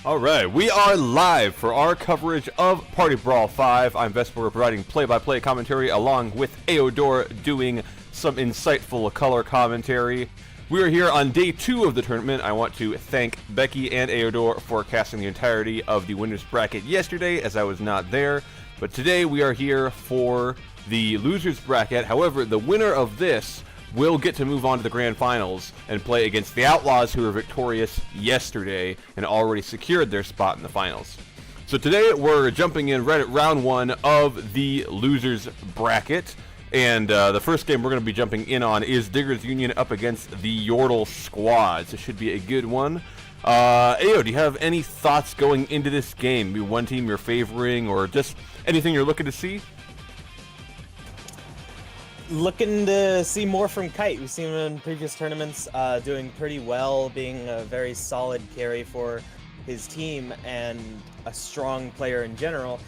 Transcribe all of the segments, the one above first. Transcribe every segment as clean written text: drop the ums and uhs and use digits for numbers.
Alright, we are live for our coverage of Party Brawl 5. I'm Vestborgr providing play-by-play commentary along with Eohdorr doing some insightful color commentary. We are here on day 2 of the tournament. I want to thank Becky and Eohdorr for casting the entirety of the winner's bracket yesterday, as I was not there. But today we are here for the loser's bracket. However, the winner of this will get to move on to the grand finals and play against the Outlaws, who were victorious yesterday and already secured their spot in the finals. So today we're jumping in right at round 1 of the losers bracket, and the first game we're going to be jumping in on is Diggers Union up against the Eohdorr squad. So it should be a good one. Ayo, do you have any thoughts going into this game? Maybe one team you're favoring, or just anything you're looking to see? Looking to see more from Kite. We've seen him in previous tournaments doing pretty well, being a very solid carry for his team and a strong player in general.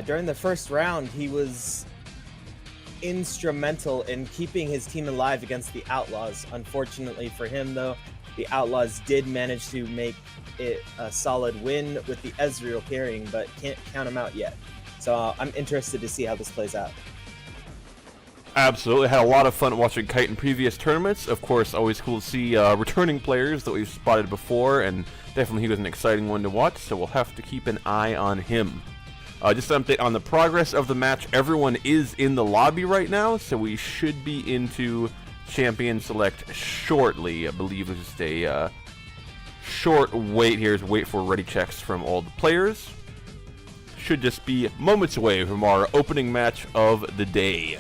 During the first round, he was instrumental in keeping his team alive against the Outlaws. Unfortunately for him, though, the Outlaws did manage to make it a solid win with the Ezreal carrying, but can't count him out yet. So I'm interested to see how this plays out. Absolutely. Had a lot of fun watching Kite in previous tournaments. Of course, always cool to see returning players that we've spotted before, and definitely he was an exciting one to watch, so we'll have to keep an eye on him. Just an update on the progress of the match. Everyone is in the lobby right now, so we should be into Champion Select shortly. I believe there's just a short wait here to wait for ready checks from all the players. Should just be moments away from our opening match of the day.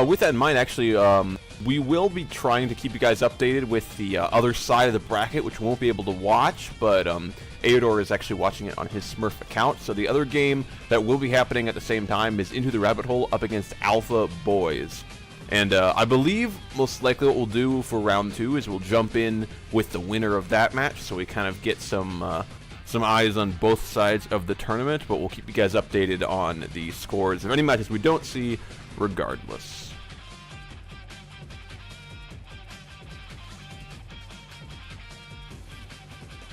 With that in mind, actually, we will be trying to keep you guys updated with the other side of the bracket, which we won't be able to watch, but Eohdorr is actually watching it on his Smurf account. So the other game that will be happening at the same time is Into the Rabbit Hole up against Alpha Boys. And I believe most likely what we'll do for round 2 is we'll jump in with the winner of that match, so we kind of get some eyes on both sides of the tournament, but we'll keep you guys updated on the scores of any matches we don't see regardless.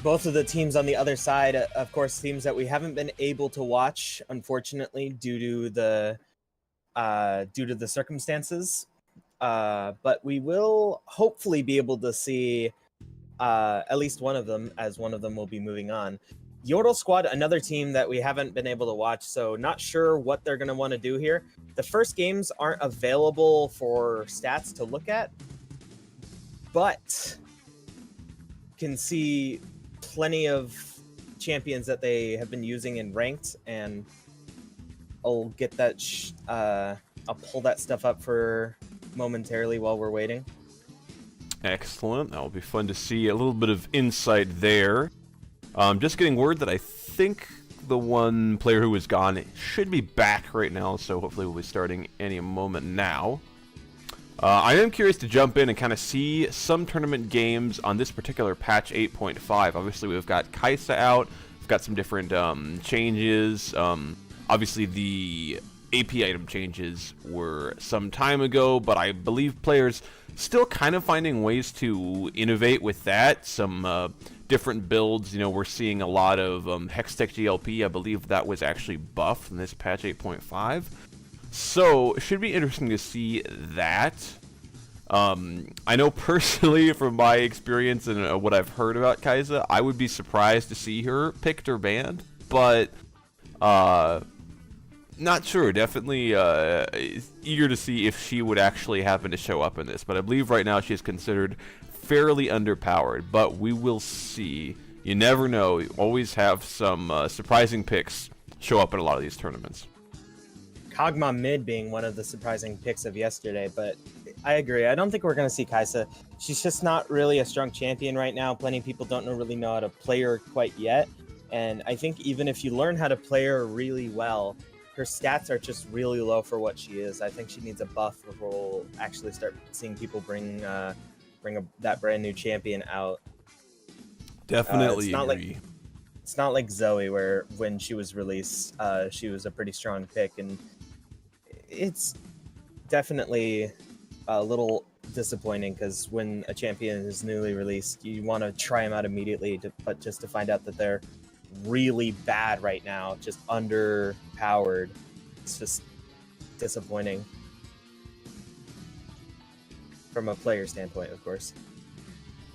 Both of the teams on the other side, of course, teams that we haven't been able to watch, unfortunately, due to the circumstances. But we will hopefully be able to see at least one of them, as one of them will be moving on. Eohdorr squad, another team that we haven't been able to watch, so not sure what they're going to want to do here. The first games aren't available for stats to look at, but can see plenty of champions that they have been using in ranked, and I'll get that I'll pull that stuff up for momentarily while we're waiting. Excellent. That will be fun to see a little bit of insight there. Just getting word that I think the one player who was gone should be back right now, so hopefully we'll be starting any moment now. I am curious to jump in and kind of see some tournament games on this particular patch 8.5. Obviously, we've got Kaisa out. We've got some different changes. Obviously, the AP item changes were some time ago, but I believe players still kind of finding ways to innovate with that. Some different builds. You know, we're seeing a lot of Hextech GLP. I believe that was actually buffed in this patch 8.5. So it should be interesting to see that. I know personally from my experience and what I've heard about Kaisa, I would be surprised to see her picked or banned, but not sure. Definitely eager to see if she would actually happen to show up in this, but I believe right now she is considered fairly underpowered, but we will see. You never know. You always have some surprising picks show up in a lot of these tournaments. Kog'Maw mid being one of the surprising picks of yesterday, but I agree. I don't think we're going to see Kaisa. She's just not really a strong champion right now. Plenty of people don't really know how to play her quite yet, and I think even if you learn how to play her really well, her stats are just really low for what she is. I think she needs a buff before we'll actually start seeing people bring that brand new champion out. Definitely agree. It's not like Zoe, where when she was released, she was a pretty strong pick, and it's definitely a little disappointing because when a champion is newly released, you want to try them out immediately, but just to find out that they're really bad right now, just underpowered, it's just disappointing from a player standpoint, of course.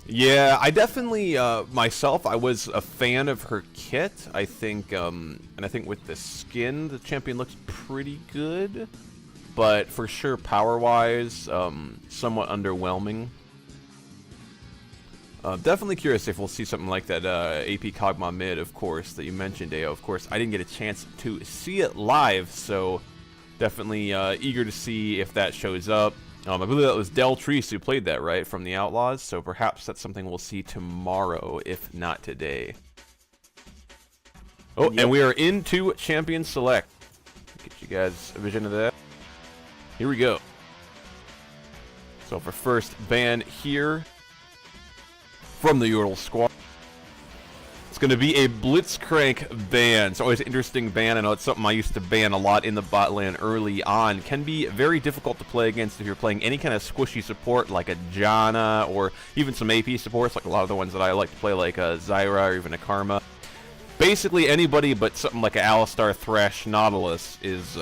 Yeah, I definitely, myself, I was a fan of her kit. I think, and I think with the skin, the champion looks pretty good. But for sure, power-wise, somewhat underwhelming. Definitely curious if we'll see something like that AP Kog'Maw mid, of course, that you mentioned, Ao. Of course, I didn't get a chance to see it live, so definitely eager to see if that shows up. I believe that was Deltrice who played that, right, from the Outlaws, so perhaps that's something we'll see tomorrow, if not today. Oh, yep. And we are into Champion Select. Get you guys a vision of that. Here we go. So for first ban here from the Eohdorr squad, it's going to be a Blitzcrank ban. It's always an interesting ban. I know it's something I used to ban a lot in the bot lane early on. Can be very difficult to play against if you're playing any kind of squishy support like a Janna or even some AP supports like a lot of the ones that I like to play like a Zyra or even a Karma. Basically anybody but something like a Alistar, Thresh, Nautilus is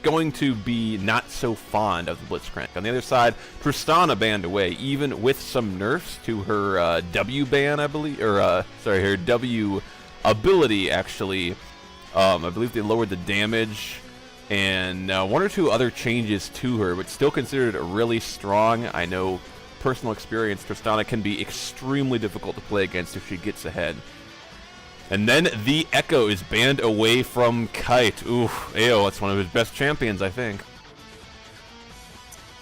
going to be not so fond of the Blitzcrank. On the other side, Tristana banned away, even with some nerfs to her W ban, I believe, or sorry, her W ability actually. I believe they lowered the damage and one or two other changes to her, but still considered really strong. I know, personal experience, Tristana can be extremely difficult to play against if she gets ahead. And then the Echo is banned away from Kite. Ooh, Ao, that's one of his best champions, I think.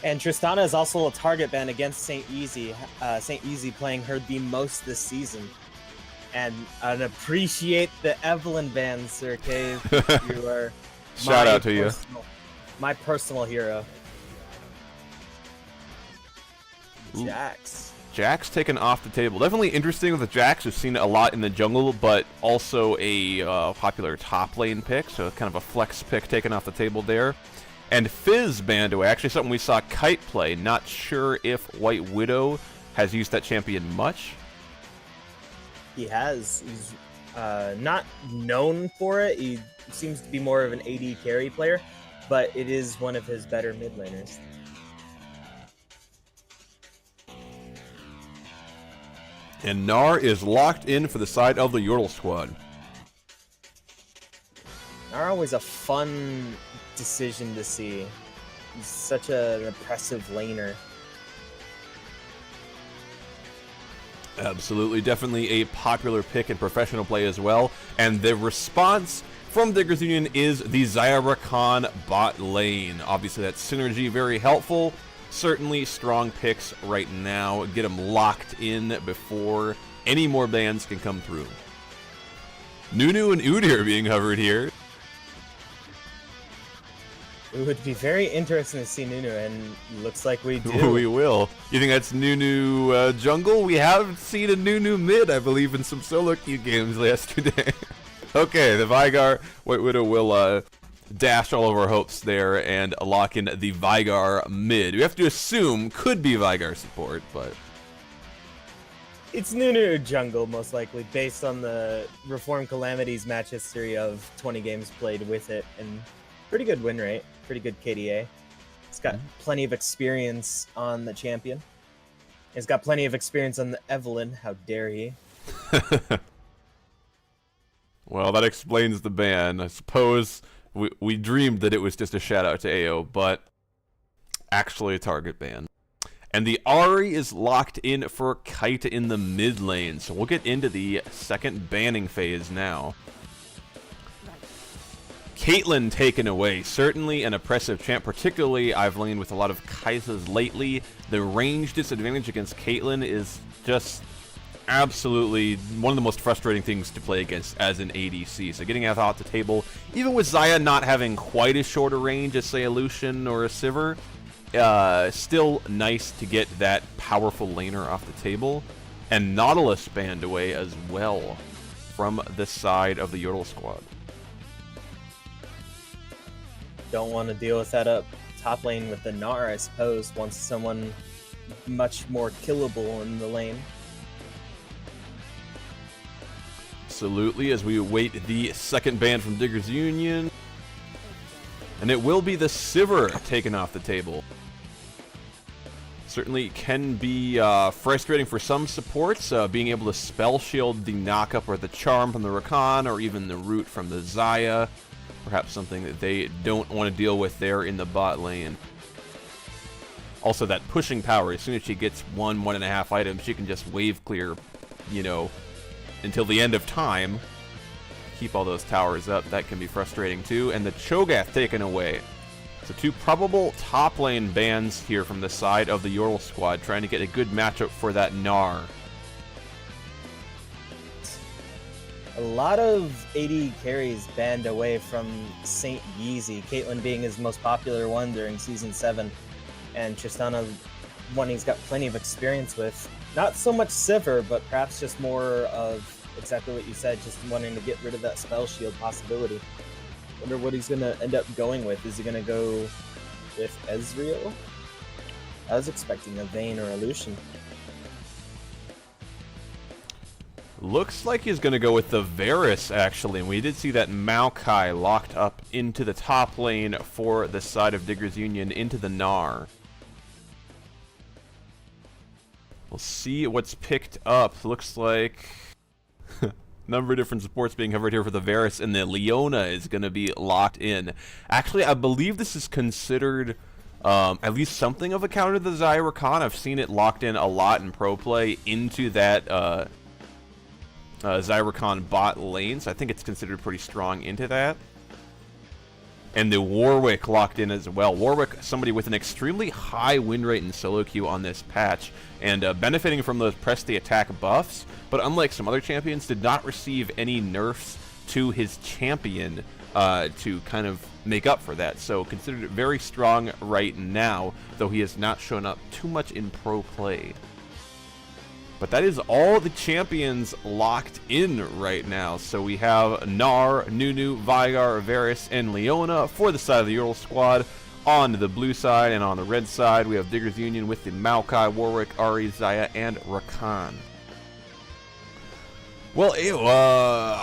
And Tristana is also a target ban against St. Easy. St. Easy playing her the most this season. And I'd appreciate the Evelyn ban, Sir Cave. You are shout out to you. My personal hero. Ooh. Jax. Jax taken off the table. Definitely interesting with the Jax. We've seen it a lot in the jungle, but also a popular top lane pick, so kind of a flex pick taken off the table there. And Fizz banned away. Actually, something we saw Kite play. Not sure if White Widow has used that champion much. He has. He's not known for it. He seems to be more of an AD carry player, but it is one of his better mid laners. And Gnar is locked in for the side of the Eohdorr squad. Gnar always a fun decision to see. He's such an impressive laner. Absolutely, definitely a popular pick in professional play as well. And the response from Diggers Union is the Zyra Khan bot lane. Obviously, that synergy very helpful. Certainly strong picks right now. Get them locked in before any more bans can come through. Nunu and Eohdorr being hovered here. It would be very interesting to see Nunu, and looks like we do. We will. You think that's Nunu jungle? We have seen a Nunu mid, I believe, in some solo queue games yesterday. Okay, the Veigar White Widow will dash all of our hopes there and lock in the Veigar mid. We have to assume could be Veigar support, but it's Nunu jungle most likely, based on the Reform Calamities match history of 20 games played with it, and pretty good win rate, pretty good KDA. It's got plenty of experience on the champion. He's got plenty of experience on the Evelyn. How dare he? Well, that explains the ban. I suppose we dreamed that it was just a shout out to Ao, but actually a target ban. And the Ahri is locked in for Kite in the mid lane, so we'll get into the second banning phase now. Caitlyn taken away. Certainly an oppressive champ, particularly I've laned with a lot of Kaisas lately. The range disadvantage against Caitlyn is just absolutely one of the most frustrating things to play against as an ADC. So getting out the table, even with Xayah not having quite as short a range as, say, a Lucian or a Sivir, still nice to get that powerful laner off the table. And Nautilus banned away as well from the side of the Eohdorr squad. Don't want to deal with that up top lane with the Gnar, I suppose, wants someone much more killable in the lane. Absolutely, as we await the second ban from Diggers Union. And it will be the Sivir taken off the table. Certainly can be frustrating for some supports, being able to spell shield the knockup or the charm from the Rakan, or even the root from the Xayah. Perhaps something that they don't want to deal with there in the bot lane. Also, that pushing power, as soon as she gets 1.5 items, she can just wave clear, you know, until the end of time. Keep all those towers up. That can be frustrating too. And the Cho'Gath taken away. So 2 probable top lane bans here from the side of the Eohdorr squad, trying to get a good matchup for that Gnar. A lot of AD carries banned away from Saint Yeezy, Caitlyn being his most popular one during Season 7, and Tristana one he's got plenty of experience with. Not so much Sivir, but perhaps just more of exactly what you said, just wanting to get rid of that spell shield possibility. Wonder what he's going to end up going with. Is he going to go with Ezreal? I was expecting a Vayne or a Lucian. Looks like he's going to go with the Varus, actually. And we did see that Maokai locked up into the top lane for the side of Diggers Union, into the Gnar. We'll see what's picked up. Looks like number of different supports being covered here for the Varus, and the Leona is going to be locked in. Actually, I believe this is considered at least something of a counter to the Xayah Rakan. I've seen it locked in a lot in pro play into that Xayah Rakan bot lane, so I think it's considered pretty strong into that. And the Warwick locked in as well. Warwick, somebody with an extremely high win rate in solo queue on this patch, and benefiting from those press the attack buffs, but unlike some other champions, did not receive any nerfs to his champion to kind of make up for that. So considered very strong right now, though he has not shown up too much in pro play. But that is all the champions locked in right now. So we have Gnar, Nunu, Veigar, Varus, and Leona for the side of the Eohdorr squad. On the blue side and on the red side, we have Diggers Union with the Maokai, Warwick, Ahri, Xayah, and Rakan. Well,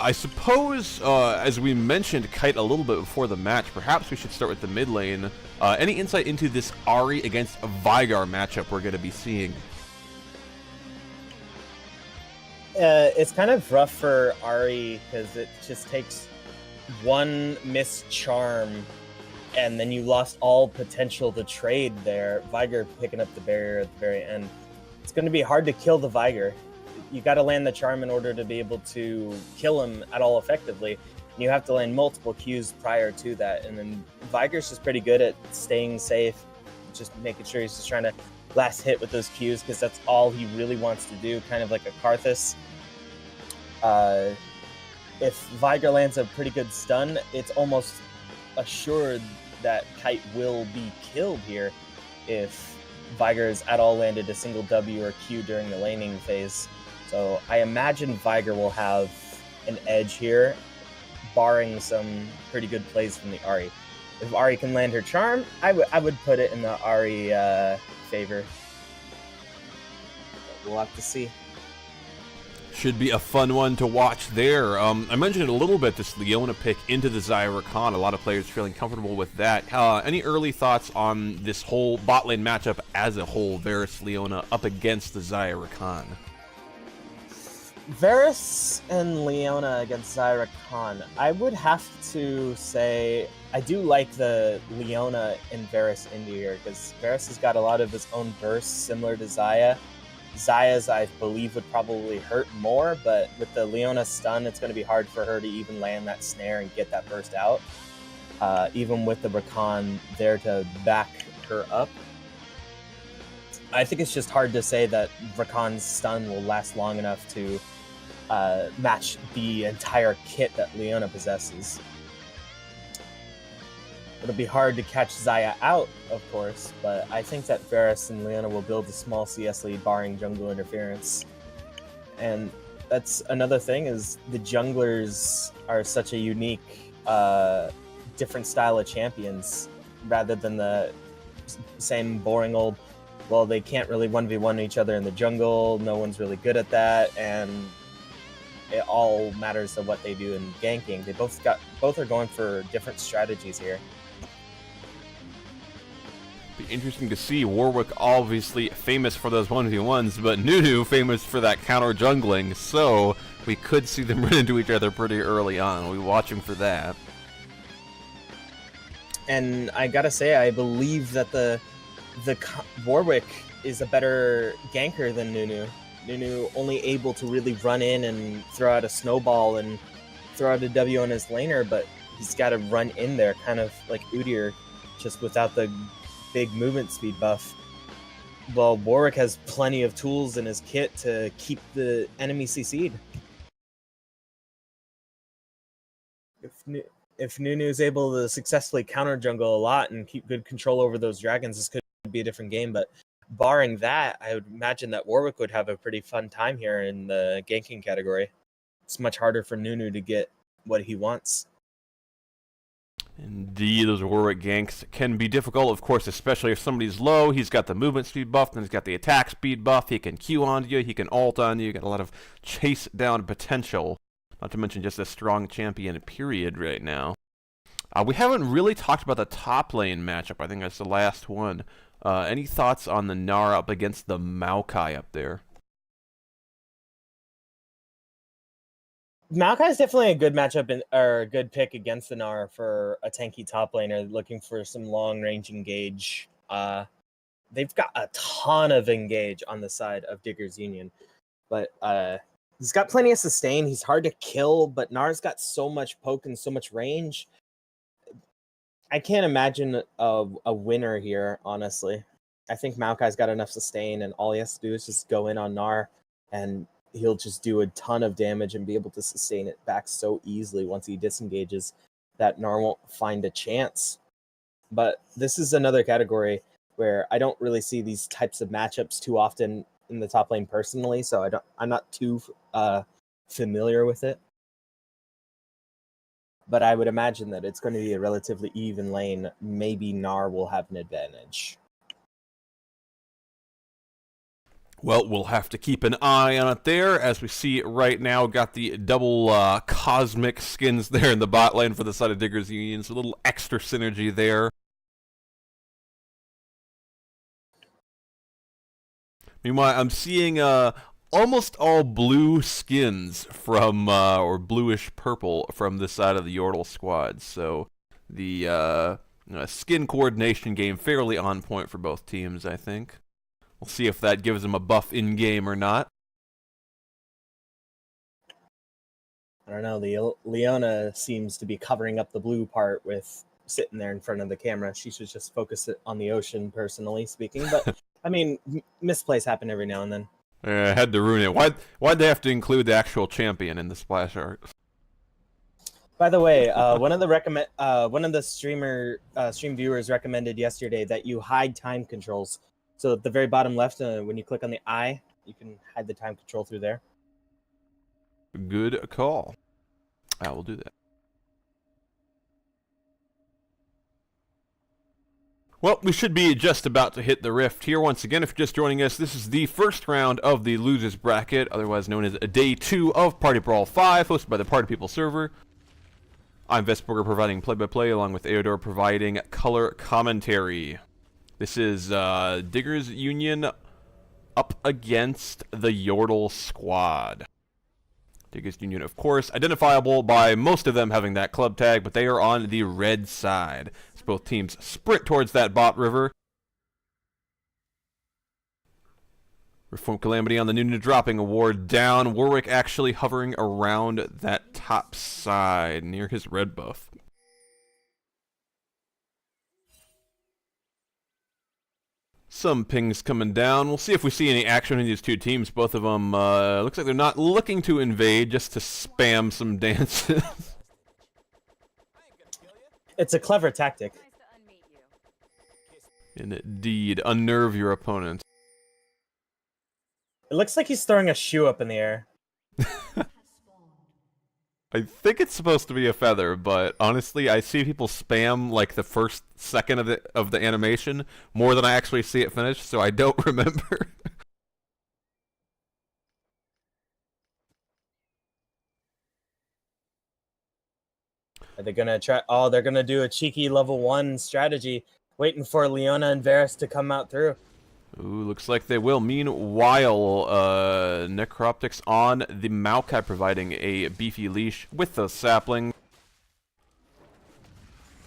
I suppose, as we mentioned Kite a little bit before the match, perhaps we should start with the mid lane. Any insight into this Ahri against Veigar matchup we're going to be seeing? It's kind of rough for Ahri because it just takes one missed charm and then you lost all potential to trade there. Veigar picking up the barrier at the very end. It's going to be hard to kill the Veigar. You got to land the charm in order to be able to kill him at all effectively. You have to land multiple Qs prior to that. And then Veigar's just pretty good at staying safe, just making sure he's just trying to last hit with those Qs because that's all he really wants to do, kind of like a Karthus. If Veigar lands a pretty good stun, it's almost assured that Kite will be killed here if Veigar's at all landed a single W or Q during the laning phase. So I imagine Veigar will have an edge here, barring some pretty good plays from the Ahri. If Ahri can land her charm, I would put it in the Ahri favor. But we'll have to see. Should be a fun one to watch there. I mentioned it a little bit, this Leona pick into the Xayah Rakan. A lot of players feeling comfortable with that. Any early thoughts on this whole bot lane matchup as a whole, Varus Leona up against the Xayah Rakan? Varus and Leona against Xayah Rakan. I would have to say I do like the Leona and Varus into here because Varus has got a lot of his own bursts similar to Xayah. Xayah's, I believe, would probably hurt more, but with the Leona stun, it's going to be hard for her to even land that snare and get that burst out, even with the Rakan there to back her up. I think it's just hard to say that Rakan's stun will last long enough to match the entire kit that Leona possesses. It'll be hard to catch Xayah out, of course, but I think that Varus and Leona will build a small CS lead barring jungle interference. And that's another thing, is the junglers are such a unique, different style of champions, rather than the same boring old, well, they can't really 1v1 each other in the jungle, no one's really good at that, and it all matters of what they do in ganking. They both are going for different strategies here. Be interesting to see. Warwick obviously famous for those 1v1s, but Nunu famous for that counter jungling, so we could see them run into each other pretty early on. We'll be watching for that. And I gotta say, I believe that the Warwick is a better ganker than Nunu. Nunu only able to really run in and throw out a snowball and throw out a W on his laner, but he's got to run in there, kind of like Eohdorr, just without the big movement speed buff. Well, Warwick has plenty of tools in his kit to keep the enemy CC'd. If Nunu's able to successfully counter jungle a lot and keep good control over those dragons, this could be a different game, but barring that, I would imagine that Warwick would have a pretty fun time here in the ganking category. It's much harder for Nunu to get what he wants. Indeed, those Warwick ganks can be difficult, of course, especially if somebody's low. He's got the movement speed buff, then he's got the attack speed buff. He can Q onto you, he can ult on you. You got a lot of chase down potential. Not to mention just a strong champion, period, right now. We haven't really talked about the top lane matchup. I think that's the last one. Any thoughts on the Gnar up against the Maokai up there? Maokai is definitely a good matchup or a good pick against the Gnar for a tanky top laner looking for some long range engage. They've got a ton of engage on the side of Digger's Union, but he's got plenty of sustain. He's hard to kill, but Gnar's got so much poke and so much range. I can't imagine a winner here, honestly. I think Maokai's got enough sustain, and all he has to do is just go in on Gnar, and he'll just do a ton of damage and be able to sustain it back so easily once he disengages that Gnar won't find a chance. But this is another category where I don't really see these types of matchups too often in the top lane personally, so I'm not too familiar with it. But I would imagine that it's going to be a relatively even lane. Maybe Gnar will have an advantage. Well, we'll have to keep an eye on it there. As we see right now, got the double cosmic skins there in the bot lane for the side of Digger's Union. So a little extra synergy there. Meanwhile, I'm seeing almost all blue skins from, or bluish purple from this side of the Eohdorr squad. So the skin coordination game fairly on point for both teams, I think. We'll see if that gives them a buff in-game or not. I don't know. Leona seems to be covering up the blue part with sitting there in front of the camera. She should just focus it on the ocean, personally speaking. But, I mean, misplays happen every now and then. I had to ruin it. Why'd they have to include the actual champion in the splash art? By the way, one of the stream viewers recommended yesterday that you hide time controls. So at the very bottom left, when you click on the eye, you can hide the time control through there. Good call. I will do that. Well, we should be just about to hit the rift here. Once again, if you're just joining us, this is the first round of the Losers Bracket, otherwise known as Day 2 of Party Brawl 5, hosted by the Party People server. I'm Vestborgr providing play-by-play, along with Eohdorr providing color commentary. This is Digger's Union up against the Eohdorr squad. Digger's Union, of course, identifiable by most of them having that club tag, but they are on the red side. As both teams sprint towards that bot river. Reform Calamity on the Nunu dropping a ward down. Warwick actually hovering around that top side near his red buff. Some pings coming down. We'll see if we see any action in these two teams. Both of them looks like they're not looking to invade, just to spam some dances. It's a clever tactic. Indeed, unnerve your opponent. It looks like he's throwing a shoe up in the air. I think it's supposed to be a feather, but honestly, I see people spam like the first second of the animation more than I actually see it finished, so I don't remember. Are they gonna try? Oh, they're gonna do a cheeky level 1 strategy, waiting for Leona and Varus to come out through. Ooh, looks like they will. Meanwhile, Necroptics on the Maokai providing a beefy leash with the sapling.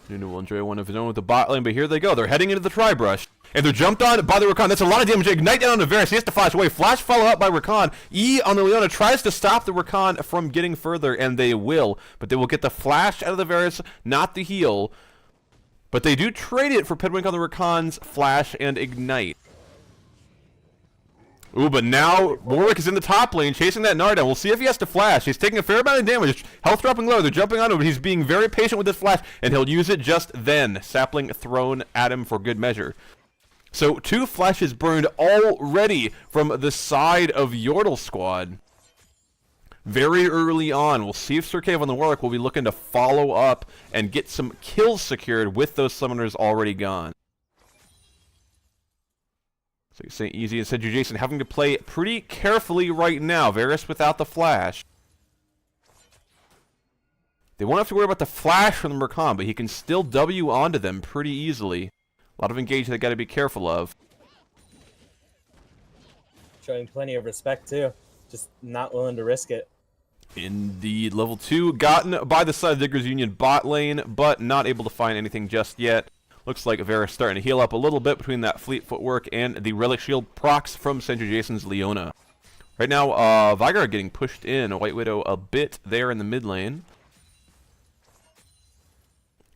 Nunu will enjoy one of his own with the bot lane, but here they go. They're heading into the Tri-Brush. And they're jumped on by the Rakan. That's a lot of damage. Ignite down on Varus. He has to flash away. Flash follow up by Rakan. E on the Leona tries to stop the Rakan from getting further, and they will. But they will get the flash out of the Varus, not the heal. But they do trade it for Pedwink on the Rakan's flash and ignite. Ooh, but now Warwick is in the top lane, chasing that Gnar down. We'll see if he has to flash. He's taking a fair amount of damage. Health dropping low. They're jumping on him, but he's being very patient with this flash, and he'll use it just then. Sapling thrown at him for good measure. So 2 flashes burned already from the side of Eohdorr squad. Very early on. We'll see if Sir Cave on the Warwick will be looking to follow up and get some kills secured with those summoners already gone. So St. Easy and Senju Jason having to play pretty carefully right now. Varus without the flash. They won't have to worry about the flash from the Rakan, but he can still W onto them pretty easily. A lot of engagement they got to be careful of. Showing plenty of respect too. Just not willing to risk it. Indeed, level 2 gotten by the side of Diggers Union bot lane, but not able to find anything just yet. Looks like Varus starting to heal up a little bit between that fleet footwork and the relic shield procs from Senju Jason's Leona. Right now, Veigar getting pushed in. White Widow a bit there in the mid lane.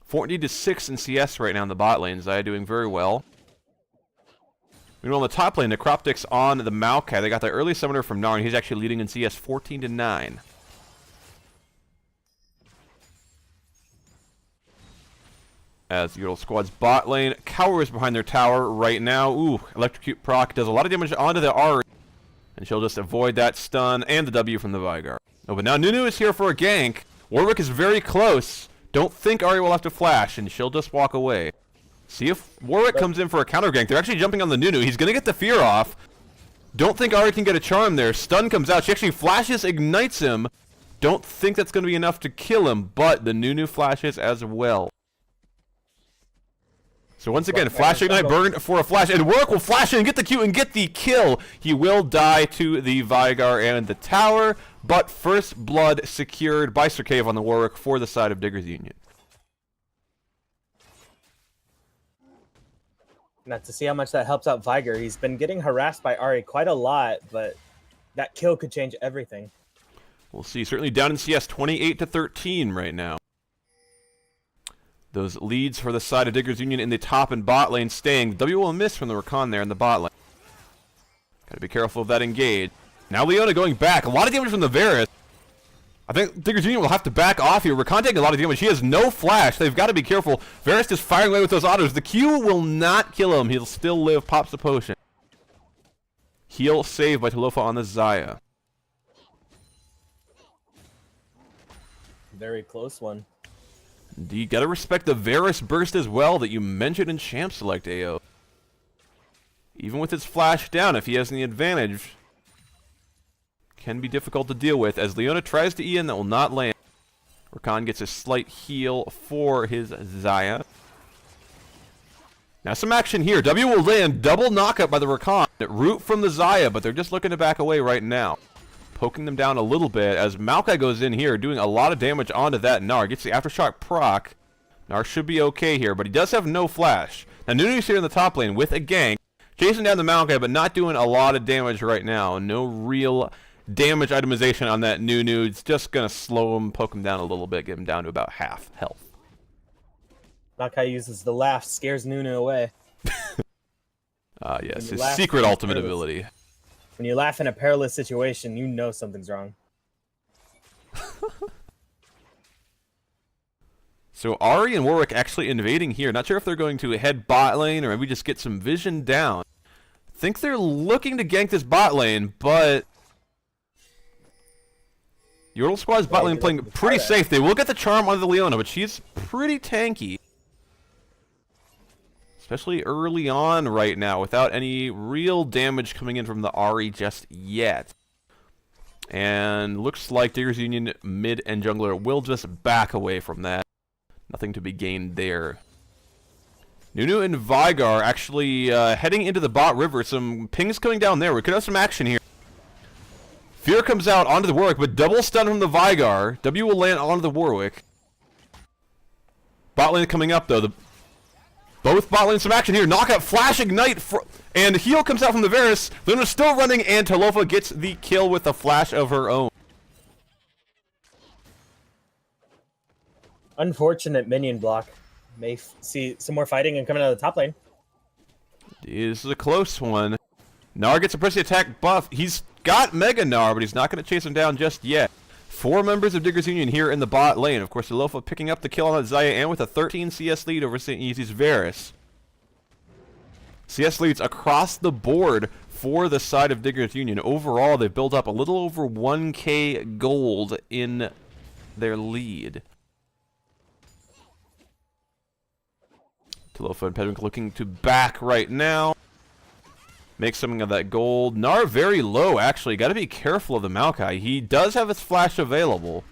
14-6 in CS right now in the bot lane. Zaya doing very well. Meanwhile, on the top lane, Necroptics on the Maokai. They got the early summoner from Gnar, and he's actually leading in CS 14-9. As the Eohdorr squad's bot lane cowers behind their tower right now. Ooh, Electrocute proc does a lot of damage onto the R, and she'll just avoid that stun and the W from the Veigar. Oh, but now Nunu is here for a gank. Warwick is very close. Don't think Ahri will have to flash, and she'll just walk away. See if Warwick comes in for a counter gank. They're actually jumping on the Nunu. He's going to get the fear off. Don't think Ahri can get a charm there. Stun comes out. She actually flashes, ignites him. Don't think that's going to be enough to kill him, but the Nunu flashes as well. So once again, Flash Ignite burned for a flash, and Warwick will flash in and get the Q and get the kill. He will die to the Veigar and the tower, but first blood secured by Sir Cave on the Warwick for the side of Diggers Union. Not to see how much that helps out Veigar. He's been getting harassed by Ahri quite a lot, but that kill could change everything. We'll see. Certainly down in CS 28-13 right now. Those leads for the side of Diggers Union in the top and bot lane staying. W will miss from the Rakan there in the bot lane. Gotta be careful of that engage. Now Leona going back. A lot of damage from the Varus. I think Diggers Union will have to back off here. Rakan taking a lot of damage. He has no flash. They've got to be careful. Varus is firing away with those autos. The Q will not kill him. He'll still live. Pops the potion. Heal saved by Talofa on the Zaya. Very close one. Indeed, gotta respect the Varus burst as well that you mentioned in Champ Select AO. Even with its flash down, if he has the advantage, can be difficult to deal with. As Leona tries to E in, that will not land. Rakan gets a slight heal for his Zaya. Now some action here. W will land, double knockup by the Rakan. Root from the Zaya, but they're just looking to back away right now. Poking them down a little bit as Maokai goes in here, doing a lot of damage onto that Gnar. Gets the Aftershock proc. Gnar should be okay here, but he does have no flash. Now Nunu's here in the top lane with a gank. Chasing down the Maokai, but not doing a lot of damage right now. No real damage itemization on that Nunu. It's just going to slow him, poke him down a little bit, get him down to about half health. Maokai uses the laugh, scares Nunu away. Yes, his secret ultimate ability. When you laugh in a perilous situation, you know something's wrong. So Ahri and Warwick actually invading here. Not sure if they're going to head bot lane or maybe just get some vision down. Think they're looking to gank this bot lane, but Eohdorr squad's bot lane playing pretty safe. They will get the charm onto the Leona, but she's pretty tanky. Especially early on right now, without any real damage coming in from the Ahri just yet. And looks like Digger's Union mid and jungler will just back away from that. Nothing to be gained there. Nunu and Veigar actually heading into the bot river. Some pings coming down there. We could have some action here. Fear comes out onto the Warwick, but double stun from the Veigar. W will land onto the Warwick. Bot lane coming up, though. Both bot lanes some action here. Knockout, flash, ignite, and heal comes out from the Varus. Luna's still running, and Talofa gets the kill with a flash of her own. Unfortunate minion block. May see some more fighting and coming out of the top lane. This is a close one. Gnar gets a pressing attack buff. He's got Mega Gnar, but he's not going to chase him down just yet. 4 members of Digger's Union here in the bot lane. Of course, Talofa picking up the kill on Xayah and with a 13 CS lead over St. Easy's Varus. CS leads across the board for the side of Digger's Union. Overall, they've built up a little over 1k gold in their lead. Talofa and Pedwink looking to back right now. Make something of that gold. Gnar very low, actually. Got to be careful of the Maokai. He does have his flash available.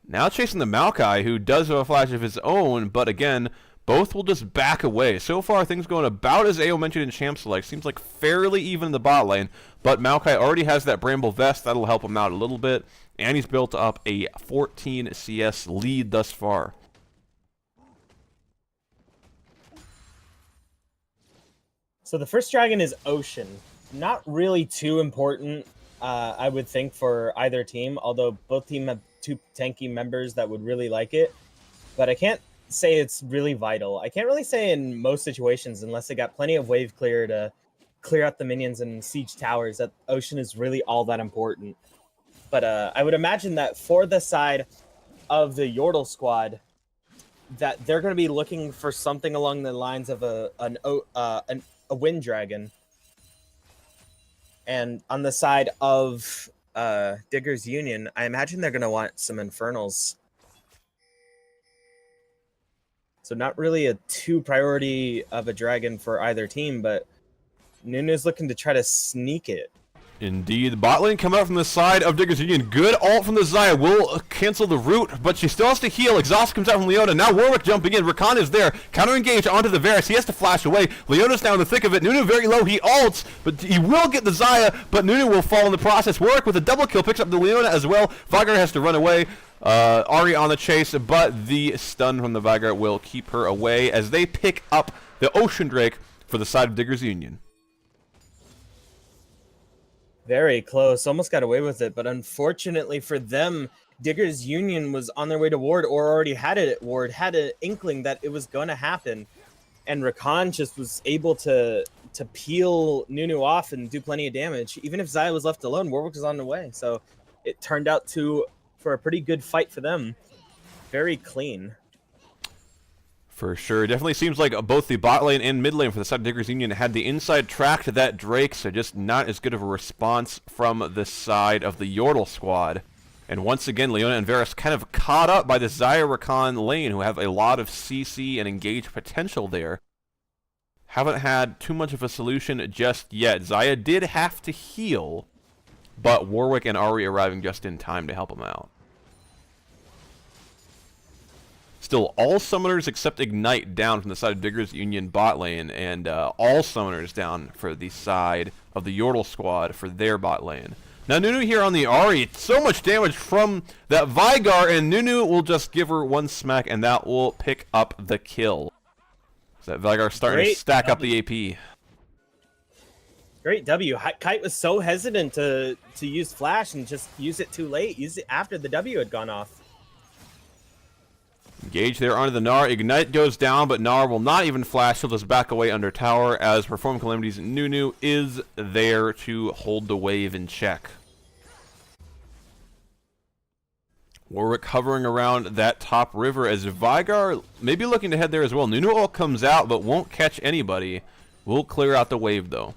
Now chasing the Maokai, who does have a flash of his own, but again, both will just back away. So far, things going about as Ao mentioned in Champ Select. Seems like fairly even in the bot lane, but Maokai already has that Bramble Vest. That'll help him out a little bit, and he's built up a 14 CS lead thus far. So the first dragon is Ocean. Not really too important, I would think, for either team, although both teams have 2 tanky members that would really like it. But I can't say it's really vital. I can't really say in most situations, unless they got plenty of wave clear to clear out the minions and siege towers, that Ocean is really all that important. But I would imagine that for the side of the Eohdorr squad, that they're going to be looking for something along the lines of a wind dragon. And on the side of Digger's Union, I imagine they're going to want some Infernals. So not really a 2 priority of a dragon for either team, but Nunu's looking to try to sneak it. Indeed, the bot lane coming out from the side of Digger's Union. Good ult from the Xayah will cancel the root, but she still has to heal. Exhaust comes out from Leona. Now Warwick jumping in. Rakan is there. Counter engage onto the Varus. He has to flash away. Leona's now in the thick of it. Nunu very low. He ults, but he will get the Xayah, but Nunu will fall in the process. Warwick with a double kill picks up the Leona as well. Veigar has to run away. Ahri on the chase, but the stun from the Veigar will keep her away as they pick up the Ocean Drake for the side of Digger's Union. Very close. Almost got away with it, but unfortunately for them, Digger's Union was on their way to ward, or already had it at ward, had an inkling that it was going to happen. And Rakan just was able to peel Nunu off and do plenty of damage. Even if Xayah was left alone, Warwick was on the way. So it turned out for a pretty good fight for them. Very clean. For sure. Definitely seems like both the bot lane and mid lane for the side of Digger's Union had the inside track to that Drake, so just not as good of a response from the side of the Eohdorr squad. And once again, Leona and Varus kind of caught up by the Xayah Rakan lane, who have a lot of CC and engage potential there. Haven't had too much of a solution just yet. Xayah did have to heal, but Warwick and Ahri arriving just in time to help him out. Still, all summoners except Ignite down from the side of Digger's Union bot lane, and all summoners down for the side of the Eohdorr squad for their bot lane. Now Nunu here on the Ahri, so much damage from that Veigar, and Nunu will just give her 1 smack, and that will pick up the kill. So that Veigar starting to stack up the AP. Great W. Kite was so hesitant to use Flash and just use it too late. Use it after the W had gone off. Engage there onto the Gnar. Ignite goes down, but Gnar will not even flash. He'll just back away under tower as Perform Calamity's Nunu is there to hold the wave in check. Warwick hovering around that top river as Veigar maybe looking to head there as well. Nunu ult comes out but won't catch anybody. Will clear out the wave though.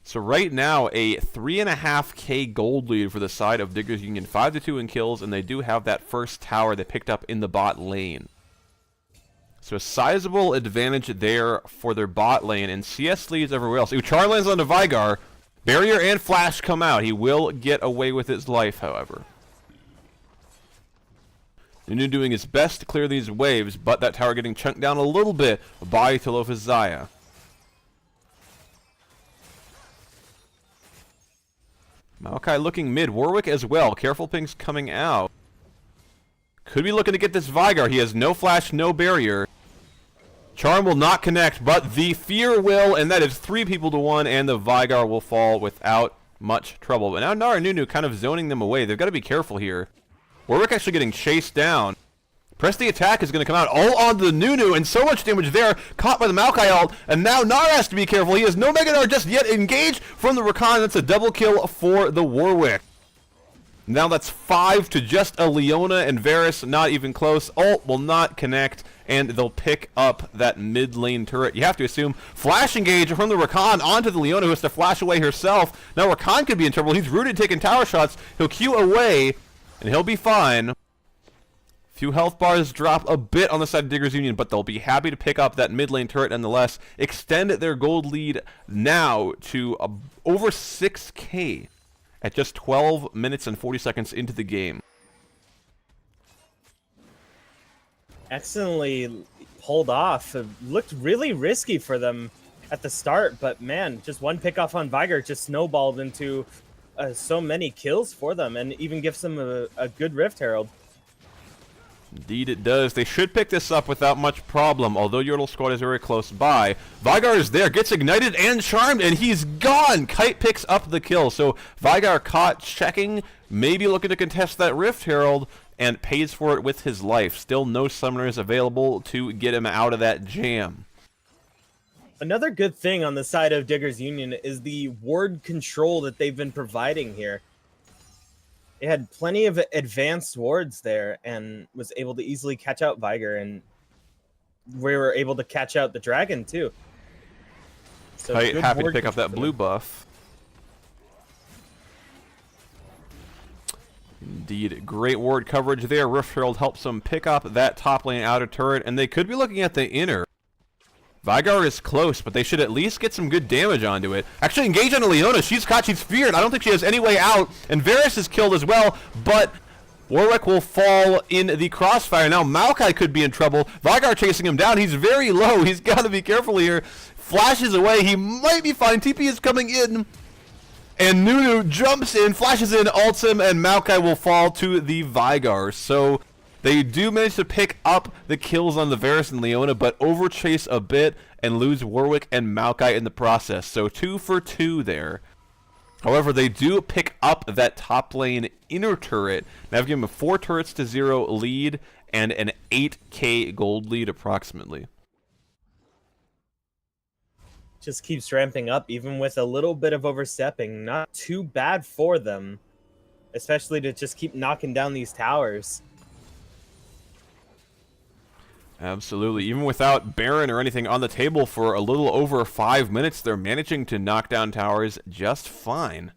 So right now, a 3.5k gold lead for the side of Diggers Union, 5-2 in kills, and they do have that first tower they picked up in the bot lane. So a sizable advantage there for their bot lane, and CS leads everywhere else. Ooh, Char lands on the Veigar. Barrier and Flash come out. He will get away with his life, however. Nunu doing his best to clear these waves, but that tower getting chunked down a little bit by Talofa's Xayah. Maokai looking mid. Warwick as well. Careful pings coming out. Could be looking to get this Veigar. He has no flash, no barrier. Charm will not connect, but the Fear will, and that is 3 people to 1, and the Veigar will fall without much trouble. But now Nara and Nunu kind of zoning them away. They've got to be careful here. Warwick actually getting chased down. Press the attack is going to come out all onto the Nunu, and so much damage there, caught by the Maokai ult, and now Nara has to be careful. He has no Mega Nara just yet engaged from the Rakan. That's a double kill for the Warwick. Now that's 5 to just a Leona, and Varus not even close. Ult will not connect, and they'll pick up that mid lane turret. You have to assume flash engage from the Rakan onto the Leona, who has to flash away herself. Now Rakan could be in trouble. He's rooted, taking tower shots. He'll Q away, and he'll be fine. Few health bars drop a bit on the side of Diggers Union, but they'll be happy to pick up that mid lane turret nonetheless. Extend their gold lead now to over 6k at just 12 minutes and 40 seconds into the game. Excellently pulled off. It looked really risky for them at the start, but man, just one pickoff on Veigar just snowballed into so many kills for them, and even gives them a good Rift Herald. Indeed it does. They should pick this up without much problem, although Eohdorr squad is very close by. Veigar is there, gets ignited and charmed, and he's gone! Kite picks up the kill, so Veigar caught checking, maybe looking to contest that Rift Herald, and pays for it with his life. Still no summoners available to get him out of that jam. Another good thing on the side of Diggers Union is the ward control that they've been providing here. They had plenty of advanced wards there and was able to easily catch out Veigar, and we were able to catch out the dragon too. So happy to pick up that blue buff. Indeed, great ward coverage there. Rift Herald helps them pick up that top lane outer turret, and they could be looking at the inner. Veigar is close, but they should at least get some good damage onto it. Actually, engage on Leona. She's caught. She's feared. I don't think she has any way out. And Varus is killed as well, but Warwick will fall in the crossfire. Now Maokai could be in trouble. Veigar chasing him down. He's very low. He's got to be careful here. Flashes away. He might be fine. TP is coming in. And Nunu jumps in, flashes in, ults him, and Maokai will fall to the Veigar. So they do manage to pick up the kills on the Varus and Leona, but overchase a bit and lose Warwick and Maokai in the process. So 2 for 2 there. However, they do pick up that top lane inner turret. Now I've given them a 4 turrets to 0 lead and an 8k gold lead approximately. Just keeps ramping up, even with a little bit of overstepping. Not too bad for them, especially to just keep knocking down these towers. Absolutely. Even without Baron or anything on the table for a little over 5 minutes, they're managing to knock down towers just fine.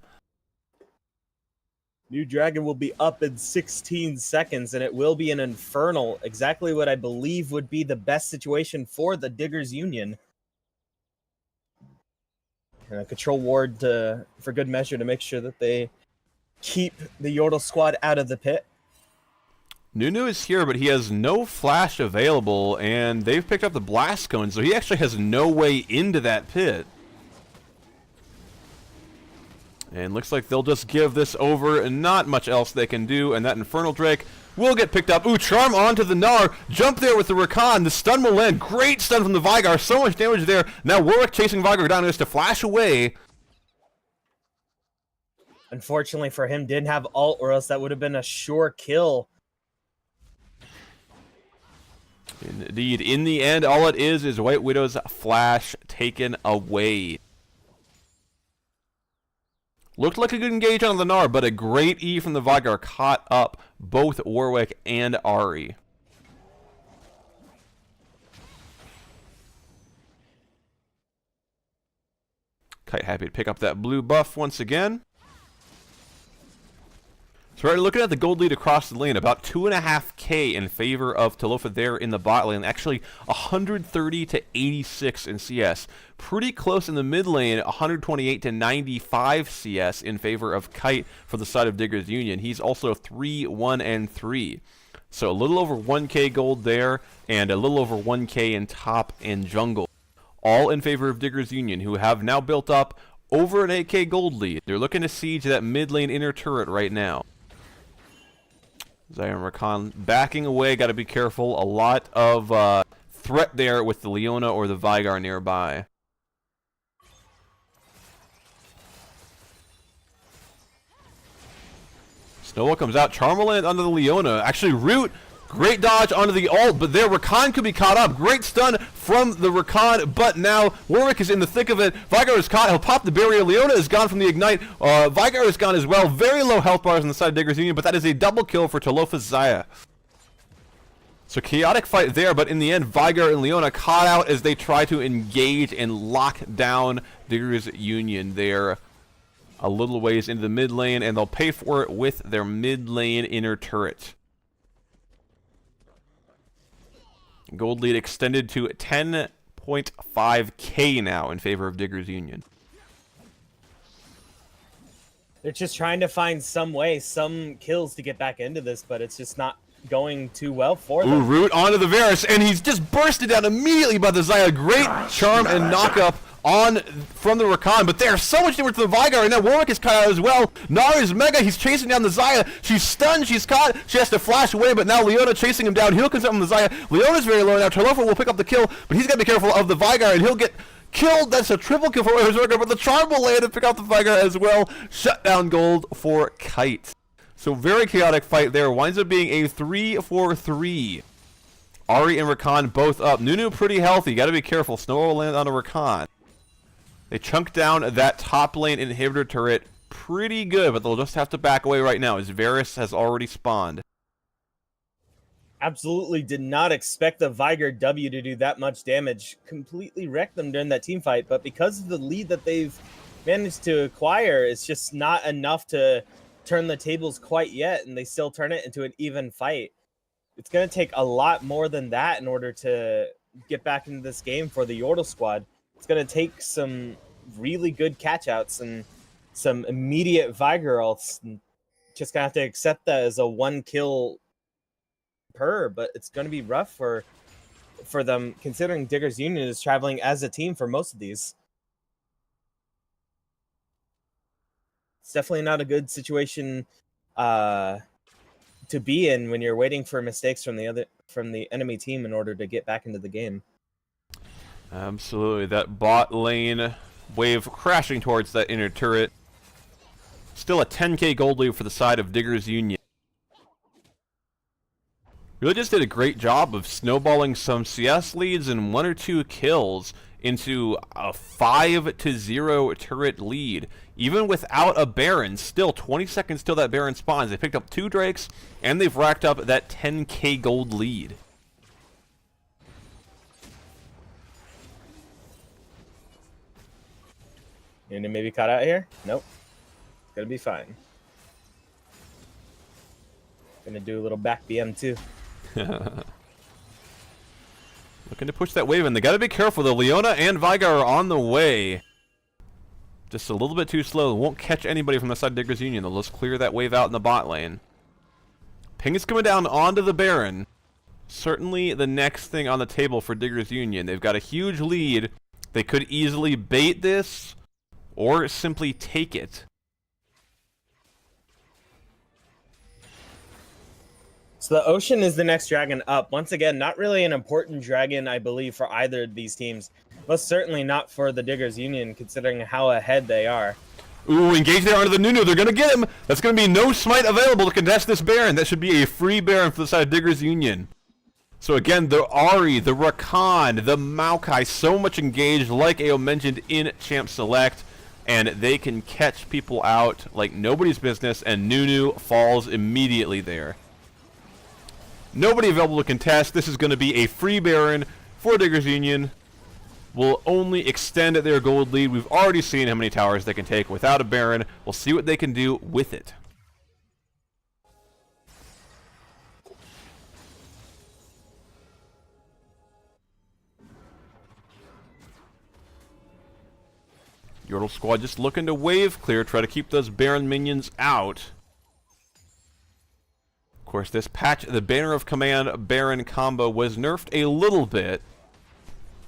New Dragon will be up in 16 seconds, and it will be an Infernal. Exactly what I believe would be the best situation for the Diggers Union. And a control ward for good measure to make sure that they keep the Eohdorr squad out of the pit. Nunu is here, but he has no flash available, and they've picked up the blast cone, so he actually has no way into that pit. And looks like they'll just give this over, and not much else they can do, and that Infernal Drake will get picked up. Ooh, Charm onto the Gnar. Jump there with the Rakan. The stun will land. Great stun from the Veigar. So much damage there. Now Warwick chasing Veigar down. He has to flash away. Unfortunately for him, didn't have ult, or else that would have been a sure kill. Indeed. In the end, all it is White Widow's flash taken away. Looked like a good engage on the Gnar, but a great E from the Veigar caught up both Warwick and Ahri. Kite happy to pick up that blue buff once again. So we're looking at the gold lead across the lane, about 2.5k in favor of Talofa there in the bot lane. Actually, 130 to 86 in CS. Pretty close in the mid lane, 128 to 95 CS in favor of Kite for the side of Diggers Union. He's also 3, 1, and 3. So a little over 1k gold there, and a little over 1k in top and jungle. All in favor of Diggers Union, who have now built up over an 8k gold lead. They're looking to siege that mid lane inner turret right now. Xayah and Rakan backing away, got to be careful. A lot of threat there with the Leona or the Veigar nearby. Snowball comes out, Charmaland onto the Leona. Actually, Root, great dodge onto the ult, but there Rakan could be caught up. Great stun from the Rakan, but now Warwick is in the thick of it. Veigar is caught, he'll pop the barrier. Leona is gone from the Ignite. Veigar is gone as well. Very low health bars on the side of Diggers Union, but that is a double kill for Talofa's Xayah. So chaotic fight there, but in the end, Veigar and Leona caught out as they try to engage and lock down Diggers Union there. A little ways into the mid lane, and they'll pay for it with their mid lane inner turret. Gold lead extended to 10.5k now in favor of Diggers Union. They're just trying to find some way, some kills to get back into this, but it's just not going too well for them. Ooh, Root onto the Varus, and he's just bursted down immediately by the Xayah. Great charm and knock-up on from the Rakan, but there's so much difference to the Veigar, and now Warwick is caught out as well. Nara's mega, he's chasing down the Xayah. She's stunned, she's caught, she has to flash away, but now Leona chasing him down. He'll comes up from the Xayah. Leona's very low now. Talofa will pick up the kill, but he's got to be careful of the Veigar, and he'll get killed. That's a triple kill for Eohdorr, but the charm will land and pick up the Veigar as well. Shut down gold for Kite. So very chaotic fight there. Winds up being a 3-4-3. Ahri and Rakan both up. Nunu pretty healthy. Got to be careful. Snow will land on a Rakan. They chunk down that top lane inhibitor turret pretty good, but they'll just have to back away right now as Varus has already spawned. Absolutely did not expect the Veigar W to do that much damage. Completely wrecked them during that team fight, but because of the lead that they've managed to acquire, it's just not enough to turn the tables quite yet, and they still turn it into an even fight. It's going to take a lot more than that in order to get back into this game for the Eohdorr squad. It's going to take some really good catch-outs and some immediate Veigar ults. Just going to have to accept that as a one kill per, but it's going to be rough for them, considering Diggers Union is traveling as a team for most of these. It's definitely not a good situation to be in when you're waiting for mistakes from the enemy team in order to get back into the game. Absolutely. That bot lane wave crashing towards that inner turret. Still a 10k gold lead for the side of Diggers Union. Really just did a great job of snowballing some CS leads and 1 or 2 kills into a 5-0 turret lead. Even without a Baron, still 20 seconds till that Baron spawns. They picked up 2 Drakes, and they've racked up that 10k gold lead. And maybe caught out here? Nope. It's gonna be fine. Gonna do a little back BM too. Looking to push that wave in. They gotta be careful though. Leona and Veigar are on the way. Just a little bit too slow. Won't catch anybody from the side of Diggers Union. They'll just clear that wave out in the bot lane. Ping is coming down onto the Baron. Certainly the next thing on the table for Diggers Union. They've got a huge lead. They could easily bait this or simply take it. So the Ocean is the next dragon up. Once again, not really an important dragon, I believe, for either of these teams. Most certainly not for the Diggers Union, considering how ahead they are. Ooh, engage there onto the Nunu. They're going to get him. That's going to be no smite available to contest this Baron. That should be a free Baron for the side of Diggers Union. So again, the Ahri, the Rakan, the Maokai, so much engaged, like Ao mentioned in Champ Select. And they can catch people out like nobody's business, and Nunu falls immediately there. Nobody available to contest. This is going to be a free Baron for Diggers Union. will only extend their gold lead. We've already seen how many towers they can take without a Baron. We'll see what they can do with it. Eohdorr squad just looking to wave clear, try to keep those Baron minions out. Of course, this patch, the Banner of Command Baron combo was nerfed a little bit.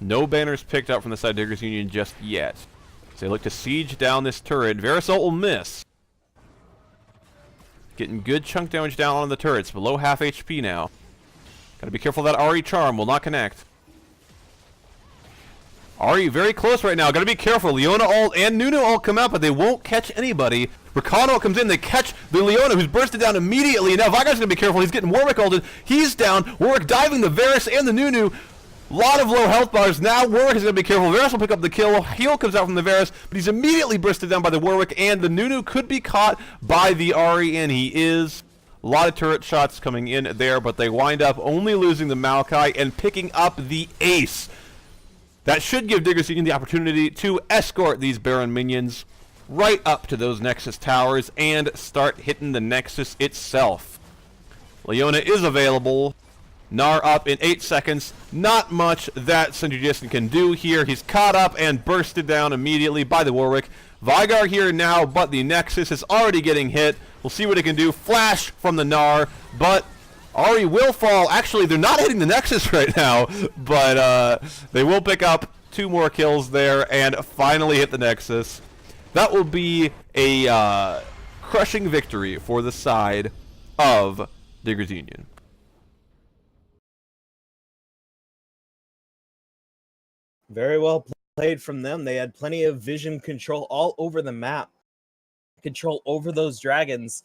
No banners picked up from the side of Diggers Union just yet. So they look to siege down this turret. Verisalt will miss. Getting good chunk damage down on the turrets, below half HP now. Gotta be careful that Ahri charm will not connect. Ahri very close right now. Gotta be careful. Leona ult and Nunu ult come out, but they won't catch anybody. Rakan ult comes in. They catch the Leona, who's bursted down immediately. And now Veigar's gonna be careful. He's getting Warwick ulted. He's down. Warwick diving the Varus and the Nunu. Lot of low health bars. Now Warwick is going to be careful. Varus will pick up the kill. Heal comes out from the Varus, but he's immediately bursted down by the Warwick, and the Nunu could be caught by the Ahri, and he is. A lot of turret shots coming in there, but they wind up only losing the Maokai and picking up the ace. That should give Diggers Union the opportunity to escort these Baron minions right up to those Nexus towers and start hitting the Nexus itself. Leona is available. Gnar up in 8 seconds. Not much that Sindri Jason can do here. He's caught up and bursted down immediately by the Warwick. Veigar here now, but the Nexus is already getting hit. We'll see what it can do. Flash from the Gnar, but Ahri will fall. Actually, they're not hitting the Nexus right now, but they will pick up 2 more kills there and finally hit the Nexus. That will be a crushing victory for the side of Diggers Union. Very well played from them. They had plenty of vision control all over the map, control over those dragons,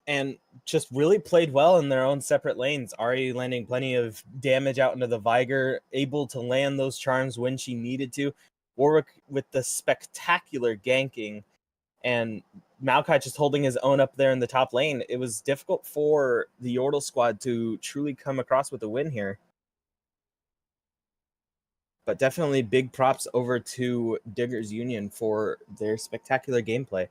and just really played well in their own separate lanes. Ahri landing plenty of damage out into the Veigar, able to land those charms when she needed to. Warwick with the spectacular ganking, and Maokai just holding his own up there in the top lane. It was difficult for the Eohdorr squad to truly come across with a win here. But definitely big props over to Diggers Union for their spectacular gameplay.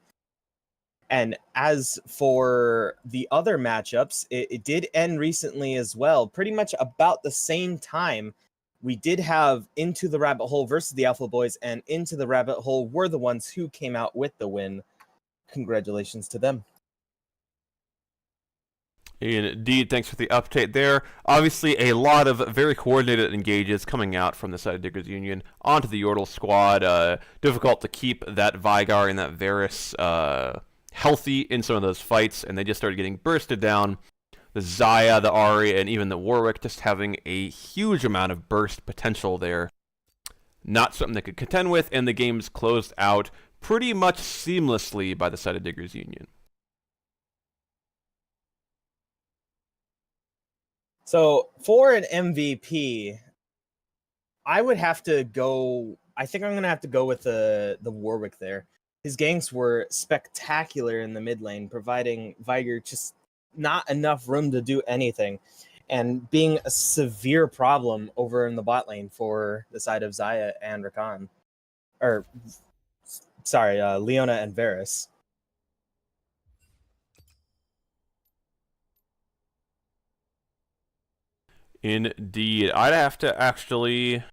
And as for the other matchups, it did end recently as well. Pretty much about the same time, we did have Into the Rabbit Hole versus the Alpha Boys, and Into the Rabbit Hole were the ones who came out with the win. Congratulations to them. Indeed, thanks for the update there. Obviously, a lot of very coordinated engages coming out from the side of Diggers Union onto the Eohdorr squad. Difficult to keep that Veigar and that Varus healthy in some of those fights, and they just started getting bursted down. The Xayah, the Ahri, and even the Warwick just having a huge amount of burst potential there. Not something they could contend with, and the game's closed out pretty much seamlessly by the side of Diggers Union. So for an MVP, I would have to go. I think I'm going to have to go with the Warwick there. His ganks were spectacular in the mid lane, providing Veigar just not enough room to do anything, and being a severe problem over in the bot lane for the side of Xayah and Rakan. Or, sorry, Leona and Varus. Indeed. I'd have to actually...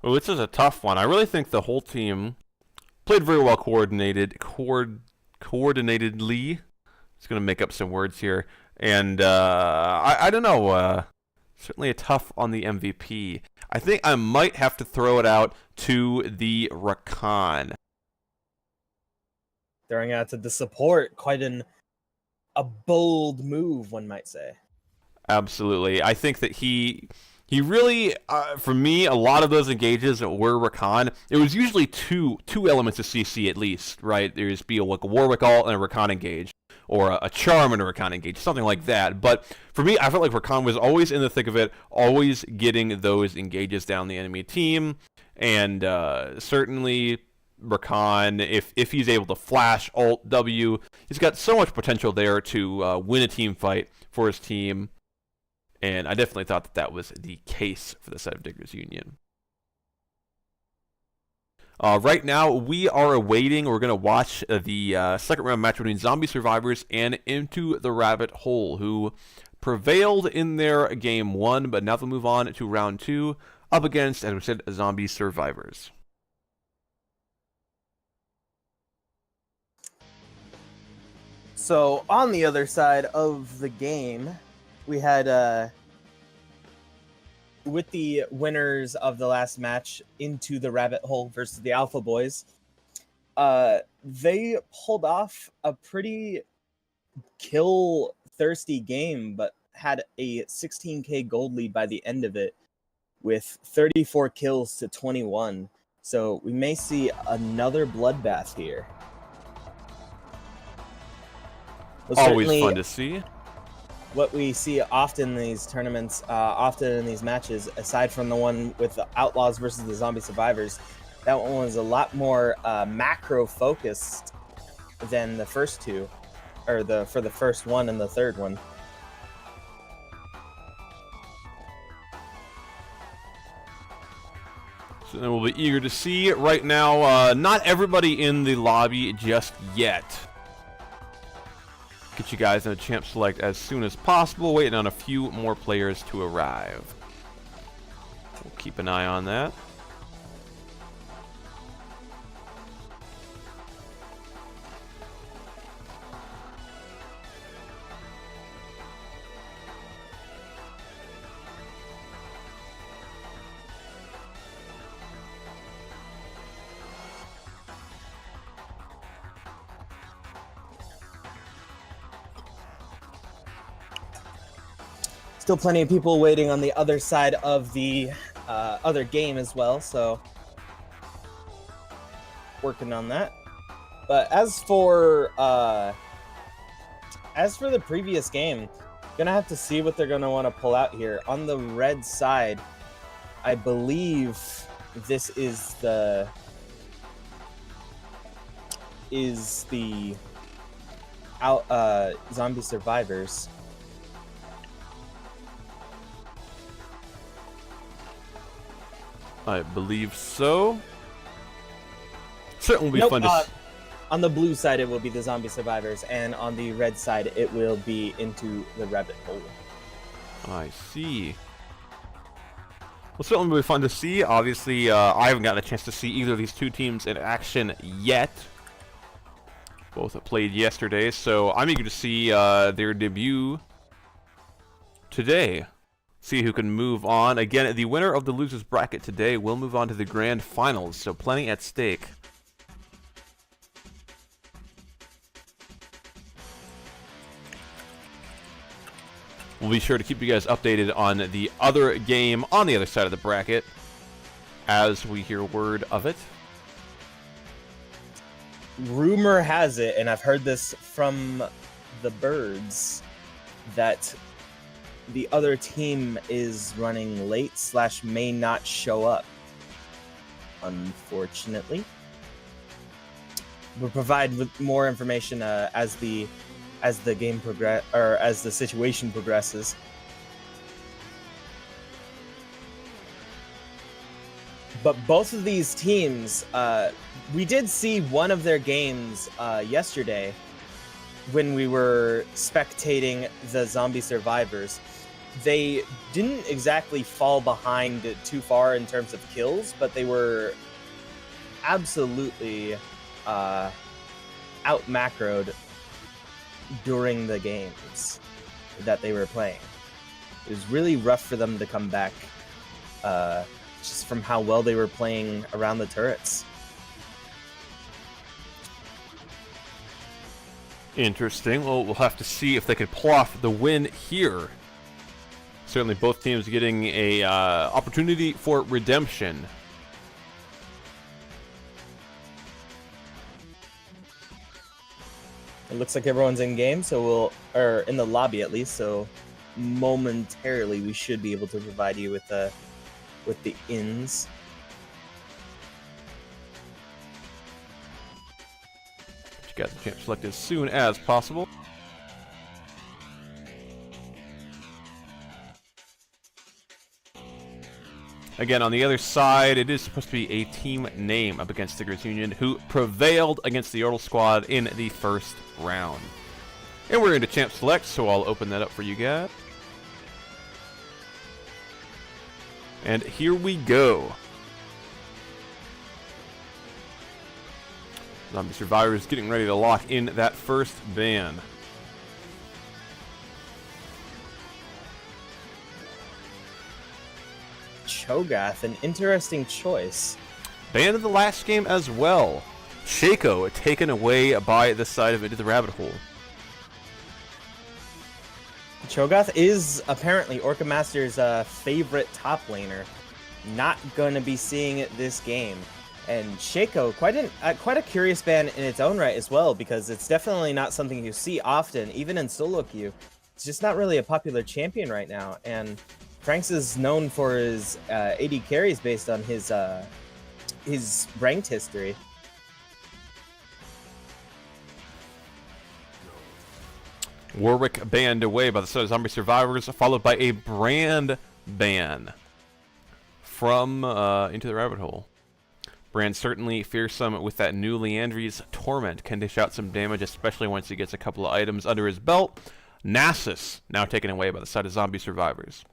Oh, this is a tough one. I really think the whole team played very well coordinatedly. Just going to make up some words here. And I don't know. Certainly a tough on the MVP. I think I might have to throw it out to the Rakan. Throwing out to the support. Quite a bold move, one might say. Absolutely. I think that he really, for me, a lot of those engages were Rakan. It was usually two elements of CC at least, right? There's be like a Warwick ult and a Rakan engage, or a Charm and a Rakan engage, something like that. But for me, I felt like Rakan was always in the thick of it, always getting those engages down the enemy team, and certainly Rakan, if he's able to flash, ult, W, he's got so much potential there to win a team fight for his team. And I definitely thought that was the case for the side of Diggers Union. Right now, we are awaiting, we're going to watch the second round match between Zombie Survivors and Into the Rabbit Hole, who prevailed in their game 1, but now they'll move on to round 2, up against, as we said, Zombie Survivors. So on the other side of the game, we had with the winners of the last match, Into the Rabbit Hole versus the Alpha Boys, they pulled off a pretty kill-thirsty game, but had a 16k gold lead by the end of it, with 34 kills to 21. So we may see another bloodbath here. Always fun to see. What we see often in these tournaments, often in these matches, aside from the one with the Outlaws versus the Zombie Survivors, that one was a lot more macro focused than the first two, or for the first one and the third one. So then we'll be eager to see. Right now, not everybody in the lobby just yet. Get you guys in a champ select as soon as possible, waiting on a few more players to arrive. We'll keep an eye on that. Still plenty of people waiting on the other side of the other game as well, so working on that. But as for the previous game, gonna have to see what they're gonna want to pull out here. On the red side, I believe this is the Zombie Survivors. I believe so. Certainly will be fun to on the blue side, it will be the Zombie Survivors, and on the red side, it will be Into the Rabbit Hole. I see. Well, certainly will be fun to see. Obviously, I haven't gotten a chance to see either of these two teams in action yet. Both have played yesterday, so I'm eager to see their debut today. See who can move on. Again, the winner of the losers bracket today will move on to the grand finals, so plenty at stake. We'll be sure to keep you guys updated on the other game on the other side of the bracket as we hear word of it. Rumor has it, and I've heard this from the birds, that the other team is running late / may not show up, unfortunately. We'll provide with more information as the game as the situation progresses. But both of these teams, we did see one of their games yesterday when we were spectating the Zombie Survivors. They didn't exactly fall behind too far in terms of kills, but they were absolutely out-macroed during the games that they were playing. It was really rough for them to come back, just from how well they were playing around the turrets. Interesting. Well, we'll have to see if they can pull off the win here. Certainly both teams getting a opportunity for redemption. It looks like everyone's in game, so or in the lobby at least, so momentarily we should be able to provide you with the ins. You guys can select as soon as possible. Again, on the other side, it is supposed to be a team name up against Stickers Union, who prevailed against the Eohdorr squad in the first round. And we're into Champ Select, so I'll open that up for you guys. And here we go. Zombie Survivors getting ready to lock in that first ban. Cho'Gath, an interesting choice. Ban of the last game as well. Shaco taken away by the side of Into the Rabbit Hole. Cho'Gath is apparently Orca Master's favorite top laner. Not going to be seeing it this game. And Shaco, quite a curious ban in its own right as well, because it's definitely not something you see often, even in solo queue. It's just not really a popular champion right now, and Franks is known for his AD carries based on his ranked history. Warwick banned away by the side of Zombie Survivors, followed by a Brand ban from Into the Rabbit Hole. Brand certainly fearsome with that new Leandri's Torment. Can dish out some damage, especially once he gets a couple of items under his belt. Nasus now taken away by the side of Zombie Survivors.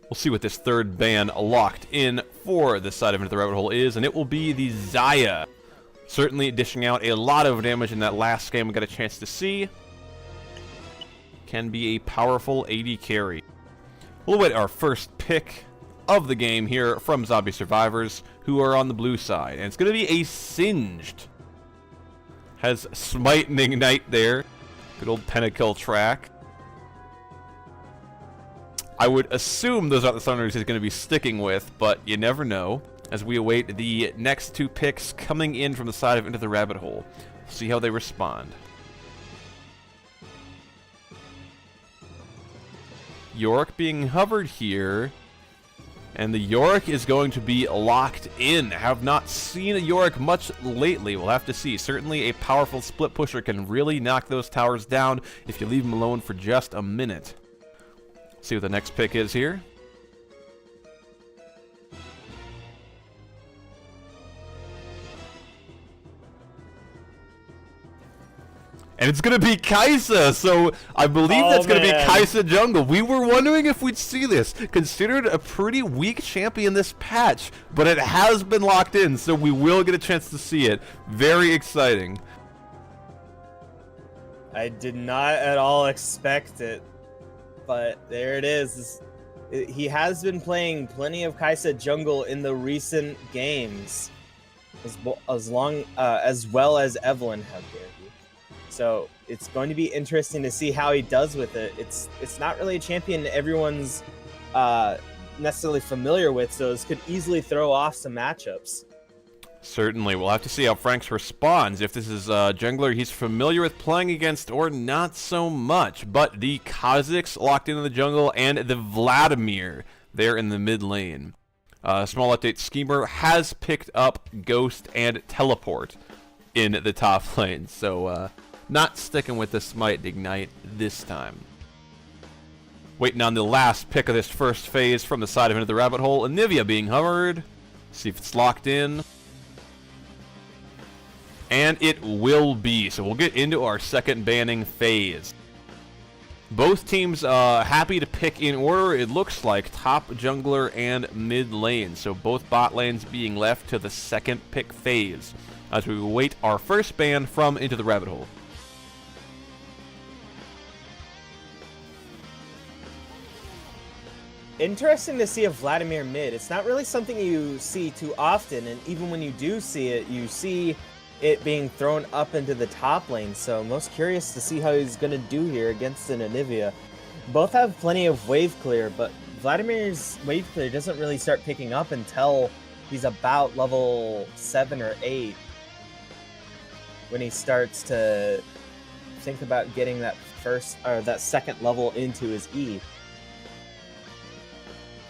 We'll see what this third ban locked in for this side of Into the Rabbit Hole is, and it will be the Xayah. Certainly dishing out a lot of damage in that last game we got a chance to see. Can be a powerful AD carry. We'll await our first pick of the game here from Zombie Survivors, who are on the blue side. And it's going to be a Singed. Has Smite and Ignite there. Good old Pentakill track. I would assume those are the Thunders he's going to be sticking with, but you never know, as we await the next two picks coming in from the side of Into the Rabbit Hole. See how they respond. Yorick being hovered here, and the Yorick is going to be locked in. Have not seen a Yorick much lately. We'll have to see. Certainly a powerful split pusher can really knock those towers down if you leave him alone for just a minute. See what the next pick is here. And it's going to be Kai'Sa, so I believe that's going to be Kai'Sa jungle. We were wondering if we'd see this. Considered a pretty weak champion this patch, but it has been locked in, so we will get a chance to see it. Very exciting. I did not at all expect it, but there it is. He has been playing plenty of Kai'Sa jungle in the recent games, as well as Evelyn have here. So it's going to be interesting to see how he does with it. It's not really a champion everyone's necessarily familiar with, so this could easily throw off some matchups. Certainly. We'll have to see how Franks responds, if this is a jungler he's familiar with playing against or not so much. But the Kha'Zix locked into the jungle, and the Vladimir there in the mid lane. Small update, Schemer has picked up Ghost and Teleport in the top lane, so not sticking with the Smite and Ignite this time. Waiting on the last pick of this first phase from the side of Into the Rabbit Hole. Anivia being hovered. See if it's locked in. And it will be. So we'll get into our second banning phase. Both teams happy to pick in order, it looks like, top jungler and mid lane. So both bot lanes being left to the second pick phase as we await our first ban from Into the Rabbit Hole. Interesting to see a Vladimir mid. It's not really something you see too often, and even when you do see it, you see it being thrown up into the top lane, so most curious to see how he's going to do here against an Anivia. Both have plenty of wave clear, but Vladimir's wave clear doesn't really start picking up until he's about level 7 or 8, when he starts to think about getting that second level into his E.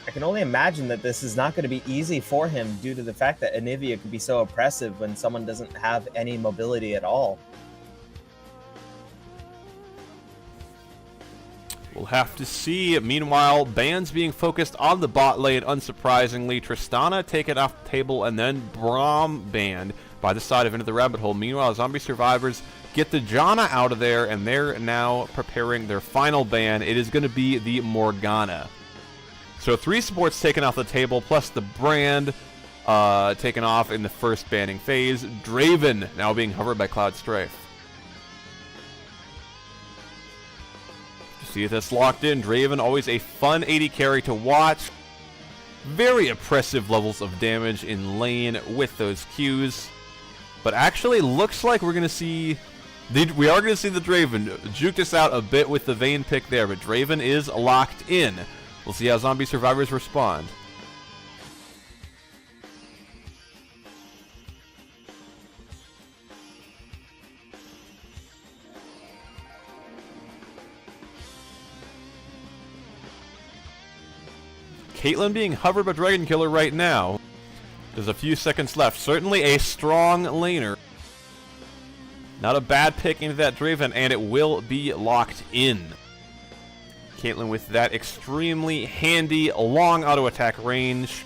I can only imagine that this is not going to be easy for him due to the fact that Anivia can be so oppressive when someone doesn't have any mobility at all. We'll have to see. Meanwhile, bans being focused on the bot lane, unsurprisingly. Tristana taken off the table, and then Braum banned by the side of Into the Rabbit Hole. Meanwhile, Zombie Survivors get the Janna out of there, and they're now preparing their final ban. It is going to be the Morgana. So 3 supports taken off the table, plus the brand taken off in the first banning phase. Draven now being hovered by Cloud Strife. See if that's locked in. Draven, always a fun AD carry to watch. Very oppressive levels of damage in lane with those Qs. But actually looks like we're going to see... We are going to see the Draven. Juked us out a bit with the Vayne pick there, but Draven is locked in. We'll see how Zombie Survivors respond. Caitlyn being hovered by Dragon Killer right now. There's a few seconds left. Certainly a strong laner. Not a bad pick into that Draven, and it will be locked in. Caitlyn with that extremely handy, long auto attack range.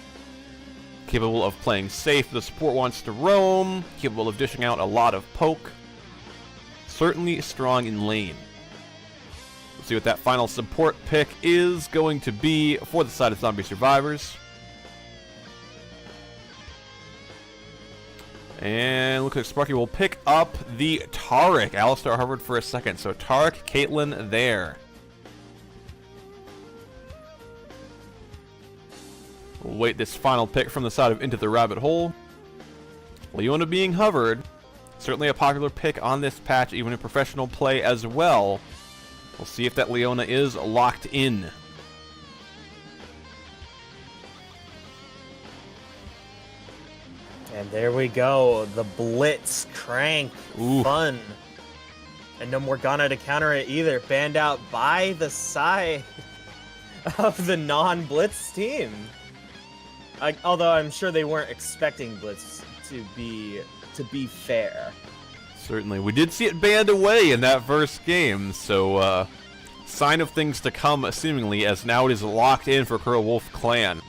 Capable of playing safe. The support wants to roam. Capable of dishing out a lot of poke. Certainly strong in lane. Let's see what that final support pick is going to be for the side of Zombie Survivors. And looks like Sparky will pick up the Taric. Alistar hovered for a second. So Taric, Caitlyn there. We'll wait this final pick from the side of Into the Rabbit Hole. Leona being hovered. Certainly a popular pick on this patch, even in professional play as well. We'll see if that Leona is locked in. And there we go. The Blitz Crank. Ooh. Fun. And no Morgana to counter it either. Banned out by the side of the non-Blitz team. Although I'm sure they weren't expecting Blitz to be fair. Certainly. We did see it banned away in that first game, so sign of things to come, seemingly, as now it is locked in for Kuro Wolf Clan.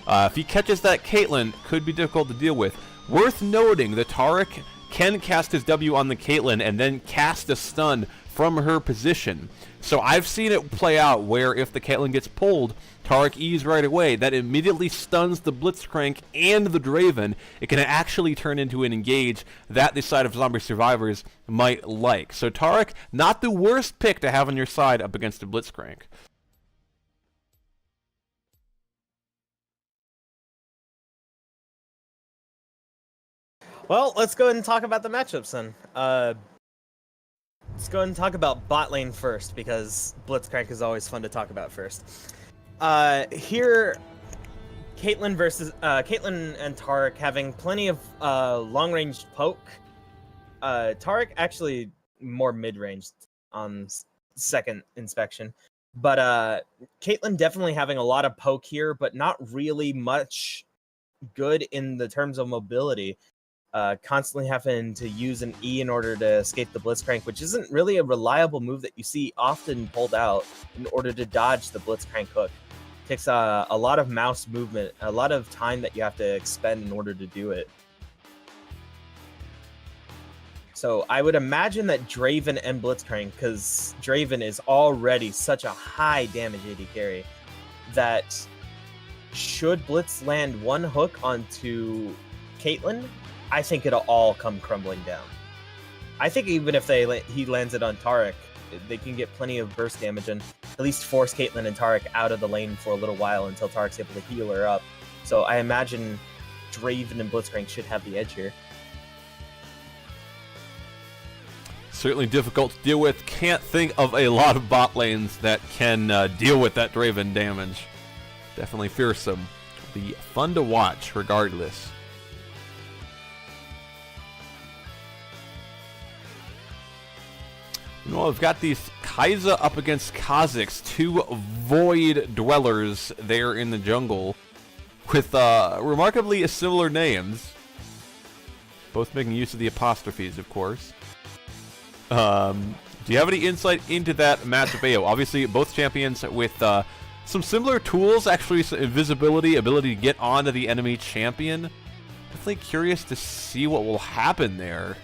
If he catches that Caitlyn, could be difficult to deal with. Worth noting, the Taric can cast his W on the Caitlyn and then cast a stun from her position. So I've seen it play out where if the Caitlyn gets pulled, Taric E's right away, that immediately stuns the Blitzcrank and the Draven. It can actually turn into an engage that the side of Zombie Survivors might like. So Taric, not the worst pick to have on your side up against a Blitzcrank. Well, let's go ahead and talk about the matchups then. Let's go ahead and talk about bot lane first, because Blitzcrank is always fun to talk about first. Here, Caitlyn and Taric having plenty of long-range poke. Taric actually more mid-ranged on second inspection. But Caitlyn definitely having a lot of poke here, but not really much good in the terms of mobility. Constantly having to use an E in order to escape the Blitzcrank, which isn't really a reliable move that you see often pulled out in order to dodge the Blitzcrank hook. Takes a lot of mouse movement, a lot of time that you have to expend in order to do it. So I would imagine that Draven and Blitzcrank, because Draven is already such a high damage AD carry, that should Blitz land one hook onto Caitlyn, I think it'll all come crumbling down. I think even if he lands it on Taric, they can get plenty of burst damage and at least force Caitlyn and Taric out of the lane for a little while until Taric's able to heal her up. So I imagine Draven and Blitzcrank should have the edge here. Certainly difficult to deal with. Can't think of a lot of bot lanes that can deal with that Draven damage. Definitely fearsome. Be fun to watch regardless. Well, we've got these Kai'Sa up against Kha'Zix, two Void Dwellers there in the jungle, with remarkably similar names. Both making use of the apostrophes, of course. Do you have any insight into that matchup, AO? Obviously, both champions with some similar tools, actually, some invisibility, ability to get onto the enemy champion. Definitely curious to see what will happen there.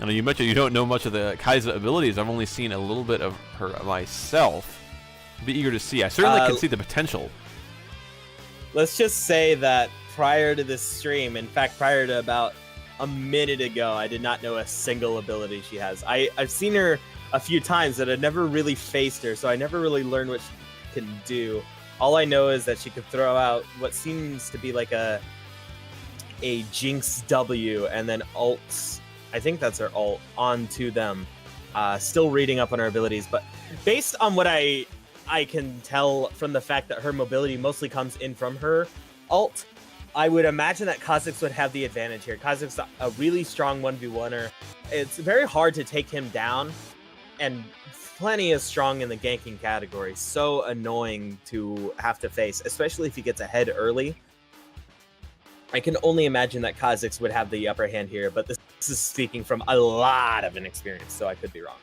I know you mentioned you don't know much of the Kai'Sa abilities. I've only seen a little bit of her myself. Be eager to see. I certainly can see the potential. Let's just say that prior to this stream, in fact, prior to about a minute ago, I did not know a single ability she has. I've seen her a few times, but I've never really faced her, so I never really learned what she can do. All I know is that she could throw out what seems to be like a Jinx W and then ults. I think that's her ult onto them. Still reading up on her abilities, but based on what I can tell from the fact that her mobility mostly comes in from her ult, I would imagine that Kha'Zix would have the advantage here. Kha'Zix a really strong 1v1er. It's very hard to take him down, and plenty of strong in the ganking category. So annoying to have to face, especially if he gets ahead early. I can only imagine that Kha'Zix would have the upper hand here, but this is speaking from a lot of inexperience, so I could be wrong.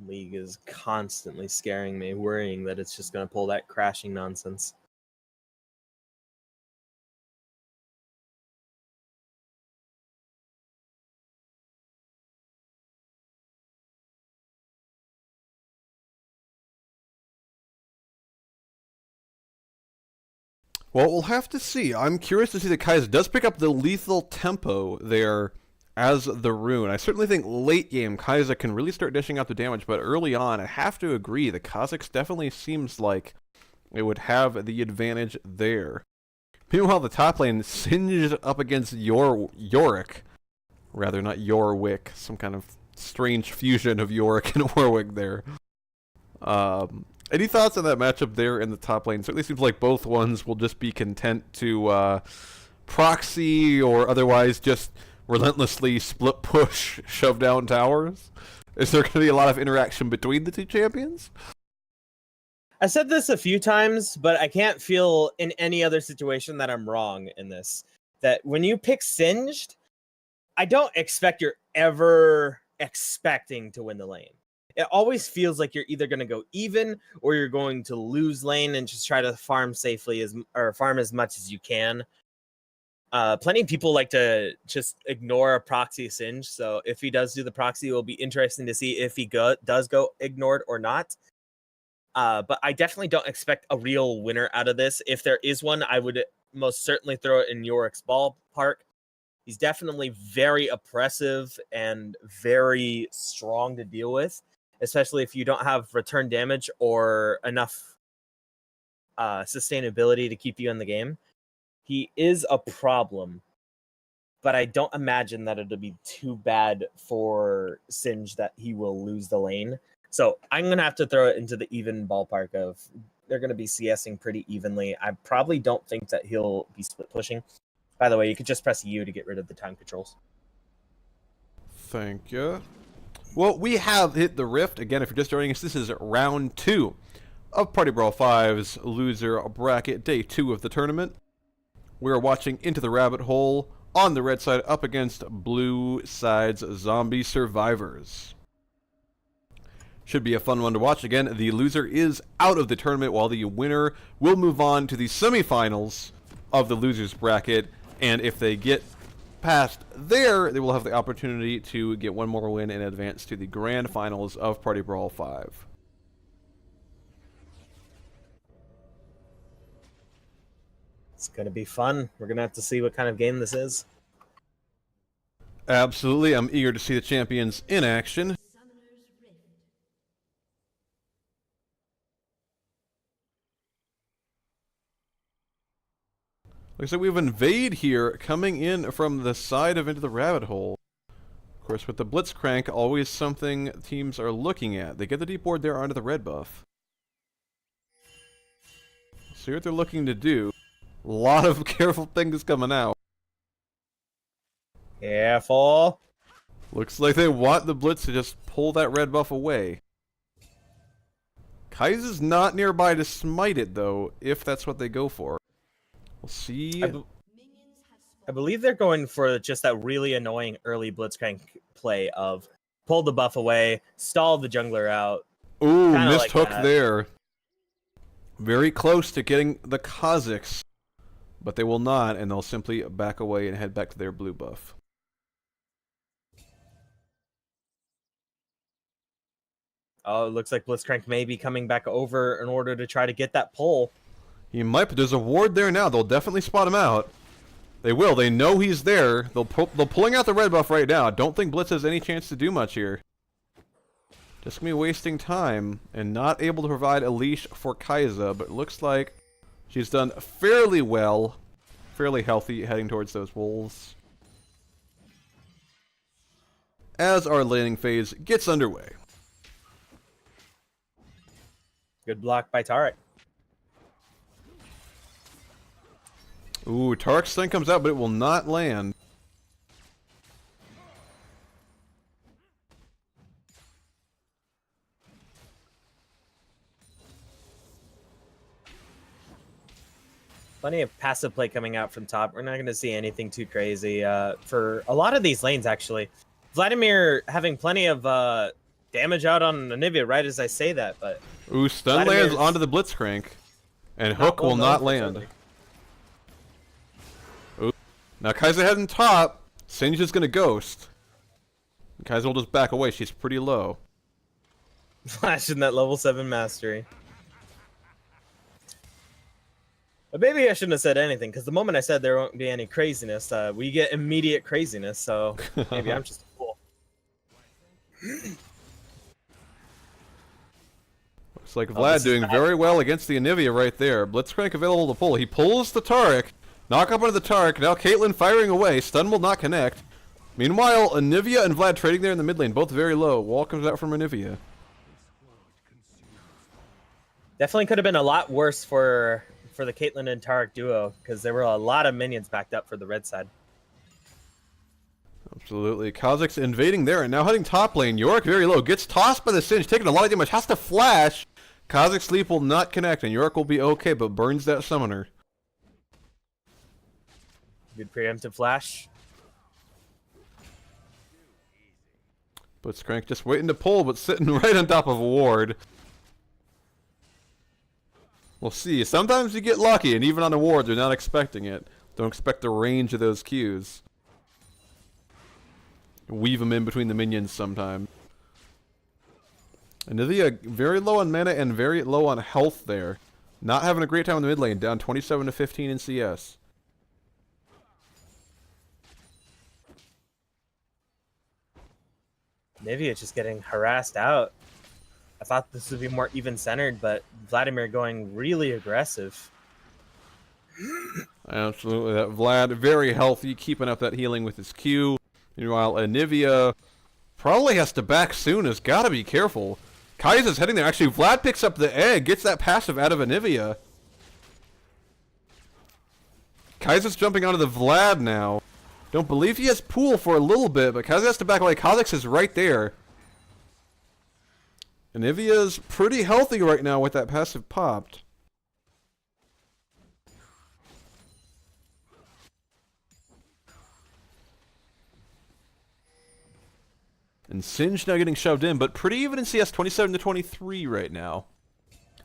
League is constantly scaring me, worrying that it's just going to pull that crashing nonsense. Well, we'll have to see. I'm curious to see that Kai'Sa does pick up the lethal tempo there as the rune. I certainly think late game Kai'Sa can really start dishing out the damage, but early on, I have to agree, the Kha'Zix definitely seems like it would have the advantage there. Meanwhile, the top lane singed up against Yorick. Rather, not Yorwick. Some kind of strange fusion of Yorick and Warwick there. Any thoughts on that matchup there in the top lane? Certainly seems like both ones will just be content to proxy or otherwise just relentlessly split push, shove down towers. Is there going to be a lot of interaction between the two champions? I said this a few times, but I can't feel in any other situation that I'm wrong in this. That when you pick Singed, I don't expect you're ever expecting to win the lane. It always feels like you're either going to go even or you're going to lose lane and just try to farm safely or farm as much as you can. Plenty of people like to just ignore a proxy Singe, so if he does do the proxy, it will be interesting to see if he does go ignored or not. But I definitely don't expect a real winner out of this. If there is one, I would most certainly throw it in Yorick's ballpark. He's definitely very oppressive and very strong to deal with, especially if you don't have return damage or enough sustainability to keep you in the game. He is a problem, but I don't imagine that it'll be too bad for Singe that he will lose the lane. So I'm going to have to throw it into the even ballpark of they're going to be CSing pretty evenly. I probably don't think that he'll be split pushing. By the way, you could just press U to get rid of the time controls. Thank you. Well, we have hit the rift. Again, if you're just joining us, this is round 2 of Party Brawl 5's loser bracket, day 2 of the tournament. We're watching Into the Rabbit Hole on the red side up against blue side's Zombie Survivors. Should be a fun one to watch. Again, the loser is out of the tournament while the winner will move on to the semifinals of the losers bracket. And if they get past there, they will have the opportunity to get one more win and advance to the grand finals of Party Brawl 5. It's going to be fun. We're going to have to see what kind of game this is. Absolutely. I'm eager to see the champions in action. Like I said, we have Invade here coming in from the side of Into the Rabbit Hole. Of course, with the Blitzcrank, always something teams are looking at. They get the deep ward there onto the red buff. See what they're looking to do. A lot of careful things coming out. Careful. Looks like they want the Blitz to just pull that red buff away. Kaiser's not nearby to smite it, though, if that's what they go for. We'll see. I believe they're going for just that really annoying early Blitzcrank play of pull the buff away, stall the jungler out. Ooh, Kinda missed like hook that. there. Very close to getting the Kazakhs, but they will not, and they'll simply back away and head back to their blue buff. Oh, it looks like Blitzcrank may be coming back over in order to try to get that pull. He might, but there's a ward there now. They'll definitely spot him out. They will. They know he's there. They're pulling out the red buff right now. I don't think Blitz has any chance to do much here. Just gonna be wasting time and not able to provide a leash for Kaiser, but it looks like she's done fairly well. Fairly healthy heading towards those wolves. As our laning phase gets underway. Good block by Tarek. Ooh, Tarek's thing comes out, but it will not land. Plenty of passive play coming out from top. We're not going to see anything too crazy for a lot of these lanes, actually. Vladimir having plenty of damage out on Anivia right as I say that, but... Ooh, stun lands onto the Blitzcrank. And hook will not land. Ooh. Now Kaiser heading top. Singe is going to ghost. Kaiser will just back away. She's pretty low. Flashing that level 7 mastery. But maybe I shouldn't have said anything, because the moment I said there won't be any craziness, we get immediate craziness, so maybe I'm just a fool. Looks like Vlad doing very well against the Anivia right there. Blitzcrank available to pull. He pulls the Tarek. Knock up onto the Tarek. Now Caitlyn firing away. Stun will not connect. Meanwhile, Anivia and Vlad trading there in the mid lane, both very low. Wall comes out from Anivia. Definitely could have been a lot worse for the Caitlyn and Tarek duo, because there were a lot of minions backed up for the red side. Absolutely. Kazakhs invading there and now heading top lane. Yorick very low. Gets tossed by the Singe. Taking a lot of damage. Has to flash. Kazakh sleep will not connect and Yorick will be okay, but burns that summoner. Good preemptive flash. Blitzcrank just waiting to pull, but sitting right on top of a ward. We'll see. Sometimes you get lucky, and even on a ward, they're not expecting it. Don't expect the range of those Qs. Weave them in between the minions sometime. Anivia very low on mana and very low on health there. Not having a great time in the mid lane, down 27 to 15 in CS. Nivea just getting harassed out. I thought this would be more even-centered, but Vladimir going really aggressive. Absolutely. That Vlad, very healthy, keeping up that healing with his Q. Meanwhile, Anivia probably has to back soon, has got to be careful. Kaiser's heading there. Actually, Vlad picks up the egg, gets that passive out of Anivia. Kaiser's jumping onto the Vlad now. Don't believe he has pool for a little bit, but Kaiser has to back away. Kazakhs is right there. Anivia's pretty healthy right now with that passive popped. And Singe now getting shoved in, but pretty even in CS, 27 to 23 right now.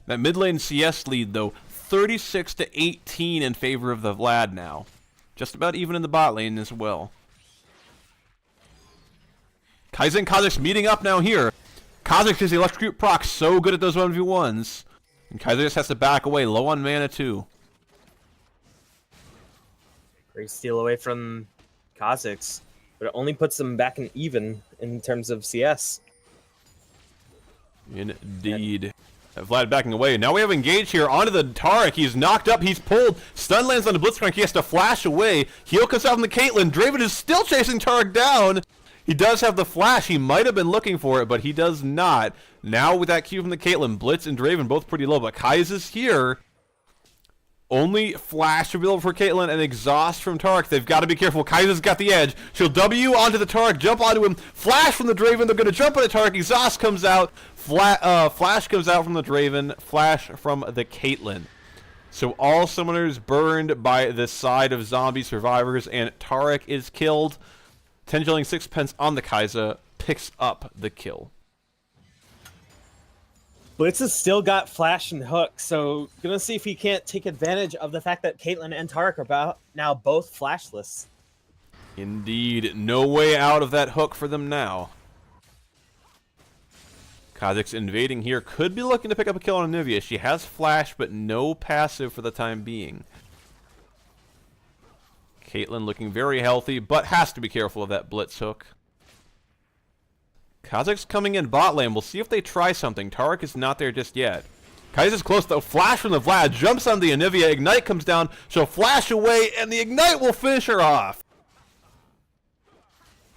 That mid lane CS lead, though, 36 to 18 in favor of the Vlad now. Just about even in the bot lane as well. Kaizen and Kazakhs meeting up now here. Kazakhs is the electrocute proc, so good at those 1v1s. And Kaiser just has to back away, low on mana too. Great steal away from Kazakhs, but it only puts them back in even in terms of CS. Indeed. Vlad backing away. Now we have engaged here onto the Tarek. He's knocked up. He's pulled. Stun lands on the Blitzcrank. He has to flash away. Heal comes out from the Caitlyn. Draven is still chasing Tarek down. He does have the flash. He might have been looking for it, but he does not. Now with that Q from the Caitlyn, Blitz and Draven both pretty low, but Kai's is here. Only Flash available for Caitlyn and Exhaust from Tarek. They've got to be careful. Kaiser's got the edge. She'll W onto the Tarek, jump onto him. Flash from the Draven. They're going to jump on the Tarek. Exhaust comes out. Flash comes out from the Draven. Flash from the Caitlyn. So all summoners burned by the side of zombie survivors, and Tarek is killed. 10 shilling 6 on the Kaiser picks up the kill. Blitz has still got Flash and Hook, so gonna see if he can't take advantage of the fact that Caitlyn and Tarek are now both flashless. Indeed, no way out of that hook for them now. Kha'Zix invading here, could be looking to pick up a kill on Anivia. She has Flash, but no passive for the time being. Caitlyn looking very healthy, but has to be careful of that Blitz hook. Kha'Zix coming in bot lane. We'll see if they try something. Tarek is not there just yet. Kaiser's close though. Flash from the Vlad. Jumps on the Anivia. Ignite comes down. She'll flash away, and the Ignite will finish her off.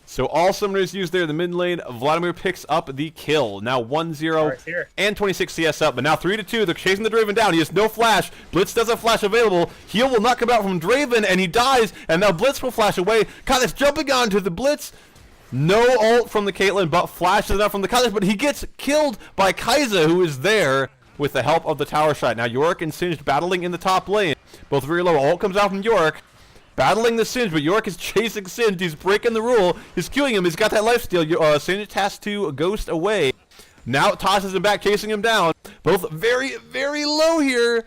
So all summoners used there in the mid lane. Vladimir picks up the kill. Now 1-0 and 26 CS up. But now 3-2. They're chasing the Draven down. He has no flash. Blitz doesn't flash available. Heal will not come out from Draven, and he dies. And now Blitz will flash away. Kha'Zix jumping onto the Blitz. No ult from the Caitlyn, but flash is enough from the Kha'Zix, but he gets killed by Kaiser, who is there with the help of the tower shot. Now Yorick and Singed battling in the top lane. Both very low. Ult comes out from Yorick. Battling the Singed, but Yorick is chasing Singed. He's breaking the rule. He's killing him. He's got that lifesteal. Singed has to ghost away. Now it tosses him back, chasing him down. Both very, very low here.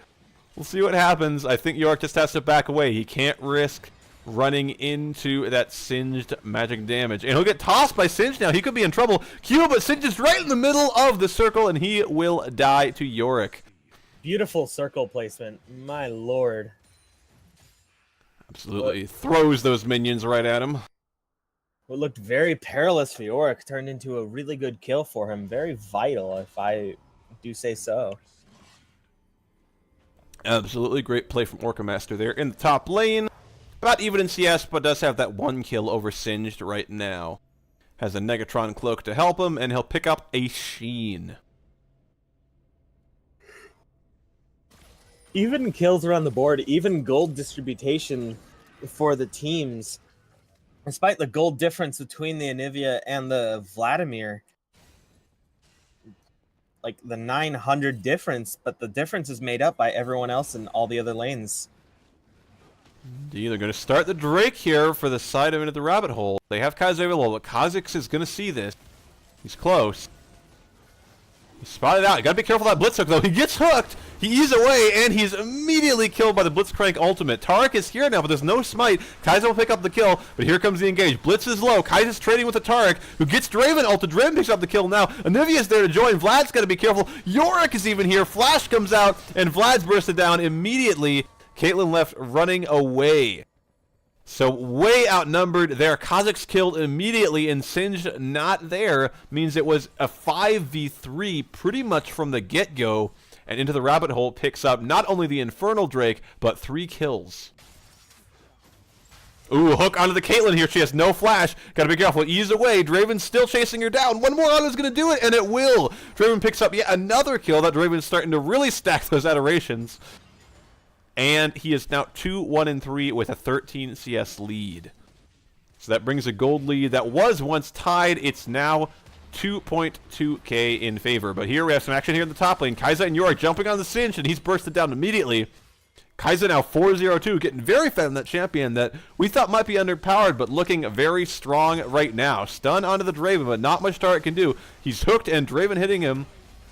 We'll see what happens. I think Yorick just has to back away. He can't risk running into that Singed magic damage. And he'll get tossed by Singed now. He could be in trouble. Q, but Singed is right in the middle of the circle, and he will die to Yorick. Beautiful circle placement. My lord. Absolutely. Throws those minions right at him. What looked very perilous for Yorick turned into a really good kill for him. Very vital, if I do say so. Absolutely great play from Orca Master there in the top lane. About even in CS, but does have that one kill over Singed right now. Has a Negatron cloak to help him, and he'll pick up a Sheen. Even kills around the board, even gold distribution for the teams. Despite the gold difference between the Anivia and the Vladimir. Like the 900 difference, but the difference is made up by everyone else in all the other lanes. Indeed, they're going to start the Drake here for the side of Into the Rabbit Hole. They have Kaiser available, but Kha'Zix is going to see this. He's close. He's spotted out. You got to be careful of that Blitz hook, though. He gets hooked. He eats away, and he's immediately killed by the Blitzcrank ultimate. Tarek is here now, but there's no smite. Kaiser will pick up the kill, but here comes the engage. Blitz is low. Kaiser's trading with the Tarek, who gets Draven ulted. Draven picks up the kill now. Anivia's there to join. Vlad's got to be careful. Yorick is even here. Flash comes out, and Vlad's bursted down immediately. Caitlyn left running away. So way outnumbered there. Kha'Zix killed immediately, and Singed not there means it was a 5v3 pretty much from the get-go. And Into the Rabbit Hole picks up not only the Infernal Drake, but 3 kills. Ooh, hook onto the Caitlyn here. She has no flash. Gotta be careful. Ease away. Draven's still chasing her down. One more auto is gonna do it, and it will. Draven picks up yet another kill. That Draven's starting to really stack those adorations. And he is now 2-1-3 with a 13 CS lead. So that brings a gold lead that was once tied. It's now 2.2k in favor. But here we have some action here in the top lane. Kaiser and Yorick jumping on the Singed, and he's bursted down immediately. Kaiser now 4-0-2, getting very fed on that champion that we thought might be underpowered, but looking very strong right now. Stun onto the Draven, but not much Tarek can do. He's hooked, and Draven hitting him.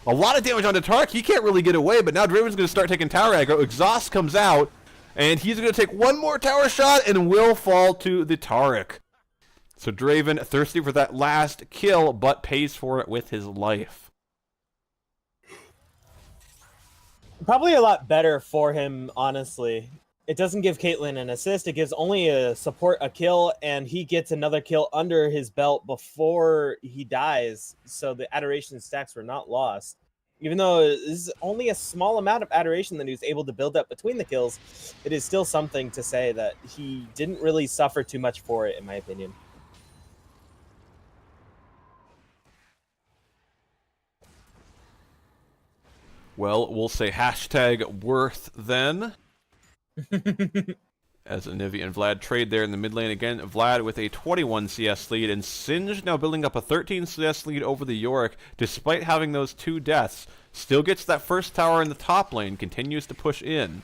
A lot of damage onto Tarek. He can't really get away, but now Draven's going to start taking tower aggro. Exhaust comes out, and he's going to take one more tower shot and will fall to the Tarek. So Draven thirsty for that last kill, but pays for it with his life. Probably a lot better for him, honestly. It doesn't give Caitlyn an assist. It gives only a support a kill, and he gets another kill under his belt before he dies. So the adoration stacks were not lost. Even though this is only a small amount of adoration that he was able to build up between the kills, it is still something to say that he didn't really suffer too much for it, in my opinion. Well, we'll say hashtag worth then. As Anivia and Vlad trade there in the mid lane again. Vlad with a 21 CS lead, and Singe now building up a 13 CS lead over the Yorick, despite having those 2 deaths. Still gets that first tower in the top lane, continues to push in.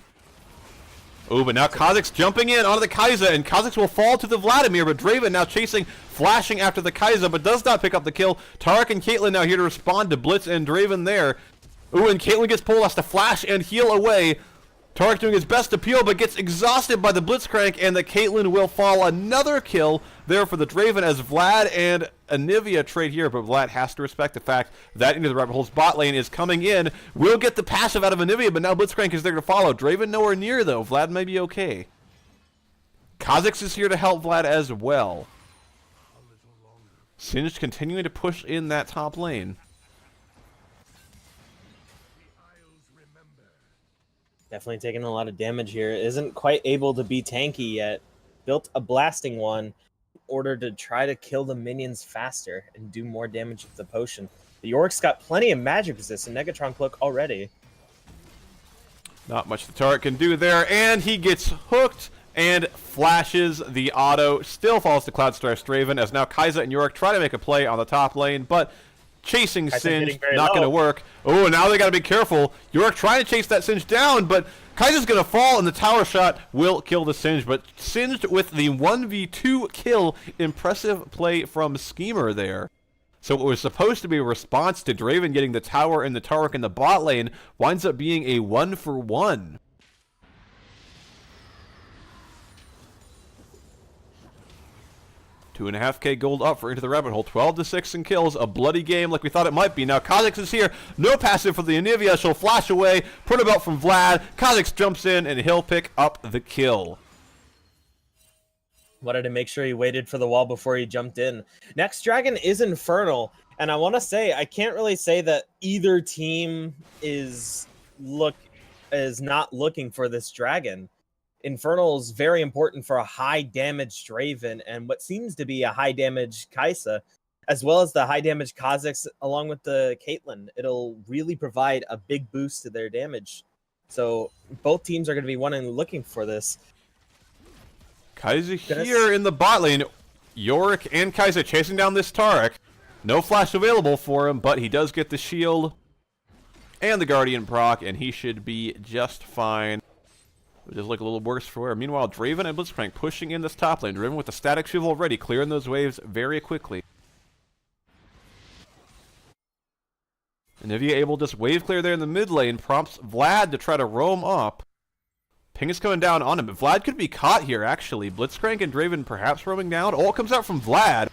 Oh, but now Kha'Zix jumping in onto the Kai'Sa, and Kha'Zix will fall to the Vladimir, but Draven now chasing, flashing after the Kai'Sa, but does not pick up the kill. Taric and Caitlyn now here to respond to Blitz and Draven there. Ooh, and Caitlyn gets pulled, has to flash and heal away. Taric doing his best to peel, but gets exhausted by the Blitzcrank, and the Caitlyn will fall. Another kill there for the Draven as Vlad and Anivia trade here, but Vlad has to respect the fact that Into the Rabbit Hole's bot lane is coming in. Will get the passive out of Anivia, but now Blitzcrank is there to follow. Draven nowhere near, though. Vlad may be okay. Kha'Zix is here to help Vlad as well. Singed continuing to push in that top lane. Definitely taking a lot of damage here. Isn't quite able to be tanky yet. Built a blasting one in order to try to kill the minions faster and do more damage with the potion. The Yorick's got plenty of magic resist and Negatron Cloak already. Not much the Taric can do there, and he gets hooked and flashes the auto. Still falls to Cloudstar Straven, as now Kai'Sa and Yorick try to make a play on the top lane, but chasing Singe, not going to work. Oh, now they got to be careful. Yorick trying to chase that Singe down, but Kai'Sa's going to fall, and the tower shot will kill the Singe. But Singed with the 1v2 kill. Impressive play from Schemer there. So what was supposed to be a response to Draven getting the tower and the Taric in the bot lane winds up being a 1-for-1. $2.5K gold up for Into the Rabbit Hole. 12-6 in kills. A bloody game like we thought it might be. Now Kha'Zix is here. No passive for the Anivia. She'll flash away. Put about from Vlad. Kha'Zix jumps in and he'll pick up the kill. Wanted to make sure he waited for the wall before he jumped in. Next dragon is Infernal. And I want to say, I can't really say that either team is not looking for this dragon. Infernal is very important for a high damage Draven and what seems to be a high damage Kai'Sa, as well as the high damage Kha'Zix along with the Caitlyn. It'll really provide a big boost to their damage. So both teams are going to be looking for this. Kai'Sa here in the bot lane. Yorick and Kai'Sa chasing down this Taric. No flash available for him, but he does get the shield and the Guardian proc, and he should be just fine. It just look a little worse for wear. Meanwhile, Draven and Blitzcrank pushing in this top lane. Draven with the static shield already, clearing those waves very quickly. Anivia able to just wave clear there in the mid lane, prompts Vlad to try to roam up. Ping is coming down on him, but Vlad could be caught here, actually. Blitzcrank and Draven perhaps roaming down. All comes out from Vlad.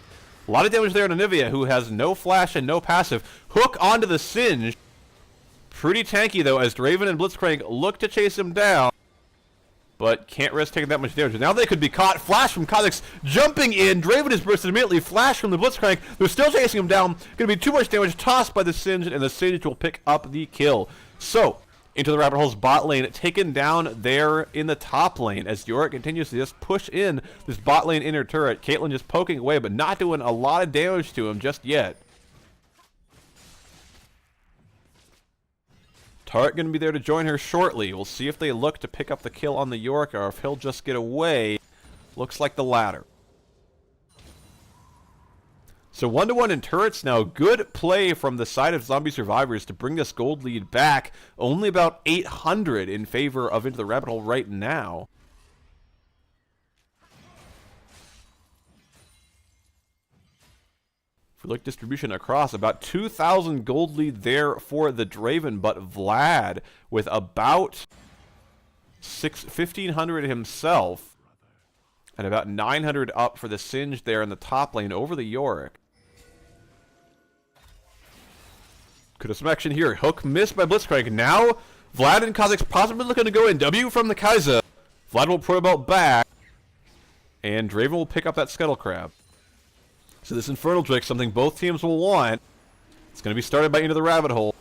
A lot of damage there on Anivia, who has no flash and no passive. Hook onto the Singe. Pretty tanky, though, as Draven and Blitzcrank look to chase him down, but can't risk taking that much damage. Now they could be caught. Flash from Kha'Zix jumping in. Draven is bursted immediately. Flash from the Blitzcrank. They're still chasing him down. Going to be too much damage tossed by the Singe, and the Singe will pick up the kill. So, Into the Rabbit Hole's bot lane taken down there in the top lane as Yorick continues to just push in this bot lane inner turret. Caitlyn just poking away, but not doing a lot of damage to him just yet. Taric going to be there to join her shortly. We'll see if they look to pick up the kill on the Yorick or if he'll just get away. Looks like the latter. So 1-1 in turrets now. Good play from the side of Zombie Survivors to bring this gold lead back. Only about 800 in favor of Into the Rabbit Hole right now. If we look distribution across, about 2,000 gold lead there for the Draven, but Vlad with about 1,500 himself, and about 900 up for the Singe there in the top lane over the Yorick. Could have some action here. Hook missed by Blitzcrank. Now Vlad and Kha'Zix possibly looking to go in. W from the Kai'Sa. Vlad will put about back, and Draven will pick up that Scuttle Crab. So this Infernal Drake, something both teams will want. It's going to be started by Into the Rabbit Hole.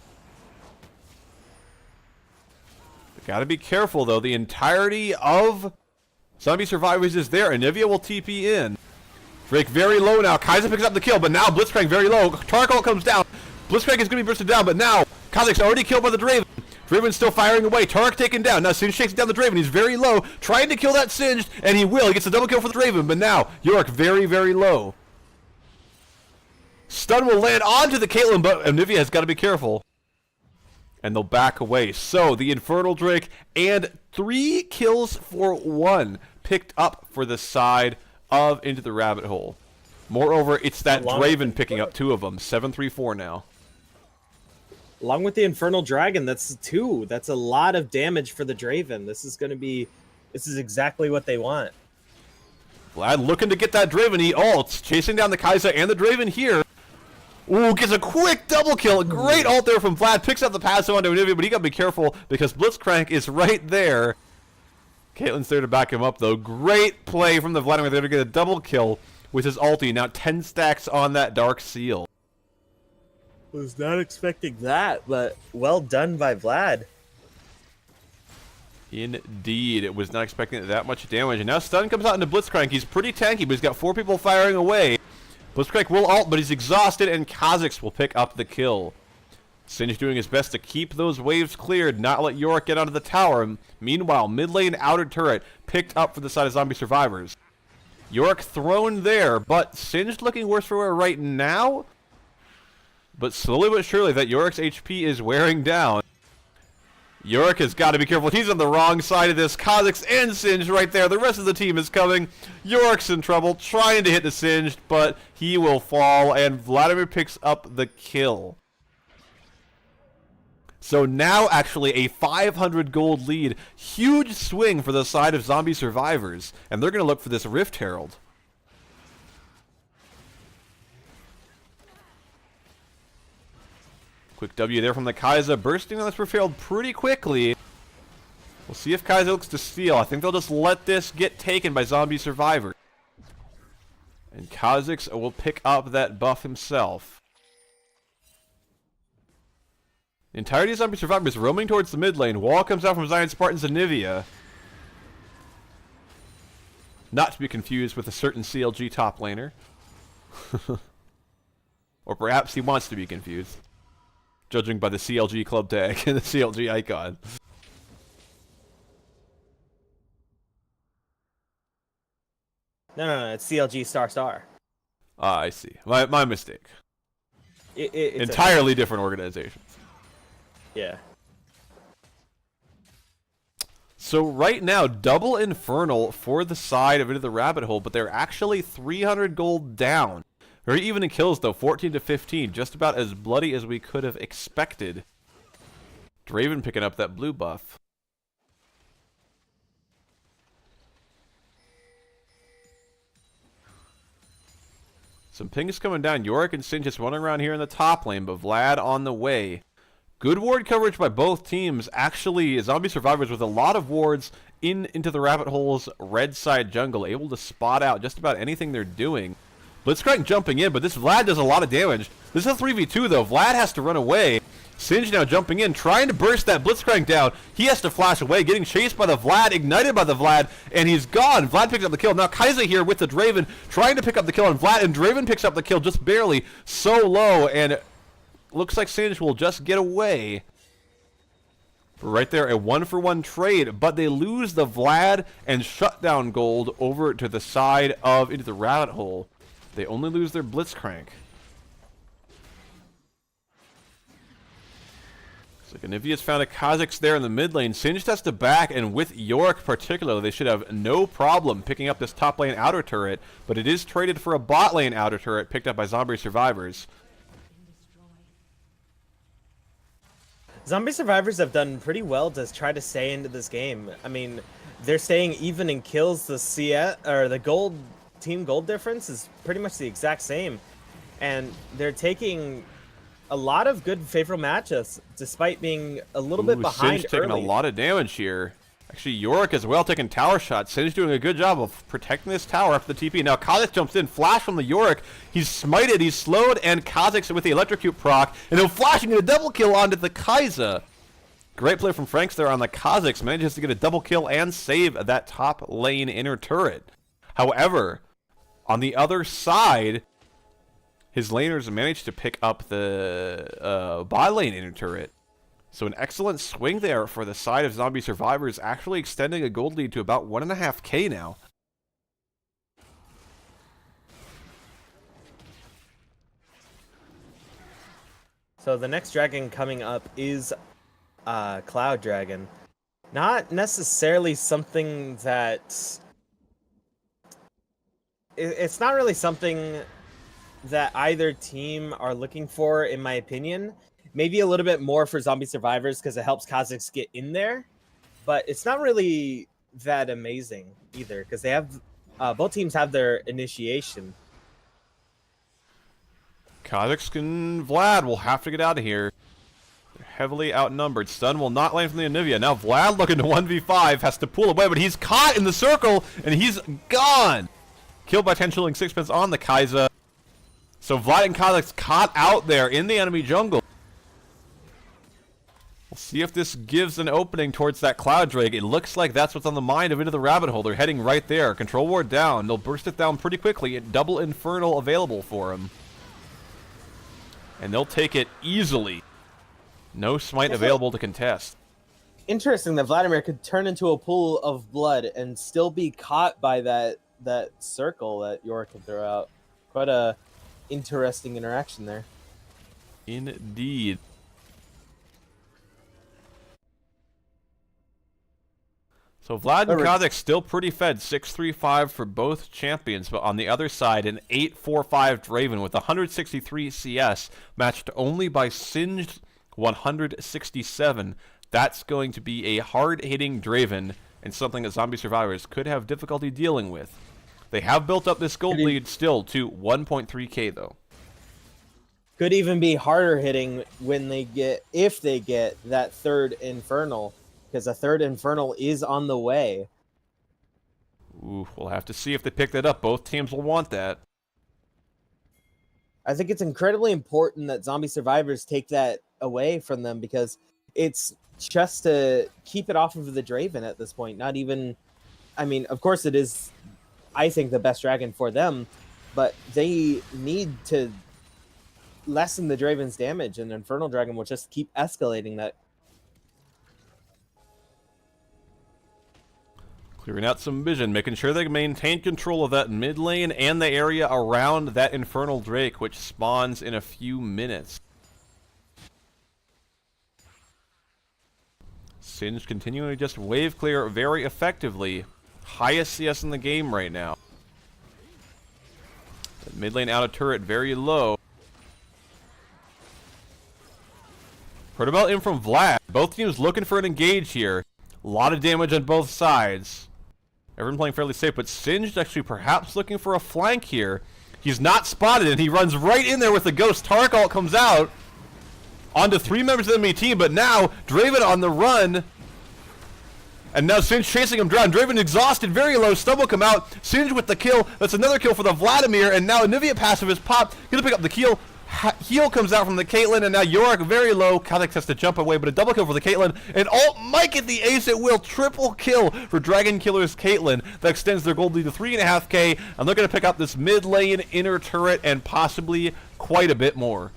Got to be careful, though. The entirety of Zombie Survivors is there. Anivia will TP in. Drake very low now. Kai'Sa picks up the kill, but now Blitzcrank very low. Tarkle comes down. Blitzcrank is going to be bursted down, but now Kha'Zix already killed by the Draven. Draven's still firing away. Tarek taken down. Now Singed shakes down the Draven. He's very low, trying to kill that Singed, and he will. He gets a double kill for the Draven, but now Eohdorr very, very low. Stun will land onto the Caitlyn, but Anivia has got to be careful. And they'll back away. So the Infernal Drake and 3 kills for 1 picked up for the side of Into the Rabbit Hole. Moreover, it's that Draven picking up 2 of them. 7-3-4 now. Along with the Infernal Dragon, that's 2. That's a lot of damage for the Draven. This is exactly what they want. Vlad looking to get that Draven. He ults, chasing down the Kai'Sa and the Draven here. Ooh, gets a quick double kill. Great ult there from Vlad. Picks up the passive onto Anivia, but he got to be careful because Blitzcrank is right there. Caitlyn's there to back him up, though. Great play from the Vladimir there to get a double kill with his ulti. Now 10 stacks on that Dark Seal. Was not expecting that, but well done by Vlad. Indeed, it was not expecting that much damage. And now stun comes out into Blitzcrank. He's pretty tanky, but he's got 4 people firing away. Blitzcrank will ult, but he's exhausted, and Kha'Zix will pick up the kill. Singed doing his best to keep those waves cleared, not let Eohdorr get onto the tower. Meanwhile, mid lane outer turret picked up for the side of Zombie Survivors. Eohdorr thrown there, but Singed looking worse for wear right now. But slowly but surely, that Eohdorr's HP is wearing down. Eohdorr has got to be careful. He's on the wrong side of this. Kha'Zix and Singed right there. The rest of the team is coming. Eohdorr's in trouble, trying to hit the Singed, but he will fall, and Vladimir picks up the kill. So now actually a 500 gold lead. Huge swing for the side of Zombie Survivors, and they're going to look for this Rift Herald. Quick W there from the Kai'Sa, bursting on this Rift Herald pretty quickly. We'll see if Kai'Sa looks to steal. I think they'll just let this get taken by Zombie Survivor. And Kha'Zix will pick up that buff himself. The entirety of Zombie Survivor is roaming towards the mid lane. Wall comes out from Zion Spartan's Anivia. Not to be confused with a certain CLG top laner. Or perhaps he wants to be confused, judging by the CLG club tag and the CLG icon. No, it's CLG ***. Ah, I see. My mistake. It's entirely different organizations. Yeah. So right now, double Infernal for the side of Into the Rabbit Hole, but they're actually 300 gold down. Very even in kills, though, 14-15, just about as bloody as we could have expected. Draven picking up that blue buff. Some pings coming down. Eohdorr and Singed just running around here in the top lane, but Vlad on the way. Good ward coverage by both teams. Actually, Zombie Survivors with a lot of wards into the Rabbit Hole's red side jungle, able to spot out just about anything they're doing. Blitzcrank jumping in, but this Vlad does a lot of damage. This is a 3v2 though. Vlad has to run away. Singed now jumping in, trying to burst that Blitzcrank down. He has to flash away, getting chased by the Vlad, ignited by the Vlad, and he's gone. Vlad picks up the kill. Now Kai'Sa here with the Draven, trying to pick up the kill on Vlad, and Draven picks up the kill just barely, so low, and looks like Singed will just get away. Right there, a 1-for-1 trade, but they lose the Vlad and shutdown gold over to the side of Into the Rabbit Hole. They only lose their Blitzcrank. Looks like Anivia's found a Kha'Zix there in the mid lane. Singed has to back, and with Eohdorr particularly, they should have no problem picking up this top lane outer turret, but it is traded for a bot lane outer turret picked up by Zombie Survivors. Zombie Survivors have done pretty well to try to stay into this game. I mean, they're staying even in kills. The gold team gold difference is pretty much the exact same, and they're taking a lot of good favorable matchups despite being a little bit behind. Singed taking a lot of damage here. Actually, Eohdorr as well taking tower shots. Singed doing a good job of protecting this tower after the TP. Now Kha'Zix jumps in, flash from the Eohdorr. He's smited, he's slowed, and Kha'Zix with the electrocute proc, and then flashing a double kill onto the Kai'Sa. Great play from Franks there on the Kha'Zix. Manages to get a double kill and save that top lane inner turret. However, on the other side, his laners managed to pick up the bot lane inner turret. So an excellent swing there for the side of Zombie Survivors, actually extending a gold lead to about 1.5k now. So the next dragon coming up is Cloud Dragon. Not necessarily something that... It's not really something that either team are looking for, in my opinion. Maybe a little bit more for Zombie Survivors because it helps Kha'Zix get in there. But it's not really that amazing either because they have... both teams have their initiation. Kha'Zix and Vlad will have to get out of here. They're heavily outnumbered. Stun will not land from the Anivia. Now Vlad looking to 1v5, has to pull away, but he's caught in the circle, and he's gone! Killed by 10 shilling sixpence on the Kai'Sa. So Vlad and Kha'Zix caught out there in the enemy jungle. We'll see if this gives an opening towards that Cloud Drake. It looks like that's what's on the mind of Into the Rabbit Hole. They're heading right there. Control ward down. They'll burst it down pretty quickly. Double Infernal available for him. And they'll take it easily. No smite available to contest. Interesting that Vladimir could turn into a pool of blood and still be caught by that circle that Eohdorr can throw out. Quite a interesting interaction there. Indeed. So Vlad and Kha'Zix still pretty fed, 6-3-5 for both champions, but on the other side, an 8-4-5 Draven with 163 CS, matched only by Singed 167. That's going to be a hard-hitting Draven, and something that Zombie Survivors could have difficulty dealing with. They have built up this gold lead still to 1.3k though. Could even be harder hitting when if they get that third Infernal. Because a third Infernal is on the way. Ooh, we'll have to see if they pick that up. Both teams will want that. I think it's incredibly important that Zombie Survivors take that away from them because it's just to keep it off of the Draven at this point. Not even... I mean, of course it is, I think, the best dragon for them, but they need to lessen the Draven's damage, and Infernal Dragon will just keep escalating that. Clearing out some vision, making sure they maintain control of that mid lane and the area around that Infernal Drake, which spawns in a few minutes. Singed continuing to just wave clear very effectively. Highest CS in the game right now. That mid lane out of turret very low. Heard about him from Vlad. Both teams looking for an engage here. A lot of damage on both sides. Everyone playing fairly safe, but Singed actually perhaps looking for a flank here. He's not spotted, and he runs right in there with the Ghost. Tark ult comes out onto 3 members of the enemy team, but now Draven on the run. And now Singed chasing him down. Draven exhausted, very low. Stun will come out. Singed with the kill. That's another kill for the Vladimir, and now Anivia passive is popped. Gonna pick up the kill. Heal comes out from the Caitlyn, and now Yorick very low. Kha'Zix has to jump away, but a double kill for the Caitlyn. And ult might get the ace at will. Triple kill for Dragon Killer's Caitlyn. That extends their gold lead to 3.5k, and they're going to pick up this mid lane, inner turret, and possibly quite a bit more.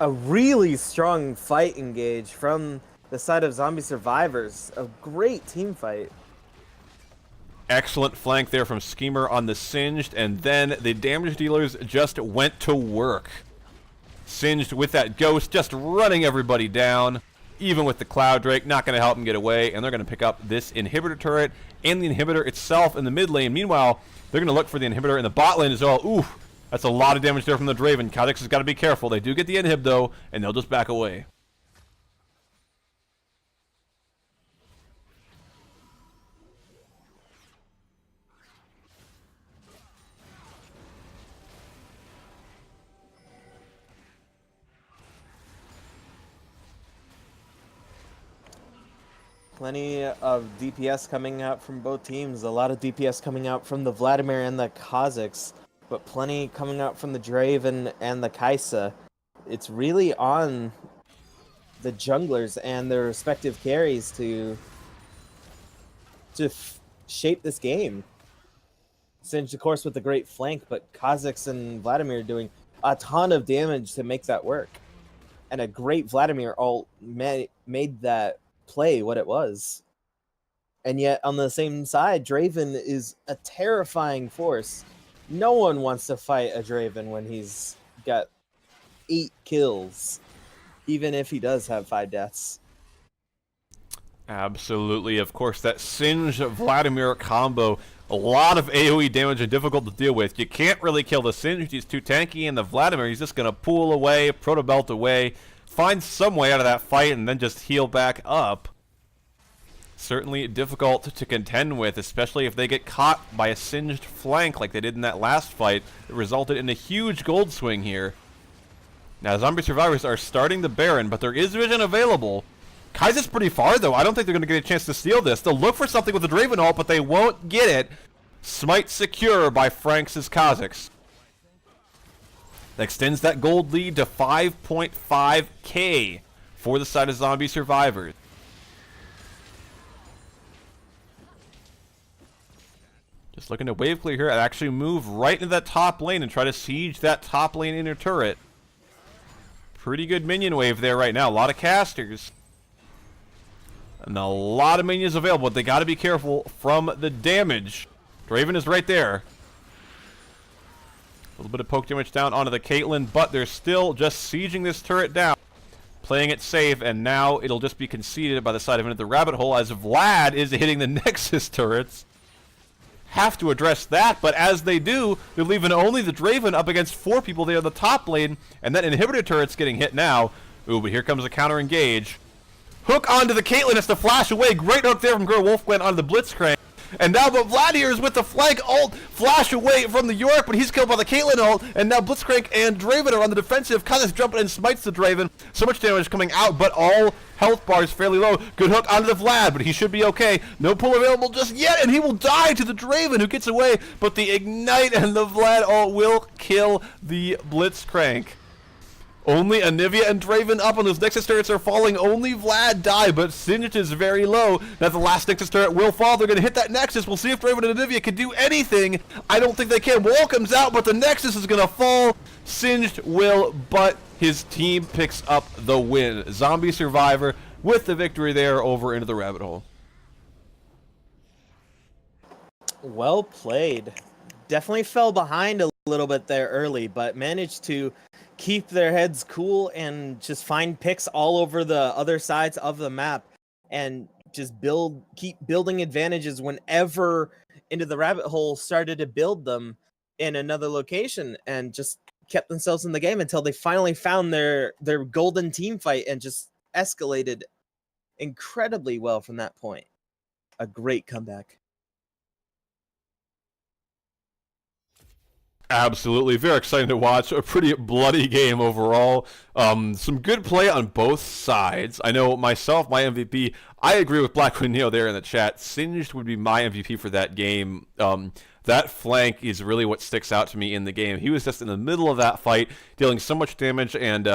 A really strong fight engage from the side of Zombie Survivors. A great team fight. Excellent flank there from Schemer on the Singed, and then the damage dealers just went to work. Singed with that Ghost just running everybody down, even with the Cloud Drake, not going to help him get away, and they're going to pick up this inhibitor turret and the inhibitor itself in the mid lane. Meanwhile, they're going to look for the inhibitor in the bot lane as well. Ooh, that's a lot of damage there from the Draven. Kha'Zix has got to be careful. They do get the inhib though, and they'll just back away. Plenty of DPS coming out from both teams. A lot of DPS coming out from the Vladimir and the Kha'Zix, but plenty coming out from the Draven and the Kai'Sa. It's really on the junglers and their respective carries to shape this game. Singed, of course, with the great flank, but Kha'Zix and Vladimir doing a ton of damage to make that work. and a great Vladimir ult made that play what it was. And yet, on the same side, Draven is a terrifying force. No one wants to fight a Draven when he's got 8 kills, even if he does have 5 deaths. Absolutely. Of course, that Singed Vladimir combo, a lot of AoE damage and difficult to deal with. You can't really kill the Singed, he's too tanky, and the Vladimir, he's just going to pull away, proto-belt away, find some way out of that fight, and then just heal back up. Certainly difficult to contend with, especially if they get caught by a Singed flank like they did in that last fight. It resulted in a huge gold swing here. Now, Zombie Survivors are starting the Baron, but there is vision available. Kaiser's pretty far, though. I don't think they're going to get a chance to steal this. They'll look for something with the Draven ult, but they won't get it. Smite secure by Franks' Kha'Zix. That extends that gold lead to 5.5k for the side of Zombie Survivors. Just looking to wave clear here and actually move right into that top lane and try to siege that top lane inner turret. Pretty good minion wave there right now. A lot of casters. And a lot of minions available, but they got to be careful from the damage. Draven is right there. A little bit of poke damage down onto the Caitlyn, but they're still just sieging this turret down. Playing it safe, and now it'll just be conceded by the side of the rabbit hole as Vlad is hitting the Nexus turrets. Have to address that, but as they do, they're leaving only the Draven up against 4 people there on the top lane, and that inhibitor turret's getting hit now. Ooh, but here comes a counter engage. Hook onto the Caitlyn has to flash away. Great hook there from Girl Wolfgwen onto the Blitzcrank. And now but Vlad here is with the flank ult. Flash away from the York, but he's killed by the Caitlyn ult. And now Blitzcrank and Draven are on the defensive. Kha'Zix jumping and smites the Draven. So much damage coming out, but all health bars fairly low. Good hook onto the Vlad, but he should be okay. No pull available just yet, and he will die to the Draven who gets away. But the Ignite and the Vlad ult will kill the Blitzcrank. Only Anivia and Draven up on those Nexus turrets are falling. Only Vlad die, but Singed is very low. Now the last Nexus turret will fall. They're going to hit that Nexus. We'll see if Draven and Anivia can do anything. I don't think they can. Wall comes out, but the Nexus is going to fall. Singed will, but his team picks up the win. Zombie Survivor with the victory there over into the rabbit hole. Well played. Definitely fell behind a little bit there early, but managed to keep their heads cool and just find picks all over the other sides of the map and just keep building advantages whenever Into the Rabbit Hole started to build them in another location, and just kept themselves in the game until they finally found their golden team fight and just escalated incredibly well from that point. A great comeback. Absolutely. Very exciting to watch. A pretty bloody game overall. Some good play on both sides. I know myself, my MVP, I agree with Black Neo there in the chat. Singed would be my MVP for that game. That flank is really what sticks out to me in the game. He was just in the middle of that fight, dealing so much damage, and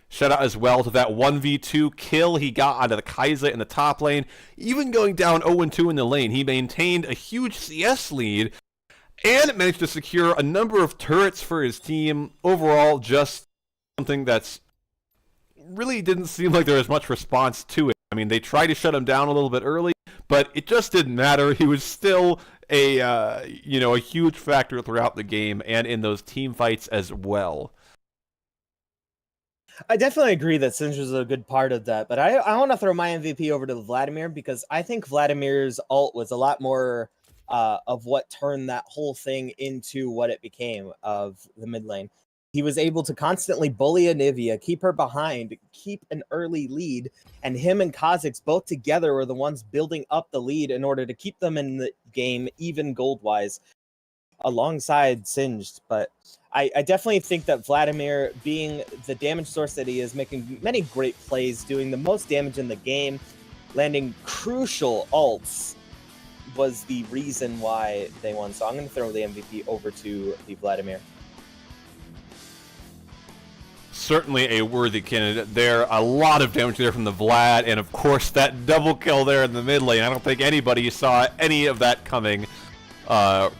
shout out as well to that 1v2 kill he got out of the Kaiser in the top lane. Even going down 0-2 in the lane, he maintained a huge CS lead, and managed to secure a number of turrets for his team. Overall, just something that's really didn't seem like there was much response to it. I mean, they tried to shut him down a little bit early, but it just didn't matter. He was still a huge factor throughout the game and in those team fights as well. I definitely agree that Singed was a good part of that, but I want to throw my MVP over to Vladimir, because I think Vladimir's ult was a lot more of what turned that whole thing into what it became of the mid lane. He was able to constantly bully Anivia, keep her behind, keep an early lead, and him and Kha'Zix both together were the ones building up the lead in order to keep them in the game, even gold-wise, alongside Singed. But I definitely think that Vladimir, being the damage source that he is, making many great plays, doing the most damage in the game, landing crucial ults, was the reason why they won. So I'm going to throw the MVP over to the Vladimir. Certainly a worthy candidate there. A lot of damage there from the Vlad, and of course that double kill there in the mid lane. I don't think anybody saw any of that coming.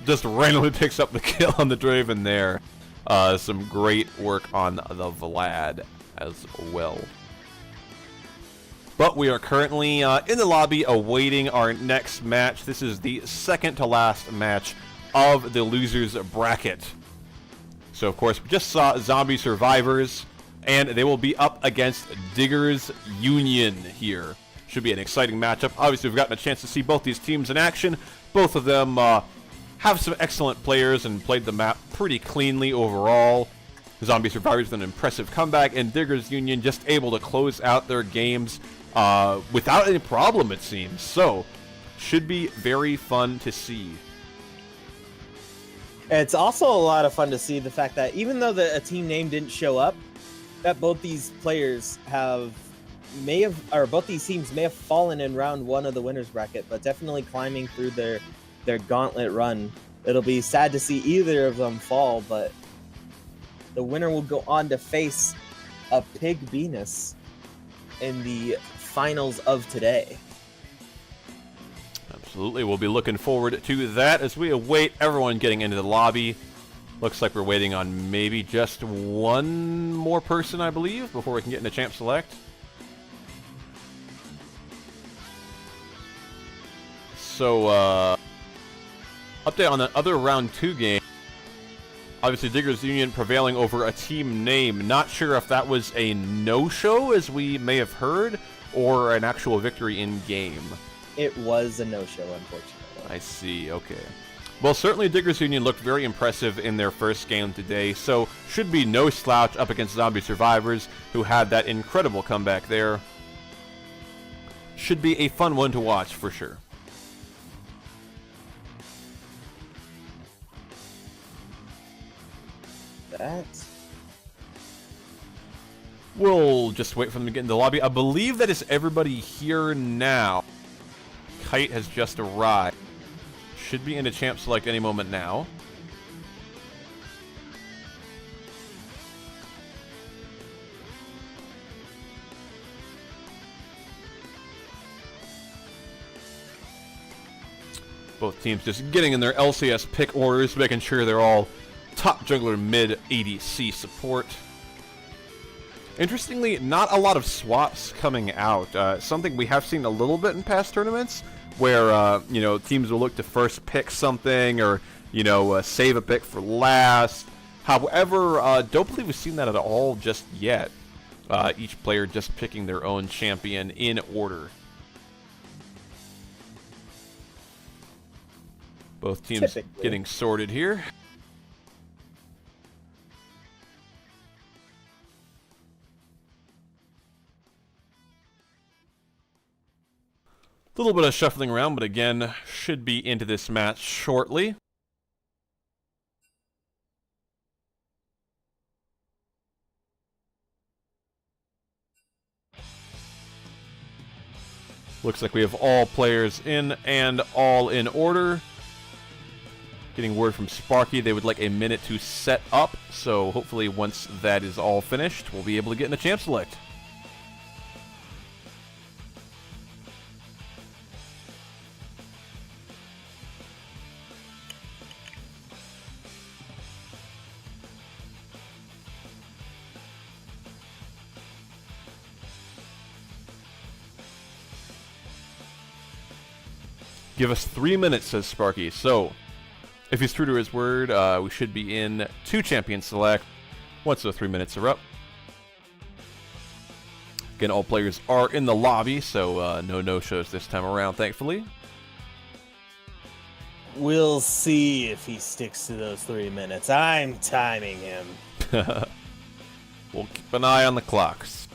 Just randomly picks up the kill on the Draven there. Some great work on the Vlad as well. But we are currently in the lobby awaiting our next match. This is the second to last match of the losers bracket. So of course we just saw Zombie Survivors, and they will be up against Diggers Union here. Should be an exciting matchup. Obviously we've gotten a chance to see both these teams in action. Both of them have some excellent players and played the map pretty cleanly overall. Zombie Survivors with an impressive comeback, and Diggers Union just able to close out their games without any problem, it seems. So, should be very fun to see. It's also a lot of fun to see the fact that even though a team name didn't show up, that both these players both these teams may have fallen in round 1 of the winners bracket, but definitely climbing through their gauntlet run. It'll be sad to see either of them fall, but the winner will go on to face a Pig Venus in the finals of today. Absolutely, we'll be looking forward to that as we await everyone getting into the lobby. Looks like we're waiting on maybe just one more person, I believe, before we can get into Champ Select. So, update on the other round 2 game. Obviously, Diggers Union prevailing over a team name. Not sure if that was a no-show, as we may have heard, or an actual victory in-game. It was a no-show, unfortunately. I see, okay. Well, certainly Diggers Union looked very impressive in their first game today, so should be no slouch up against Zombie Survivors, who had that incredible comeback there. Should be a fun one to watch, for sure. We'll just wait for them to get in the lobby. I believe that is everybody here now. Kite has just arrived. Should be into Champ Select any moment now. Both teams just getting in their LCS pick orders, making sure they're all top jungler mid ADC support. Interestingly, not a lot of swaps coming out. Something we have seen a little bit in past tournaments, where teams will look to first pick something, or save a pick for last. However, don't believe we've seen that at all just yet. Each player just picking their own champion in order. Both teams getting sorted here. A little bit of shuffling around, but again, should be into this match shortly. Looks like we have all players in and all in order. Getting word from Sparky they would like a minute to set up, so hopefully once that is all finished, we'll be able to get in the Champ Select. Give us 3 minutes, says Sparky. So, if he's true to his word, we should be in 2 Champion Select once the 3 minutes are up. Again, all players are in the lobby, so no-shows this time around, thankfully. We'll see if he sticks to those 3 minutes. I'm timing him. We'll keep an eye on the clocks.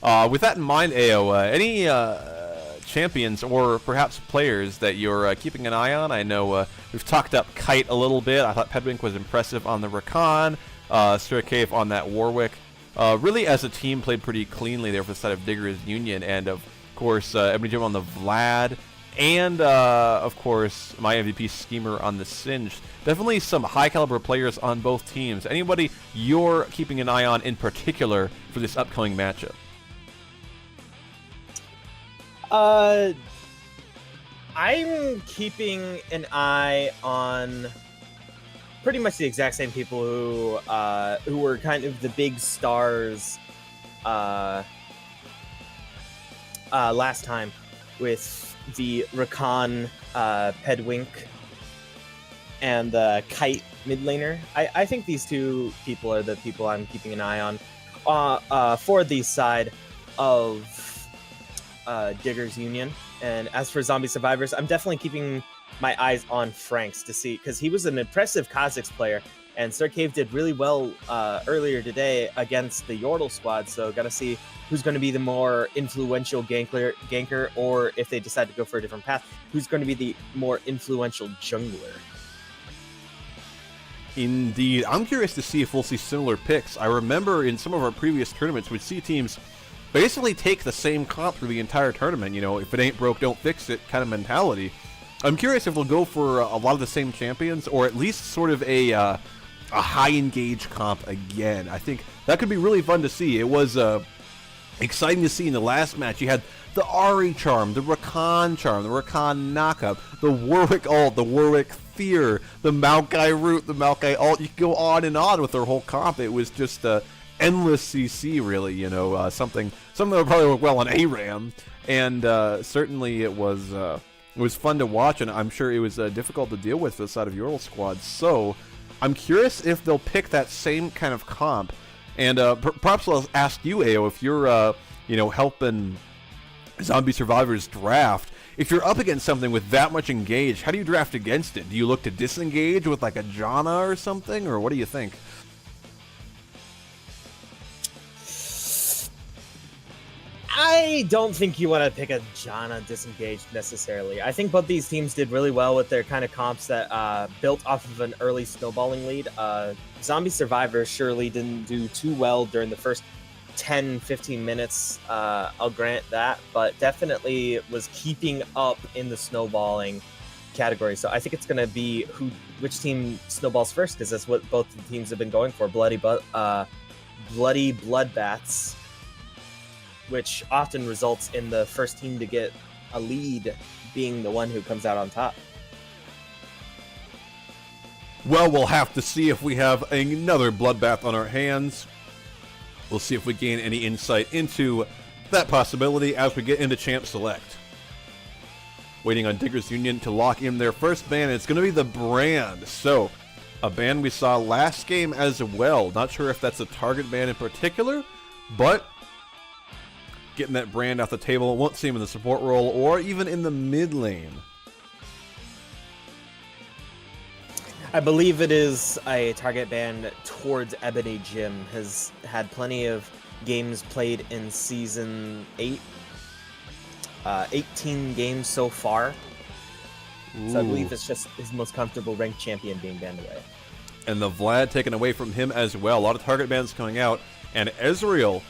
With that in mind, Ao, any champions or perhaps players that you're keeping an eye on? I know we've talked up Kite a little bit. I thought Pedwink was impressive on the Rakan, Cave on that Warwick. Really, as a team, played pretty cleanly there for the side of Diggers Union, and of course, Ebony Jim on the Vlad, and of course, my MVP Schemer on the Singed. Definitely some high caliber players on both teams. Anybody you're keeping an eye on in particular for this upcoming matchup? I'm keeping an eye on pretty much the exact same people who were kind of the big stars last time with the Rakan, Pedwink, and the Kite mid laner. I think these two people are the people I'm keeping an eye on for the side of Digger's Union. And as for Zombie Survivors, I'm definitely keeping my eyes on Franks to see, because he was an impressive Kha'Zix player, and Sir Cave did really well earlier today against the Eohdorr squad, so gotta see who's going to be the more influential ganker, or if they decide to go for a different path, who's going to be the more influential jungler. Indeed. I'm curious to see if we'll see similar picks. I remember in some of our previous tournaments, we'd see teams basically take the same comp through the entire tournament. You know, if it ain't broke, don't fix it kind of mentality. I'm curious if we'll go for a lot of the same champions, or at least sort of a high engage comp again. I think that could be really fun to see. It was exciting to see in the last match. You had the Ahri charm, the Rakan charm, the Rakan knockup, the Warwick ult, the Warwick fear, the Maokai root, the Maokai ult. You could go on and on with their whole comp. It was just endless CC, really. You know, something that would probably work well on ARAM, and certainly it was fun to watch, and I'm sure it was difficult to deal with for the side of Eohdorr squad. So I'm curious if they'll pick that same kind of comp. And perhaps I'll ask you, Ao, if you're helping Zombie Survivors draft. If you're up against something with that much engage, how do you draft against it? Do you look to disengage with like a Janna or something, or what do you think? I don't think you want to pick a Janna disengaged necessarily. I think both these teams did really well with their kind of comps that built off of an early snowballing lead. Zombie Survivors surely didn't do too well during the first 10-15 minutes, I'll grant that, but definitely was keeping up in the snowballing category. So I think it's going to be which team snowballs first, because that's what both the teams have been going for, bloody bloodbaths, which often results in the first team to get a lead being the one who comes out on top. Well, we'll have to see if we have another bloodbath on our hands. We'll see if we gain any insight into that possibility as we get into Champ Select. Waiting on Digger's Union to lock in their first ban. It's going to be the Brand. So, a ban we saw last game as well. Not sure if that's a target ban in particular, but getting that Brand off the table. Won't see him in the support role or even in the mid lane. I believe it is a target ban towards Ebony Jim. Has had plenty of games played in Season 8. 18 games so far. Ooh. So I believe it's just his most comfortable ranked champion being banned away. And the Vlad taken away from him as well. A lot of target bans coming out. And Ezreal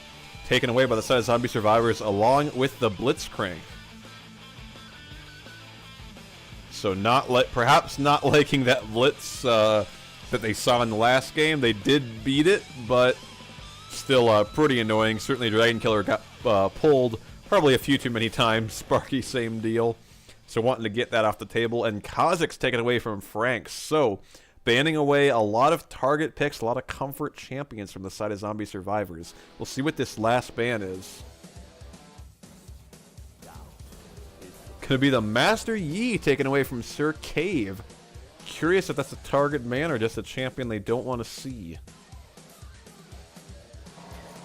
taken away by the side of Zombie Survivors along with the Blitzcrank. So perhaps not liking that Blitz that they saw in the last game. They did beat it, but still pretty annoying. Certainly Dragon Killer got pulled probably a few too many times. Sparky, same deal. So wanting to get that off the table. And Kha'Zix taken away from Franks. So banning away a lot of target picks, a lot of comfort champions from the side of Zombie Survivors. We'll see what this last ban is. Could be the Master Yi taken away from Sir Cave. Curious if that's a target man or just a champion they don't want to see.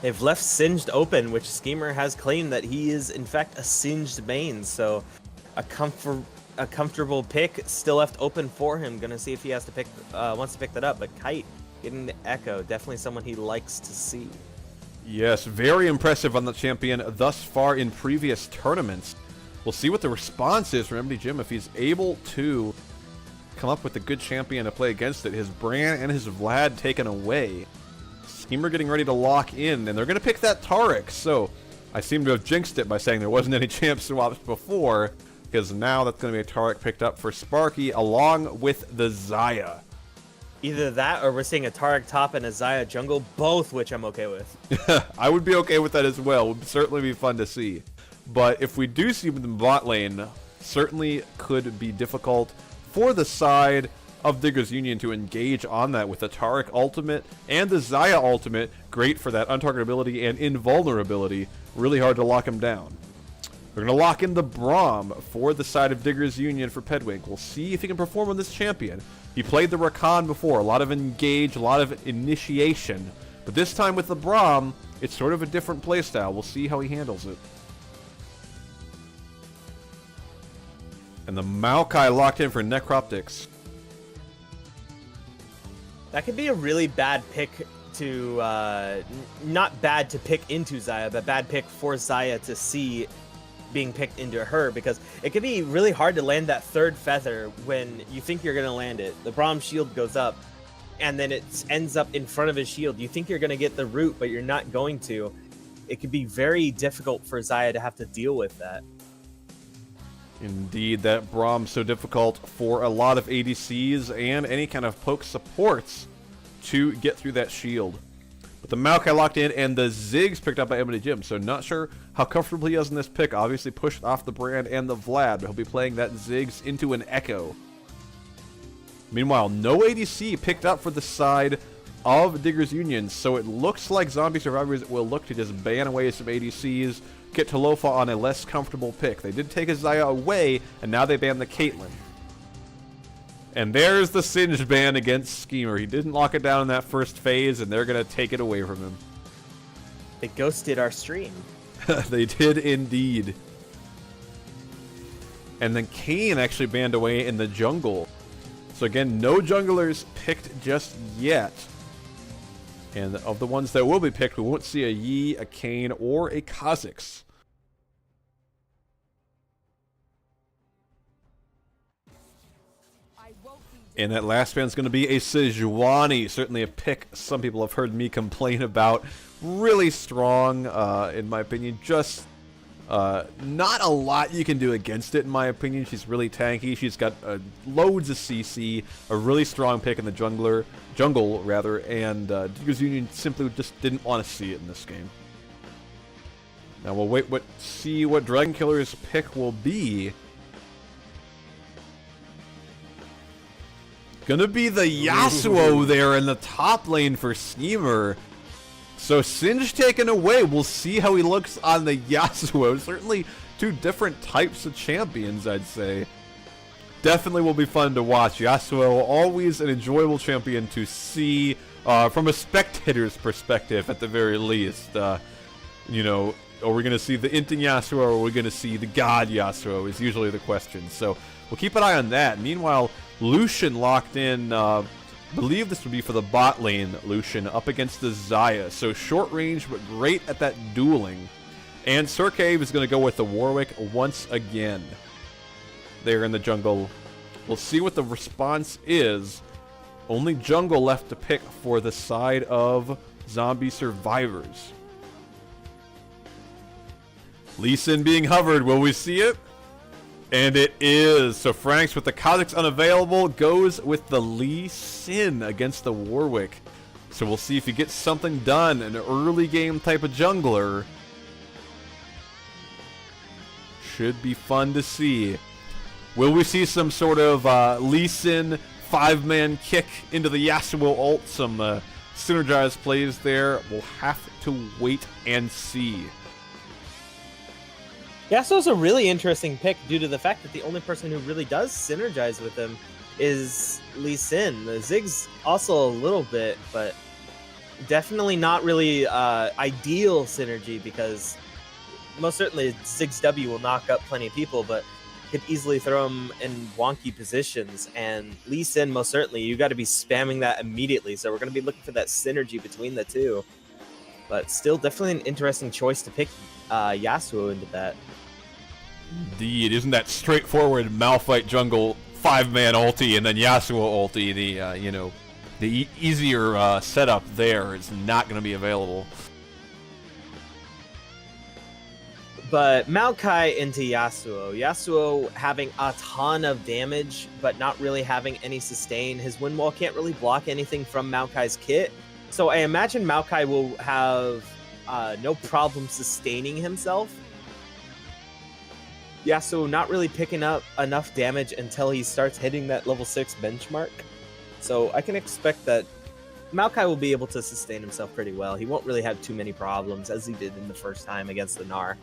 They've left Singed open, which Schemer has claimed that he is in fact a Singed main. So a comfortable pick still left open for him. Gonna see if he has to wants to pick that up. But Kite getting the Echo, definitely someone he likes to see. Yes, very impressive on the champion thus far in previous tournaments. We'll see what the response is from MD Jim if he's able to come up with a good champion to play against it. His Bran and his Vlad taken away. Schemer getting ready to lock in, and they're going to pick that Taric. So I seem to have jinxed it by saying there wasn't any champ swaps before, because now that's going to be a Taric picked up for Sparky along with the Xayah. Either that or we're seeing a Taric top and a Xayah jungle, both which I'm okay with. I would be okay with that as well. Would certainly be fun to see. But if we do see him in the bot lane, certainly could be difficult for the side of Digger's Union to engage on that with the Taric ultimate and the Xayah ultimate. Great for that untargetability and invulnerability. Really hard to lock him down. We're going to lock in the Braum for the side of Digger's Union for Pedwink. We'll see if he can perform on this champion. He played the Rakan before. A lot of engage, a lot of initiation. But this time with the Braum, it's sort of a different playstyle. We'll see how he handles it. And the Maokai locked in for Necroptics. That could be a really bad pick to, not bad to pick into Xayah, but bad pick for Xayah to see being picked into her, because it could be really hard to land that third feather when you think you're going to land it. The Braum shield goes up, and then it ends up in front of his shield. You think you're going to get the root, but you're not going to. It could be very difficult for Xayah to have to deal with that. Indeed, that Braum so difficult for a lot of ADCs and any kind of poke supports to get through that shield. But the Maokai locked in, and the Ziggs picked up by Ebony Jim, so not sure how comfortable he is in this pick. Obviously pushed off the Brand and the Vlad, but he'll be playing that Ziggs into an Echo. Meanwhile, no ADC picked up for the side of Digger's Union, so it looks like Zombie Survivors will look to just ban away some ADCs, get Talofa on a less comfortable pick. They did take a Xayah away, and now they ban the Caitlyn. And there's the Singed ban against Schemer. He didn't lock it down in that first phase, and they're going to take it away from him. They ghosted our stream. They did indeed. And then Kayn actually banned away in the jungle. So again, no junglers picked just yet. And of the ones that will be picked, we won't see a Yi, a Kayn, or a Kha'Zix. And that last ban's going to be a Sejuani. Certainly a pick some people have heard me complain about. Really strong, in my opinion. Just not a lot you can do against it, in my opinion. She's really tanky. She's got loads of CC. A really strong pick in the jungle, and Digger's Union simply just didn't want to see it in this game. Now we'll see what Dragon Killer's pick will be. Gonna be the Yasuo there in the top lane for Schemer. So Singe taken away. We'll see how he looks on the Yasuo. Certainly two different types of champions, I'd say. Definitely will be fun to watch. Yasuo, always an enjoyable champion to see from a spectator's perspective at the very least. You know, are we gonna see the Inting Yasuo or are we gonna see the God Yasuo is usually the question. So we'll keep an eye on that. Meanwhile, Lucian locked in, believe this would be for the bot lane, Lucian, up against the Xayah. So short range, but great at that dueling. And Sircave is going to go with the Warwick once again. There in the jungle. We'll see what the response is. Only jungle left to pick for the side of Zombie Survivors. Lee Sin being hovered, will we see it? And it is. So Franks with the Kha'Zix unavailable goes with the Lee Sin against the Warwick. So we'll see if he gets something done. An early game type of jungler. Should be fun to see. Will we see some sort of Lee Sin 5-man kick into the Yasuo ult? Some synergized plays there. We'll have to wait and see. Yasuo's a really interesting pick due to the fact that the only person who really does synergize with him is Lee Sin. The Ziggs also a little bit, but definitely not really ideal synergy, because most certainly Ziggs W will knock up plenty of people, but could easily throw him in wonky positions. And Lee Sin, most certainly, you got to be spamming that immediately. So we're going to be looking for that synergy between the two. But still, definitely an interesting choice to pick Yasuo into that. Indeed, isn't that straightforward Malphite jungle 5-man ulti and then Yasuo ulti? The you know, the easier setup there is not going to be available. But Maokai into Yasuo. Yasuo having a ton of damage, but not really having any sustain. His wind wall can't really block anything from Maokai's kit. So I imagine Maokai will have no problem sustaining himself. Yasuo not really picking up enough damage until he starts hitting that level 6 benchmark. So I can expect that Maokai will be able to sustain himself pretty well. He won't really have too many problems as he did in the first time against the Gnar.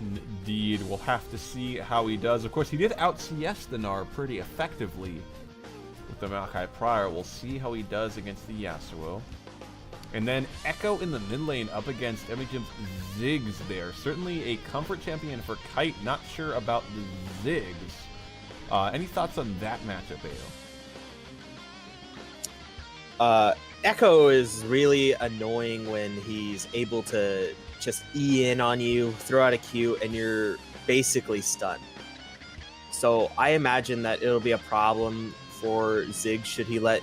Indeed, we'll have to see how he does. Of course, he did out-CS the Gnar pretty effectively with the Maokai prior. We'll see how he does against the Yasuo. And then Echo in the mid lane up against Emigem's Ziggs there. Certainly a comfort champion for Kite. Not sure about the Ziggs. Any thoughts on that matchup, Ayo? Echo is really annoying when he's able to just E in on you, throw out a Q, and you're basically stunned. So I imagine that it'll be a problem for Ziggs should he let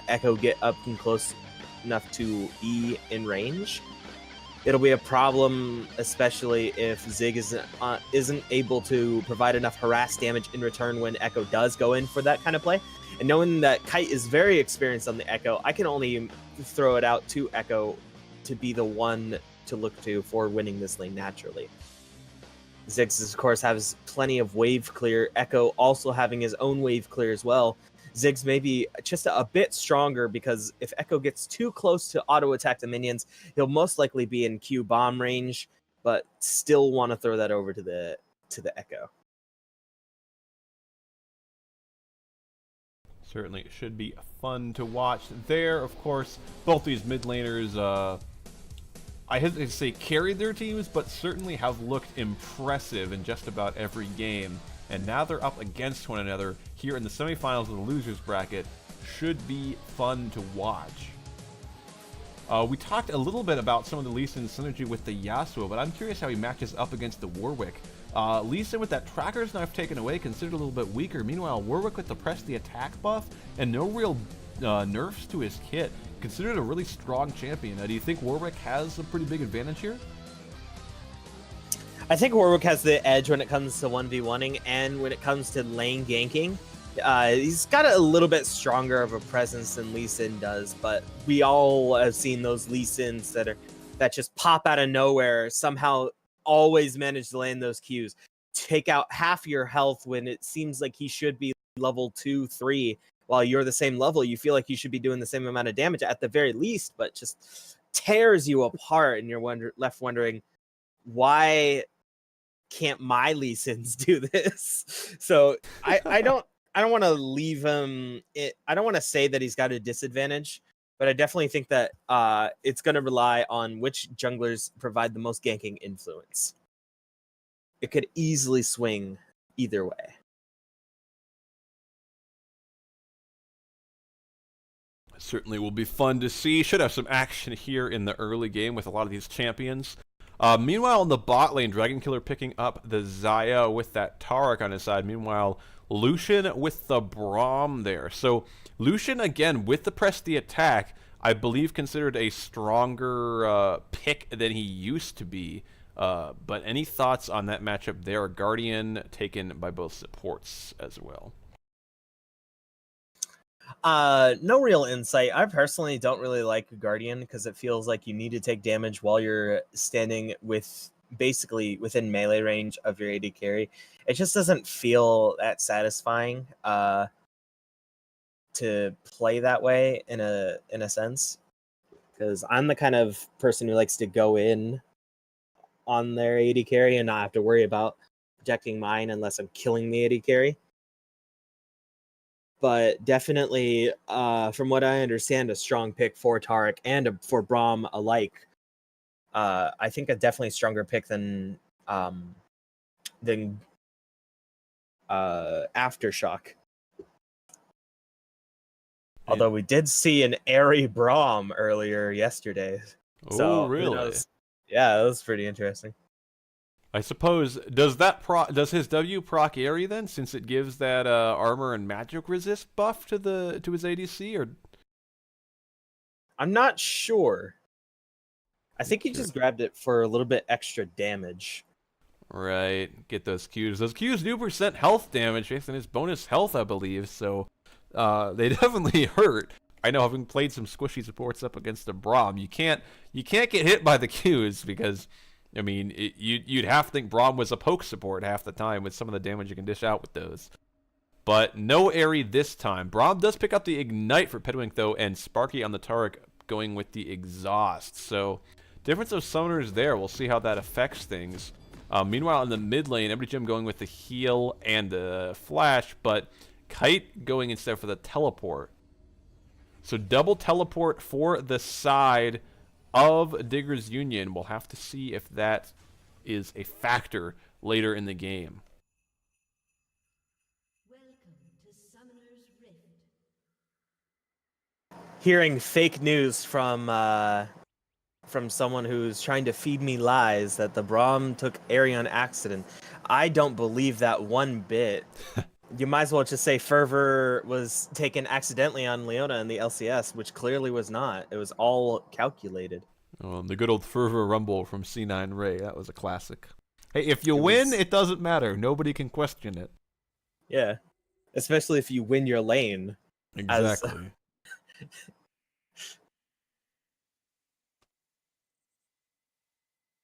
Echo get up and close enough to E in range. It'll be a problem, especially if Zig isn't able to provide enough harass damage in return when Echo does go in for that kind of play. And knowing that Kite is very experienced on the Echo, I can only throw it out to Echo to be the one to look to for winning this lane naturally. Ziggs, of course, has plenty of wave clear. Echo also having his own wave clear as well. Ziggs may be just a bit stronger because if Echo gets too close to auto-attack the minions, he'll most likely be in Q bomb range, but still want to throw that over to the Echo. Certainly it should be fun to watch there. Of course, both these mid laners, I hesitate to say carried their teams, but certainly have looked impressive in just about every game. And now they're up against one another here in the semifinals of the losers bracket. Should be fun to watch. We talked a little bit about some of the Lee Sin synergy with the Yasuo, but I'm curious how he matches up against the Warwick. Lee Sin with that Tracker's Knife taken away, considered a little bit weaker. Meanwhile, Warwick with the Press the Attack buff and no real nerfs to his kit, considered a really strong champion. Do you think Warwick has a pretty big advantage here? I think Warwick has the edge when it comes to 1v1ing and when it comes to lane ganking. He's got a little bit stronger of a presence than Lee Sin does, but we all have seen those Lee Sins that just pop out of nowhere, somehow always manage to land those Qs, take out half your health when it seems like he should be level 2, 3, while you're the same level. You feel like you should be doing the same amount of damage at the very least, but just tears you apart, and you're left wondering, why can't my Lee Sins do this? So I don't want to leave him. I don't want to say that he's got a disadvantage, but I definitely think that it's going to rely on which junglers provide the most ganking influence. It could easily swing either way. Certainly will be fun to see. Should have some action here in the early game with a lot of these champions. Meanwhile, in the bot lane, Dragon Killer picking up the Xayah with that Taric on his side. Meanwhile, Lucian with the Braum there. So Lucian, again, with the Press the Attack, I believe considered a stronger pick than he used to be. But any thoughts on that matchup there? Guardian taken by both supports as well. No real insight. I personally don't really like Guardian because it feels like you need to take damage while you're standing with basically within melee range of your AD carry. It just doesn't feel that satisfying to play that way in a sense, because I'm the kind of person who likes to go in on their AD carry and not have to worry about protecting mine unless I'm killing the AD carry. But definitely, from what I understand, a strong pick for Taric and for Braum alike. I think a definitely stronger pick than Aftershock. Although we did see an airy Braum earlier yesterday. Oh, So, really? Yeah, that was pretty interesting. I suppose, does his W proc Airy then, since it gives that armor and magic resist buff to his ADC, or? I'm not sure. I think he just grabbed it for a little bit extra damage. Right, get those Qs. Those Qs do % health damage based on his bonus health, I believe, so they definitely hurt. I know, having played some squishy supports up against the Braum, you can't get hit by the Qs because I mean, you'd have to think Braum was a poke support half the time with some of the damage you can dish out with those. But no Airy this time. Braum does pick up the Ignite for Pedwink, though, and Sparky on the Taric going with the Exhaust. So, difference of summoners there. We'll see how that affects things. Meanwhile, in the mid lane, Every Gym going with the Heal and the Flash, but Kite going instead for the Teleport. So, double Teleport for the side of Digger's Union. We'll have to see if that is a factor later in the game. Hearing fake news from someone who's trying to feed me lies that the Braum took Airy on accident. I don't believe that one bit. You might as well just say Fervor was taken accidentally on Leona in the LCS, which clearly was not. It was all calculated. The good old Fervor Rumble from C9 Ray. That was a classic. Hey, if you win, it doesn't matter. Nobody can question it. Yeah. Especially if you win your lane. Exactly.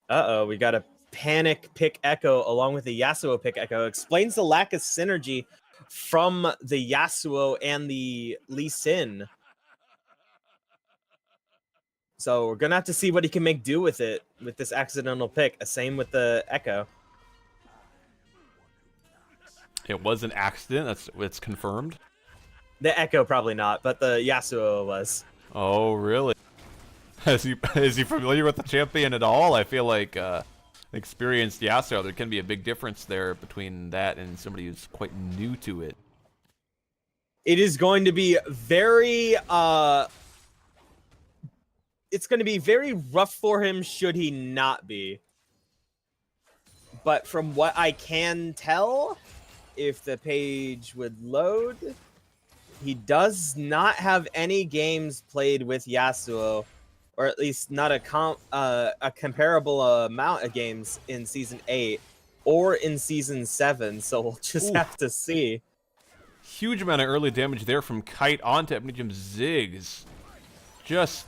Uh-oh, we got a Panic pick Echo along with the Yasuo pick Echo. Explains the lack of synergy from the Yasuo and the Lee Sin. So we're gonna have to see what he can make do with it, with this accidental pick. Same with the Echo. It was an accident. It's confirmed. The Echo probably not, but the Yasuo was. Oh, really? Is he familiar with the champion at all? I feel like experienced Yasuo, there can be a big difference there between that and somebody who's quite new to it. It is going to be very it's going to be very rough for him should he not be. But from what I can tell, if the page would load, he does not have any games played with Yasuo, or at least not a comparable amount of games in Season 8 or in Season 7, so we'll just have to see. Huge amount of early damage there from Kite onto Ebnijim's Ziggs. Just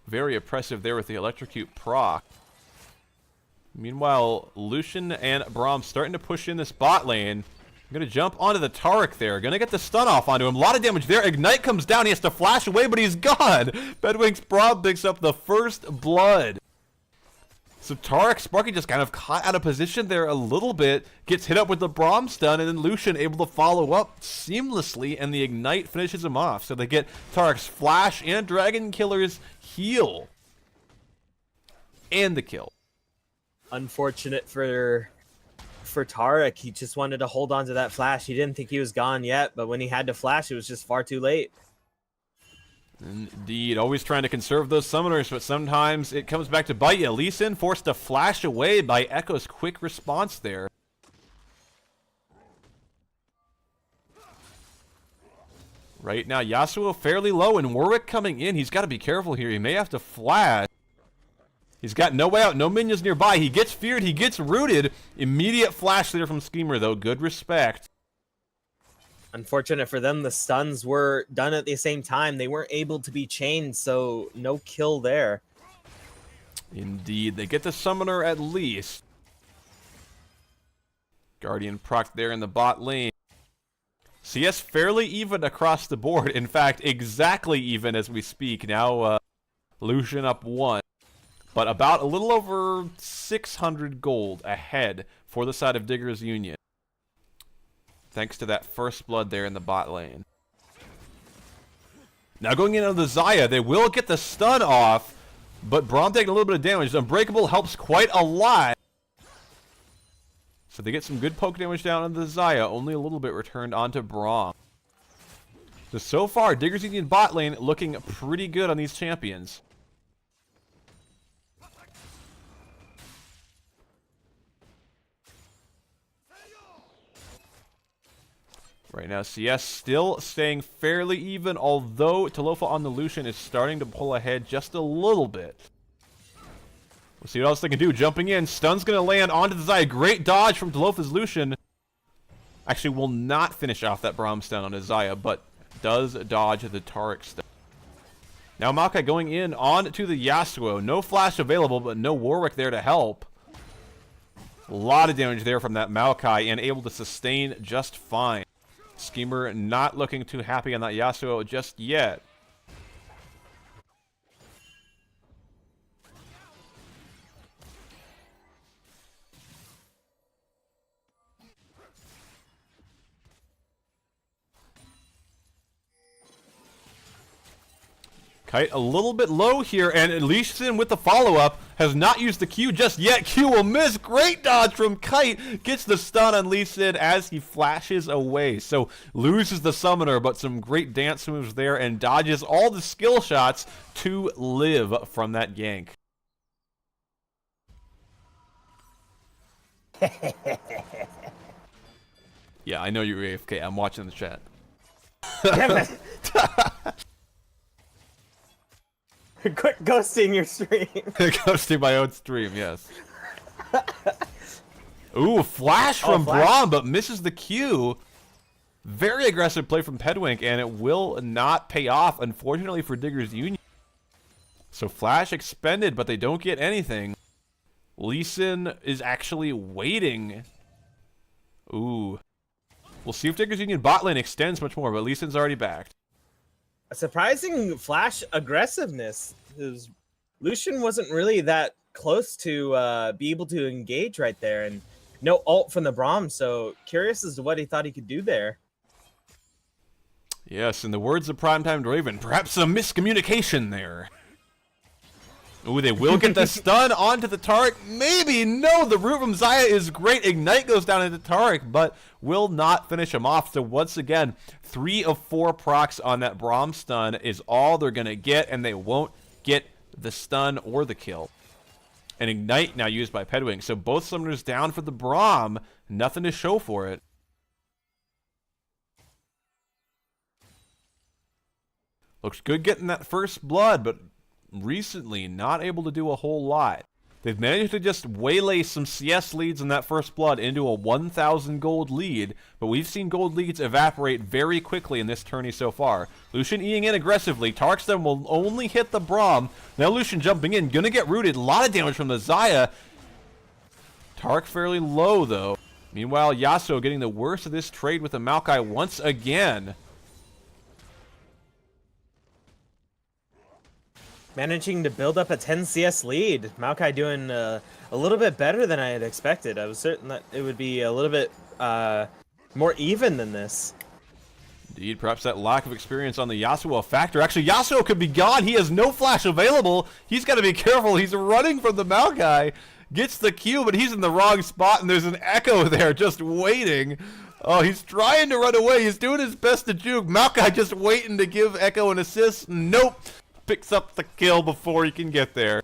very oppressive there with the Electrocute proc. Meanwhile, Lucian and Braum starting to push in this bot lane. Gonna jump onto the Taric there. Gonna get the stun off onto him. A lot of damage there. Ignite comes down. He has to flash away, but he's gone. Bedwink's Braum picks up the first blood. So Taric, Sparky just kind of caught out of position there a little bit. Gets hit up with the Braum stun, and then Lucian able to follow up seamlessly, and the Ignite finishes him off. So they get Taric's flash and Dragon Killer's heal. And the kill. Unfortunate for Taric. He just wanted to hold on to that flash. He didn't think he was gone yet, but when he had to flash, it was just far too late. Indeed, always trying to conserve those summoners, but sometimes it comes back to bite you. Lee Sin forced to flash away by Echo's quick response there. Right now, Yasuo fairly low, and Warwick coming in. He's got to be careful here. He may have to flash. He's got no way out, no minions nearby. He gets feared, he gets rooted. Immediate flash there from Schemer, though. Good respect. Unfortunate for them, the stuns were done at the same time. They weren't able to be chained, so no kill there. Indeed, they get the summoner at least. Guardian proc there in the bot lane. CS fairly even across the board. In fact, exactly even as we speak. Now, Lucian up 1. But about a little over 600 gold ahead for the side of Digger's Union. Thanks to that first blood there in the bot lane. Now going in on the Xayah, they will get the stun off, but Braum taking a little bit of damage. Unbreakable helps quite a lot. So they get some good poke damage down on the Xayah, only a little bit returned onto Braum. So far, Digger's Union bot lane looking pretty good on these champions. Right now, CS still staying fairly even, although Talofa on the Lucian is starting to pull ahead just a little bit. We'll see what else they can do. Jumping in, stun's going to land onto the Xayah. Great dodge from Talofa's Lucian. Actually, will not finish off that Braum stun on his Xayah, but does dodge the Taric stun. Now Maokai going in on to the Yasuo. No flash available, but no Warwick there to help. A lot of damage there from that Maokai and able to sustain just fine. Schemer not looking too happy on that Yasuo just yet. Kite a little bit low here, and Lee Sin with the follow-up has not used the Q just yet. Q will miss. Great dodge from Kite. Gets the stun on Lee Sin as he flashes away. So loses the summoner, but some great dance moves there and dodges all the skill shots to live from that gank. Yeah, I know you're AFK. I'm watching the chat. Damn it. Quit ghosting your stream. Ghosting my own stream, yes. Ooh, flash from flash. Brawl, but misses the Q. Very aggressive play from Pedwink, and it will not pay off, unfortunately, for Digger's Union. So flash expended, but they don't get anything. Lee Sin is actually waiting. Ooh. We'll see if Digger's Union bot lane extends much more, but Lee Sin's already backed. A surprising flash aggressiveness. Lucian wasn't really that close to be able to engage right there, and no ult from the Braum, so curious as to what he thought he could do there. Yes, in the words of Primetime Draven, perhaps some miscommunication there. Ooh, they will get the stun onto the Taric. Maybe, no, the root from Xayah is great. Ignite goes down into Taric, but will not finish him off. So once again, 3 of 4 procs on that Braum stun is all they're going to get, and they won't get the stun or the kill. And Ignite now used by Pedwing. So both summoners down for the Braum. Nothing to show for it. Looks good getting that first blood, but recently not able to do a whole lot. They've managed to just waylay some CS leads in that first blood into a 1,000 gold lead, but we've seen gold leads evaporate very quickly in this tourney so far. Lucian eating in aggressively. Tarkston will only hit the Braum. Now Lucian jumping in, gonna get rooted. A lot of damage from the Xayah. Tark fairly low though. Meanwhile, Yasuo getting the worst of this trade with the Maokai once again. Managing to build up a 10 CS lead. Maokai doing a little bit better than I had expected. I was certain that it would be a little bit more even than this. Indeed, perhaps that lack of experience on the Yasuo a factor. Actually, Yasuo could be gone. He has no flash available. He's got to be careful. He's running from the Maokai. Gets the Q, but he's in the wrong spot, and there's an Echo there just waiting. Oh, he's trying to run away. He's doing his best to juke. Maokai just waiting to give Echo an assist. Nope. Picks up the kill before he can get there.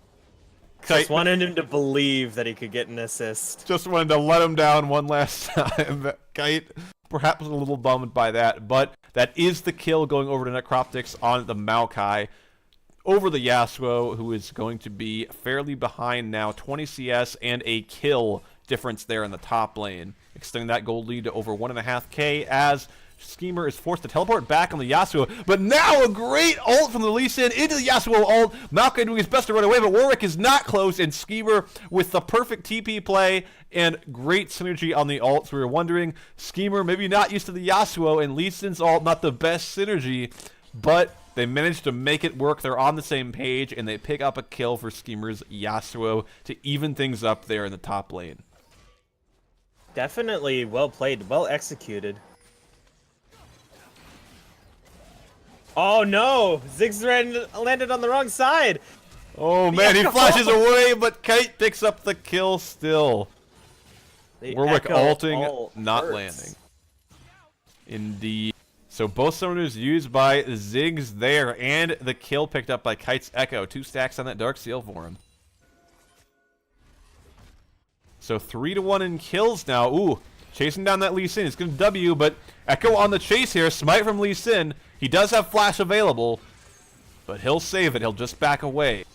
Just wanted him to believe that he could get an assist. Just wanted to let him down one last time. Kite perhaps a little bummed by that, but that is the kill going over to Necroptics on the Maokai over the Yasuo, who is going to be fairly behind now. 20 CS and a kill difference there in the top lane, extending that gold lead to over 1.5k as Schemer is forced to teleport back on the Yasuo, but now a great ult from the Lee Sin into the Yasuo ult. Maokai doing his best to run away, but Warwick is not close, and Schemer with the perfect TP play and great synergy on the ult. So we were wondering, Schemer maybe not used to the Yasuo, and Lee Sin's ult not the best synergy, but they managed to make it work. They're on the same page, and they pick up a kill for Schemer's Yasuo to even things up there in the top lane. Definitely well played, well executed. Oh no! Ziggs landed on the wrong side! Oh man, he flashes away, but Kite picks up the kill still. Warwick ulting, not hurts. landing. Indeed. So both summoners used by Ziggs there, and the kill picked up by Kite's Echo. 2 stacks on that Dark Seal for him. So 3-1 in kills now. Ooh, chasing down that Lee Sin. It's going to W, but Echo on the chase here. Smite from Lee Sin. He does have flash available, but he'll save it. He'll just back away.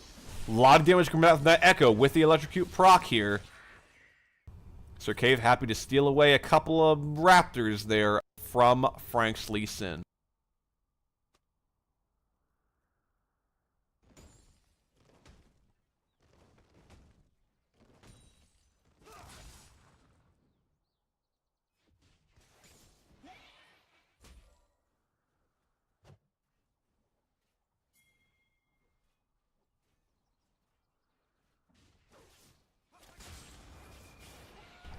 A lot of damage coming out from that Echo with the Electrocute proc here. Sir Cave happy to steal away a couple of Raptors there from Frank's Lee Sin.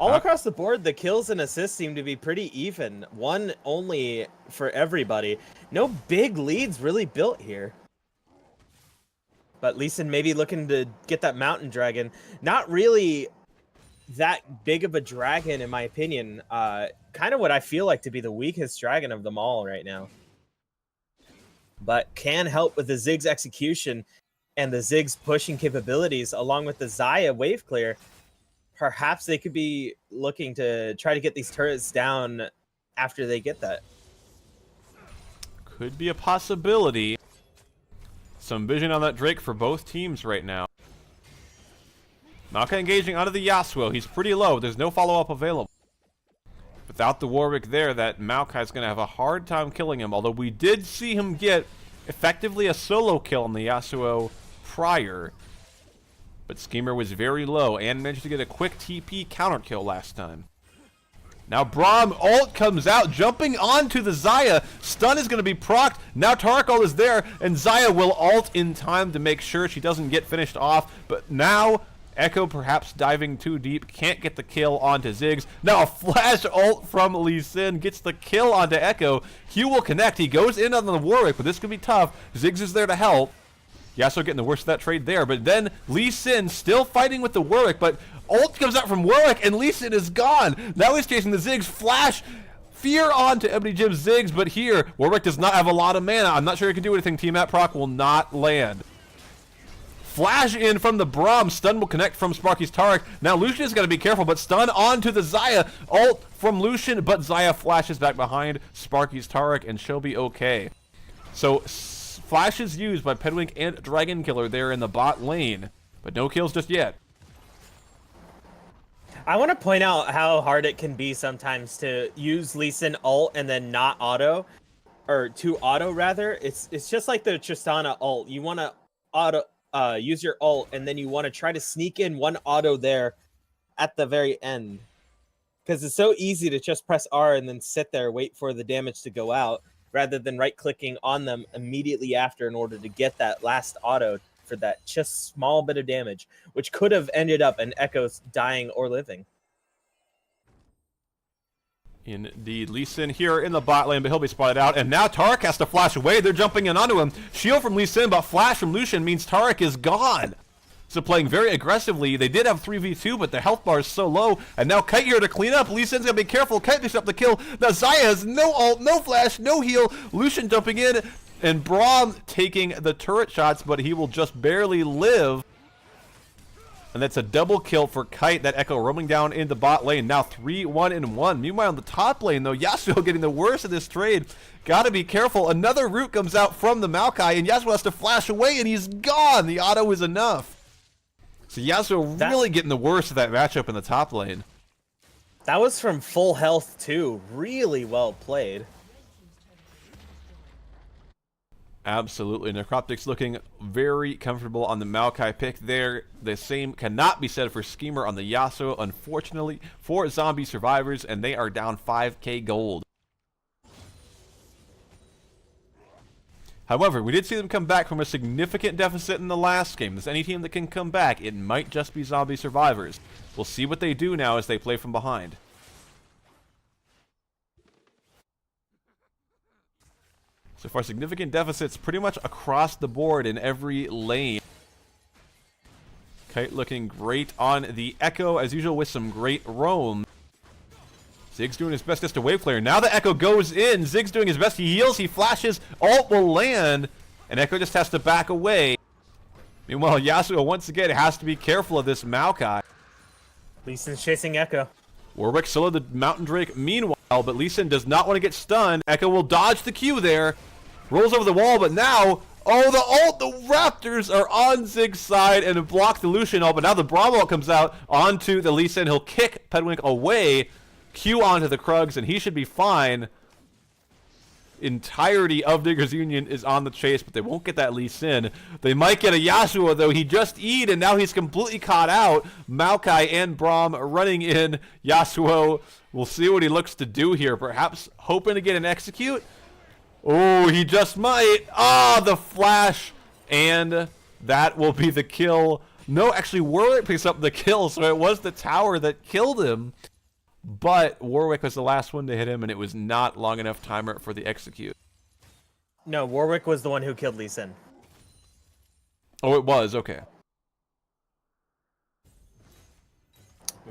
All across the board, the kills and assists seem to be pretty even. One only for everybody. No big leads really built here. But Lee Sin maybe looking to get that mountain dragon. Not really that big of a dragon, in my opinion. Kind of what I feel like to be the weakest dragon of them all right now. But can help with the Ziggs execution and the Ziggs pushing capabilities, along with the Xayah wave clear. Perhaps they could be looking to try to get these turrets down after they get that. Could be a possibility. Some vision on that Drake for both teams right now. Maokai engaging onto the Yasuo. He's pretty low. There's no follow-up available. Without the Warwick there, that Maokai's going to have a hard time killing him. Although we did see him get effectively a solo kill on the Yasuo prior. But Schemer was very low and managed to get a quick TP counter kill last time. Now Braum ult comes out, jumping onto the Xayah. Stun is going to be procced. Now Taric ult is there, and Xayah will ult in time to make sure she doesn't get finished off. But now Echo perhaps diving too deep, can't get the kill onto Ziggs. Now a flash ult from Lee Sin gets the kill onto Echo. Q will connect. He goes in on the Warwick, but this could be tough. Ziggs is there to help. Yasuo getting the worst of that trade there, but then Lee Sin still fighting with the Warwick, but ult comes out from Warwick and Lee Sin is gone. Now he's chasing the Ziggs. Flash fear on to Ebony Jim's Ziggs, but here Warwick does not have a lot of mana. I'm not sure he can do anything. Team Matt Proc will not land. Flash in from the Braum. Stun will connect from Sparky's Taric. Now Lucian's got to be careful, but stun onto the Xayah. Ult from Lucian, but Xayah flashes back behind Sparky's Taric, and she'll be okay. So flash is used by Pedwink and Dragon Killer there in the bot lane, but no kills just yet. I want to point out how hard it can be sometimes to use Lee Sin ult and then not auto, or to auto rather. It's just like the Tristana ult. You want to auto use your ult, and then you want to try to sneak in one auto there at the very end, because it's so easy to just press R and then sit there, wait for the damage to go out, rather than right-clicking on them immediately after in order to get that last auto for that just small bit of damage, which could have ended up in Echo's dying or living. Indeed, Lee Sin here in the bot lane, but he'll be spotted out, and now Taric has to flash away. They're jumping in onto him. Shield from Lee Sin, but flash from Lucian means Taric is gone. So playing very aggressively. They did have 3v2, but the health bar is so low. And now Kite here to clean up. Lee Sin's gonna be careful. Kite picks up the kill. Now Xayah has no ult, no flash, no heal. Lucian jumping in, and Braum taking the turret shots, but he will just barely live. And that's a double kill for Kite. That Echo roaming down in the bot lane. Now 3-1-1. Meanwhile, on the top lane, though, Yasuo getting the worst of this trade. Gotta be careful. Another root comes out from the Maokai, and Yasuo has to flash away, and he's gone. The auto is enough. So Yasuo really getting the worst of that matchup in the top lane. That was from full health, too. Really well played. Absolutely. Necroptics looking very comfortable on the Maokai pick there. The same cannot be said for Schemer on the Yasuo, unfortunately, for zombie survivors, and they are down 5k gold. However, we did see them come back from a significant deficit in the last game. There's any team that can come back, it might just be zombie survivors. We'll see what they do now as they play from behind. So far, significant deficits pretty much across the board in every lane. Kite looking great on the Echo, as usual, with some great roam. Ziggs doing his best just to wave clear. Now the Echo goes in. Ziggs doing his best. He heals, he flashes, ult will land, and Echo just has to back away. Meanwhile, Yasuo once again has to be careful of this Maokai. Lee Sin's chasing Echo. Warwick soloed the Mountain Drake meanwhile, but Lee Sin does not want to get stunned. Echo will dodge the Q there. Rolls over the wall, but now, oh, the ult, the Raptors are on Ziggs' side and block the Lucian ult, but now the Brawl ult comes out onto the Lee Sin. He'll kick Pedwink away, Q onto the Krugs, and he should be fine. Entirety of Diggers Union is on the chase, but they won't get that Lee Sin. They might get a Yasuo, though. He just E'd, and now he's completely caught out. Maokai and Braum running in. Yasuo, we'll see what he looks to do here. Perhaps hoping to get an execute. Oh, he just might. Ah, the flash, and that will be the kill. No, actually, Warwick picks up the kill, so it was the tower that killed him. but Warwick was the last one to hit him, and it was not long enough timer for the execute. No, Warwick was the one who killed Lee Sin. Oh, it was? Okay.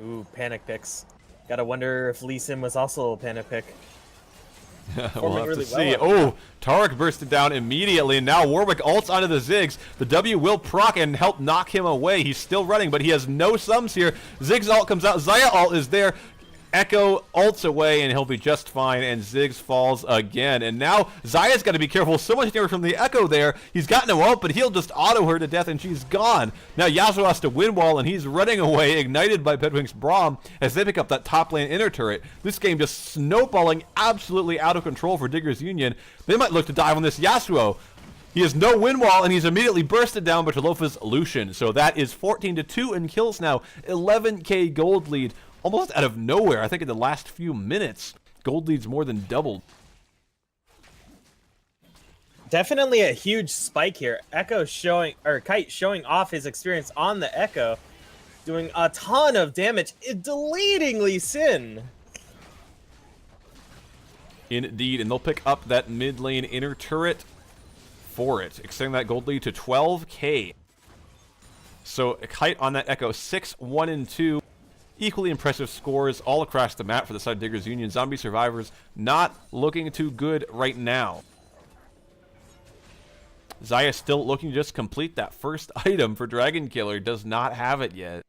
Ooh, panic picks. Gotta wonder if Lee Sin was also a panic pick. We'll have to see. Oh, Tarek bursted down immediately, and now Warwick ults onto the Ziggs. The W will proc and help knock him away. He's still running, but he has no sums here. Ziggs ult comes out. Xayah ult is there. Echo ults away, and he'll be just fine, and Ziggs falls again. And now Xayah's got to be careful. So much damage from the Echo there. He's got no ult, but he'll just auto her to death, and she's gone. Now Yasuo has to win wall, and he's running away, ignited by Bedwink's Braum, as they pick up that top lane inner turret. This game just snowballing absolutely out of control for Diggers Union. They might look to dive on this Yasuo. He has no win wall, and he's immediately bursted down by Talofa's Lucian. So that is 14-2 in kills now. 11k gold lead. Almost out of nowhere. I think in the last few minutes, gold lead's more than doubled. Definitely a huge spike here. Echo showing, or Kite showing off his experience on the Echo, doing a ton of damage, deleting Lee Sin. Indeed, and they'll pick up that mid lane inner turret for it, extending that gold lead to 12k. So Kite on that Echo, 6, 1, and 2. Equally impressive scores all across the map for the side of Diggers Union. Zombie Survivors not looking too good right now. Xayah still looking to just complete that first item for Dragon Killer. Does not have it yet.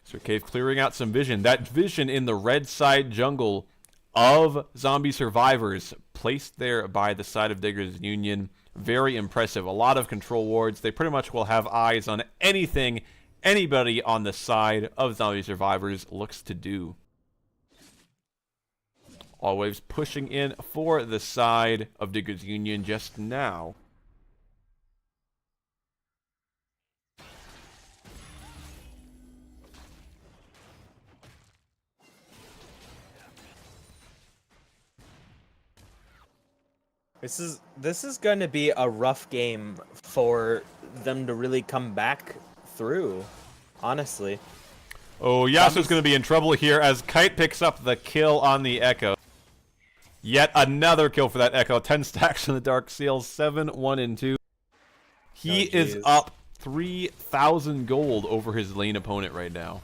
So Cave clearing out some vision. That vision in the red side jungle of Zombie Survivors, placed there by the side of Diggers Union. Very impressive. A lot of control wards. They pretty much will have eyes on anything anybody on the side of Zombie Survivors looks to do. Always pushing in for the side of Diggers Union just now. This is going to be a rough game for them to really come back through, honestly. Oh, Yasuo's going to be in trouble here as Kite picks up the kill on the Echo. Yet another kill for that Echo. 10 stacks on the Dark Seals. 7, 1, and 2. He is up 3,000 gold over his lane opponent right now.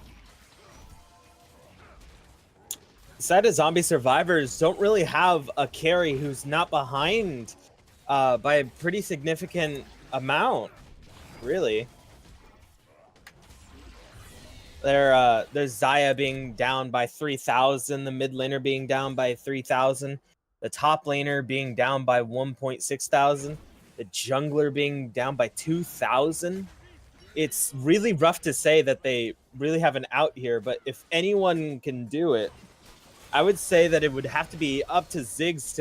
Side of Zombie Survivors don't really have a carry who's not behind by a pretty significant amount, really. There's Xayah being down by 3,000, the mid laner being down by 3,000, the top laner being down by 1.6 thousand, the jungler being down by 2,000. It's really rough to say that they really have an out here, but if anyone can do it, I would say that it would have to be up to Ziggs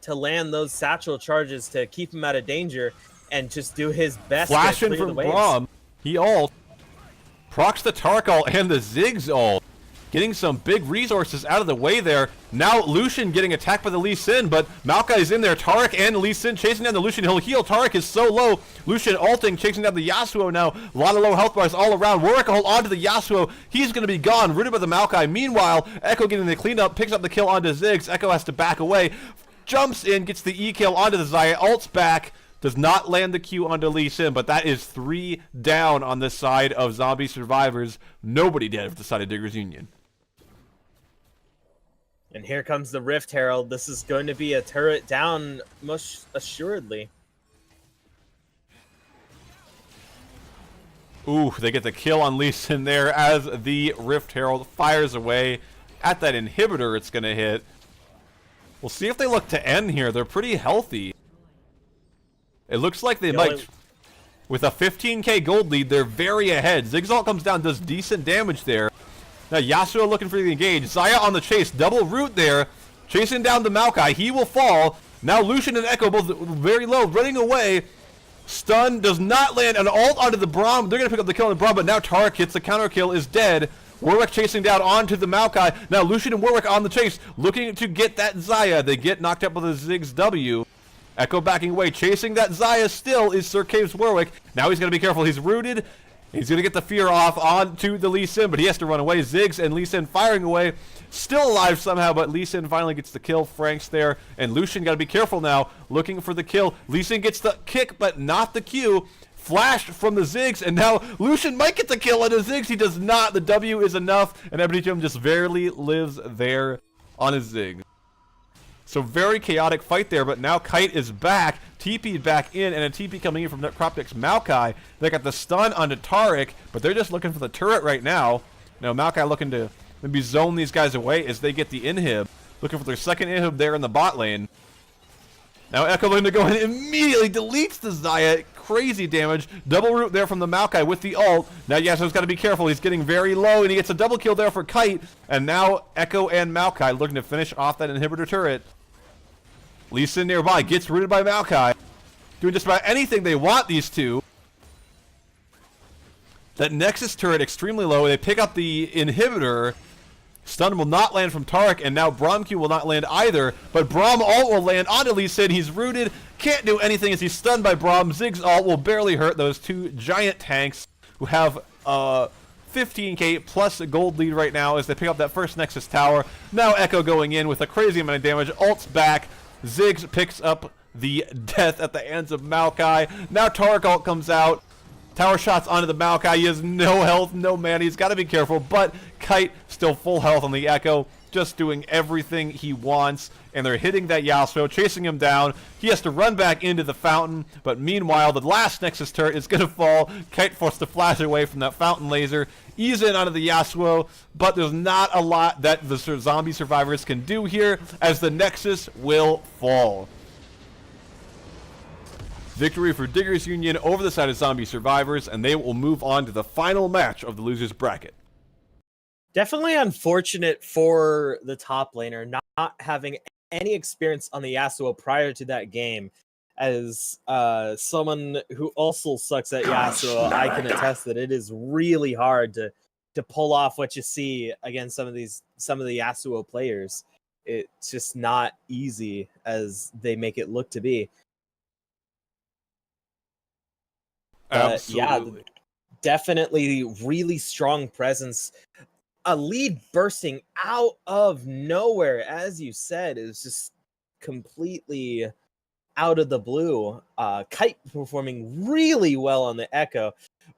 to land those satchel charges to keep him out of danger and just do his best. Flashing from Braum. He ult. Procs the Tark ult and the Ziggs ult. Getting some big resources out of the way there. Now Lucian getting attacked by the Lee Sin, but Maokai is in there. Tarek and Lee Sin chasing down the Lucian. He'll heal. Tarek is so low. Lucian ulting, chasing down the Yasuo now. A lot of low health bars all around. Warwick will hold on to the Yasuo. He's going to be gone. Rooted by the Maokai. Meanwhile, Echo getting the cleanup, picks up the kill onto Ziggs. Echo has to back away. Jumps in, gets the E kill onto the Xayah. Ults back. Does not land the Q onto Lee Sin, but that is 3 down on the side of Zombie Survivors. Nobody dead for the side of Diggers Union. And here comes the Rift Herald. This is going to be a turret down, most assuredly. Ooh, they get the kill on Lee Sin there as the Rift Herald fires away at that inhibitor it's going to hit. We'll see if they look to end here. They're pretty healthy. It looks like they might. With a 15k gold lead, they're very ahead. Ziggs comes down, does decent damage there. Now Yasuo looking for the engage. Xayah on the chase. Double root there. Chasing down the Maokai. He will fall. Now Lucian and Echo both very low. Running away. Stun does not land. An ult onto the Braum. They're going to pick up the kill on the Braum, but now Tarek hits the counter kill. Is dead. Warwick chasing down onto the Maokai. Now Lucian and Warwick on the chase. Looking to get that Xayah. They get knocked up with a Ziggs W. Echo backing away, chasing that Xayah still is Sir Caves Warwick. Now he's going to be careful. He's rooted. He's going to get the fear off onto the Lee Sin, but he has to run away. Ziggs and Lee Sin firing away. Still alive somehow, but Lee Sin finally gets the kill. Frank's there, and Lucian got to be careful now, looking for the kill. Lee Sin gets the kick, but not the Q. Flashed from the Ziggs, and now Lucian might get the kill on the Ziggs. He does not. The W is enough, and Ebony Jim just barely lives there on his Ziggs. So very chaotic fight there, but now Kite is back, TP'd back in, and a TP coming in from Necroptic's Maokai. They got the stun onto Taric, but they're just looking for the turret right now. Now Maokai looking to maybe zone these guys away as they get the inhib. Looking for their second inhib there in the bot lane. Now Echo looking to go in and immediately deletes the Xayah. Crazy damage. Double root there from the Maokai with the ult. Now Yasuo's got to be careful. He's getting very low, and he gets a double kill there for Kite. And now Echo and Maokai looking to finish off that inhibitor turret. Lee Sin nearby, gets rooted by Maokai. Doing just about anything they want, these two. That Nexus turret extremely low. They pick up the inhibitor. Stun will not land from Taric, and now Braum Q will not land either. But Braum ult will land onto Lee Sin. He's rooted. Can't do anything as he's stunned by Braum. Ziggs ult will barely hurt those two giant tanks who have 15k plus a gold lead right now as they pick up that first Nexus tower. Now Echo going in with a crazy amount of damage. Ult's back. Ziggs picks up the death at the hands of Maokai. Now Taric ult comes out. Tower shots onto the Maokai. He has no health, no mana. He's got to be careful, but Kite still full health on the Echo, just doing everything he wants. And they're hitting that Yasuo, chasing him down. He has to run back into the fountain, but meanwhile, the last Nexus turret is going to fall. Kite forced to flash away from that fountain laser. Ease in onto the Yasuo, but there's not a lot that the zombie survivors can do here, as the Nexus will fall. Victory for Diggers Union over the side of Zombie Survivors, and they will move on to the final match of the losers bracket. Definitely unfortunate for the top laner not having any experience on the Yasuo prior to that game. As someone who also sucks at Yasuo, I can attest that it is really hard to pull off what you see against some of the Yasuo players. It's just not easy as they make it look to be. Absolutely. Yeah, definitely really strong presence. A lead bursting out of nowhere, as you said, is just completely out of the blue. Kite performing really well on the Echo.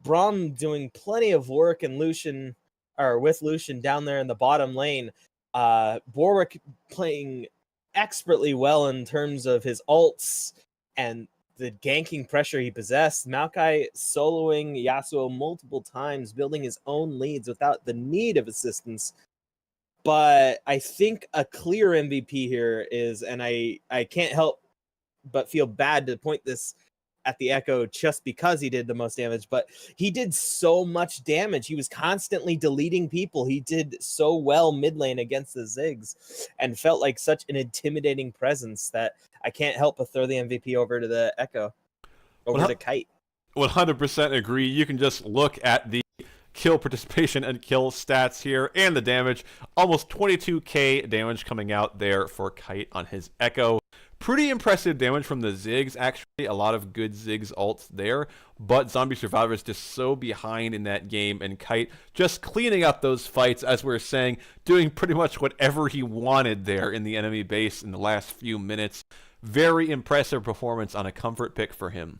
Braum doing plenty of work, and Lucian, or with Lucian down there in the bottom lane. Borwick playing expertly well in terms of his ults and the ganking pressure he possessed. Maokai soloing Yasuo multiple times, building his own leads without the need of assistance. But I think a clear MVP here is, and I can't help but feel bad to point this at the Echo just because he did the most damage, but he did so much damage. He was constantly deleting people. He did so well mid lane against the Ziggs and felt like such an intimidating presence that I can't help but throw the MVP over to the Echo, over to Kite. 100% agree. You can just look at the kill participation and kill stats here and the damage. Almost 22k damage coming out there for Kite on his Echo. Pretty impressive damage from the Ziggs, actually. A lot of good Ziggs ults there, but Zombie Survivors just so behind in that game, and Kite just cleaning up those fights, as we were saying, doing pretty much whatever he wanted there in the enemy base in the last few minutes. Very impressive performance on a comfort pick for him.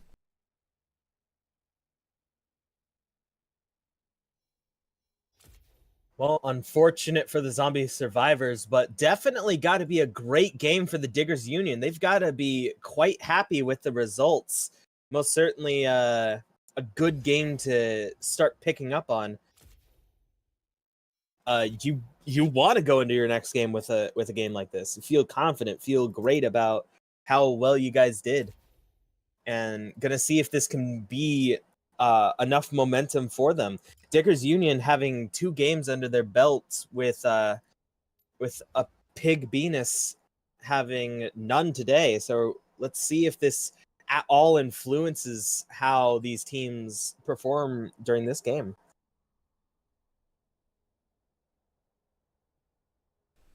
Well, unfortunate for the Zombie Survivors, but definitely got to be a great game for the Diggers Union. They've got to be quite happy with the results. Most certainly a good game to start picking up on. You want to go into your next game with a game like this. You feel confident, feel great about how well you guys did. And gonna see if this can be enough momentum for them. Diggers Union having 2 games under their belts with a Pig Venus having none today. So let's see if this at all influences how these teams perform during this game.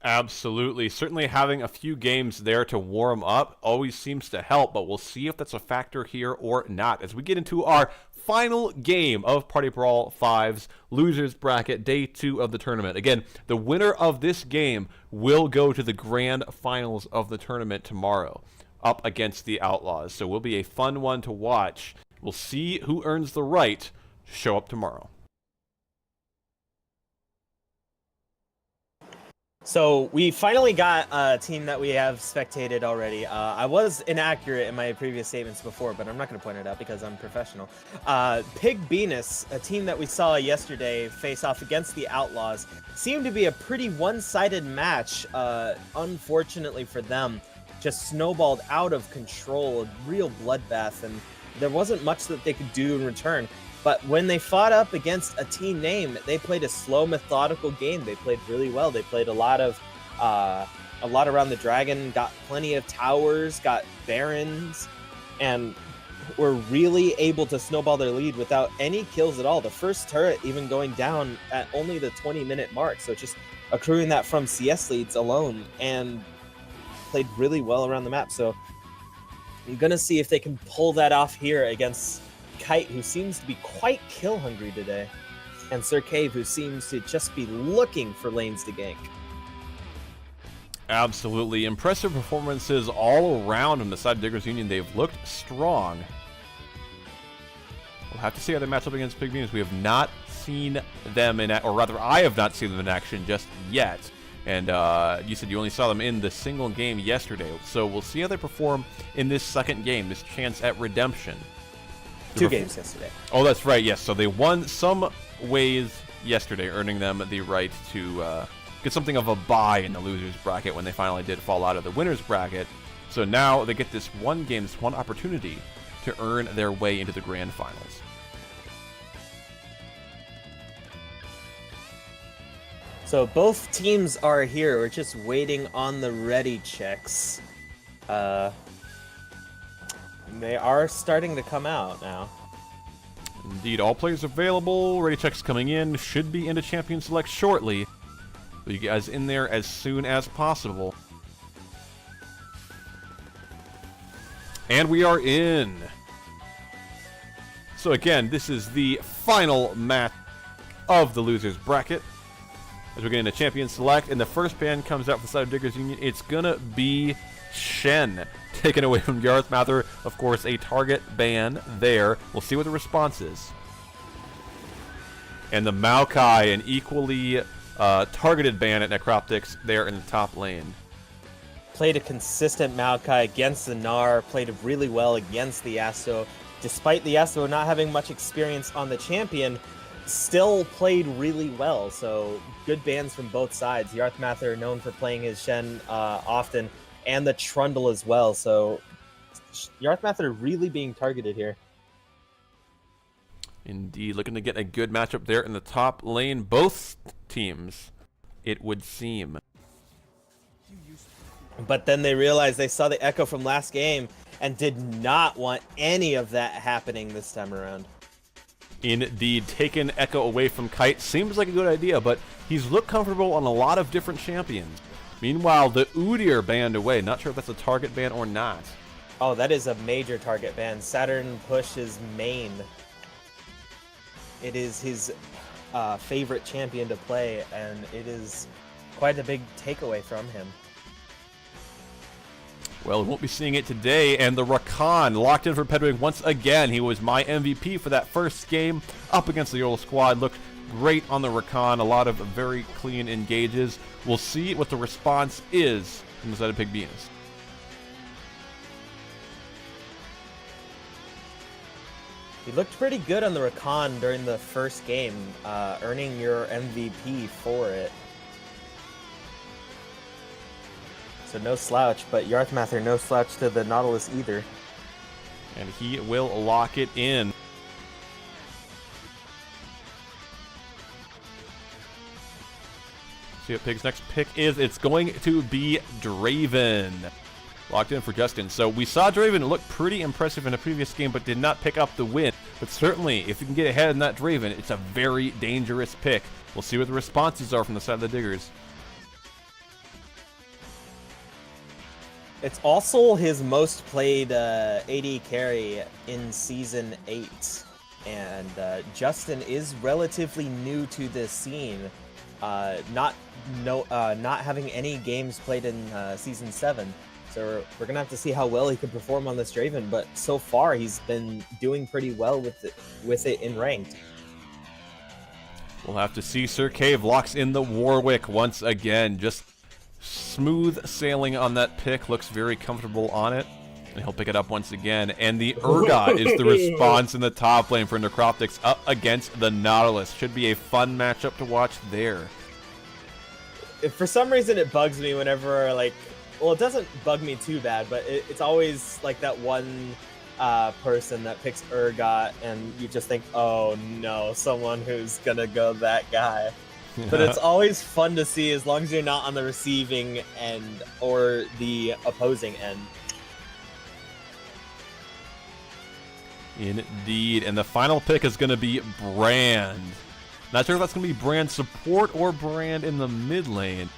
Absolutely. Certainly having a few games there to warm up always seems to help, but we'll see if that's a factor here or not as we get into our final game of Party Brawl 5's Losers Bracket, Day 2 of the tournament. Again, the winner of this game will go to the grand finals of the tournament tomorrow, up against the Outlaws. So it will be a fun one to watch. We'll see who earns the right to show up tomorrow. So we finally got a team that we have spectated already. I was inaccurate in my previous statements before, but I'm not going to point it out because I'm professional. Pig Venus, a team that we saw yesterday face off against the Outlaws, seemed to be a pretty one-sided match. Unfortunately for them, just snowballed out of control, a real bloodbath, and there wasn't much that they could do in return. But when they fought up against a team name, they played a slow, methodical game. They played really well. They played a lot around the dragon, got plenty of towers, got barons, and were really able to snowball their lead without any kills at all. The first turret even going down at only the 20-minute mark. So just accruing that from CS leads alone, and played really well around the map. So I'm going to see if they can pull that off here against Kite, who seems to be quite kill hungry today, and Sir Cave, who seems to just be looking for lanes to gank. Absolutely. Impressive performances all around on the side of Diggers Union. They've looked strong. We'll have to see how they match up against Pig Venus. We have not seen them in, or rather, I have not seen them in action just yet. And you said you only saw them in the single game yesterday. So we'll see how they perform in this second game, this chance at redemption. Two games yesterday. Oh, that's right, yes. So they won some ways yesterday, earning them the right to get something of a bye in the losers bracket when they finally did fall out of the winners bracket. So now they get this one game, this one opportunity to earn their way into the grand finals. So both teams are here. We're just waiting on the ready checks. They are starting to come out now. Indeed, all players available. Ready checks coming in. Should be into Champion Select shortly. So you guys in there as soon as possible. And we are in. So again, this is the final match of the losers bracket. As we're getting to Champion Select, and the first ban comes out for the side of Diggers Union. It's gonna be Shen, taken away from Yarth Mather. Of course, a target ban there. We'll see what the response is. And the Maokai, an equally targeted ban at Necroptics there in the top lane. Played a consistent Maokai against the Gnar, played really well against the Yasuo. Despite the Yasuo not having much experience on the champion, still played really well. So good bans from both sides. Yarth Mather known for playing his Shen often, and the Trundle as well. So Yarth Mather really being targeted here. Indeed, looking to get a good matchup there in the top lane. Both teams, it would seem. But then they realized they saw the echo from last game and did not want any of that happening this time around. Indeed, taking Echo away from Kite seems like a good idea, but he's looked comfortable on a lot of different champions. Meanwhile, the Eohdorr banned away. Not sure if that's a target ban or not. Oh, that is a major target ban. Saturn pushes main. It is his favorite champion to play, and it is quite a big takeaway from him. Well, we won't be seeing it today, and the Rakan locked in for Pedwig once again. He was my MVP for that first game up against the Eohdorr squad. Looked great on the Rakan, a lot of very clean engages. We'll see what the response is from the side of Pig Venus. He looked pretty good on the Rakan during the first game, earning your MVP for it. So no slouch, but Yarth Mather no slouch to the Nautilus either. And he will lock it in. See what Pig's next pick is. It's going to be Draven. Locked in for Justin. So we saw Draven look pretty impressive in a previous game, but did not pick up the win. But certainly, if you can get ahead in that Draven, it's a very dangerous pick. We'll see what the responses are from the side of the Diggers. It's also his most played AD carry in Season 8. And Justin is relatively new to this scene, not having any games played in Season 7. So we're going to have to see how well he can perform on this Draven, but so far he's been doing pretty well with it in ranked. We'll have to see. Sir Cave locks in the Warwick once again. Just smooth sailing on that pick. Looks very comfortable on it. And he'll pick it up once again. And the Urgot is the response in the top lane for Necroptics up against the Nautilus. Should be a fun matchup to watch there. If for some reason it bugs me whenever, like, well, it doesn't bug me too bad, but it's always like that one person that picks Urgot, and you just think, oh no, someone who's gonna go that guy. But it's always fun to see as long as you're not on the receiving end or the opposing end. Indeed, and the final pick is going to be Brand. Not sure if that's going to be Brand support or Brand in the mid lane.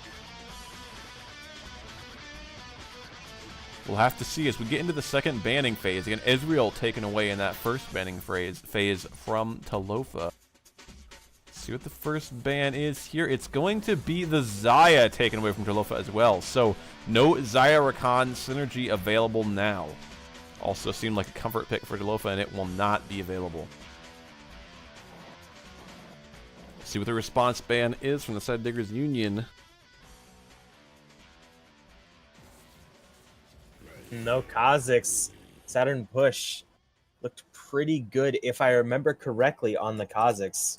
We'll have to see as we get into the second banning phase. Again, Ezreal taken away in that first banning phase from Talofa. See what the first ban is here. It's going to be the Xayah taken away from Talofa as well. So no Xayah Rakan synergy available now. Also seemed like a comfort pick for Talofa, and it will not be available. See what the response ban is from the side of Diggers Union. No Kha'Zix. Saturn push looked pretty good, if I remember correctly, on the Kha'Zix.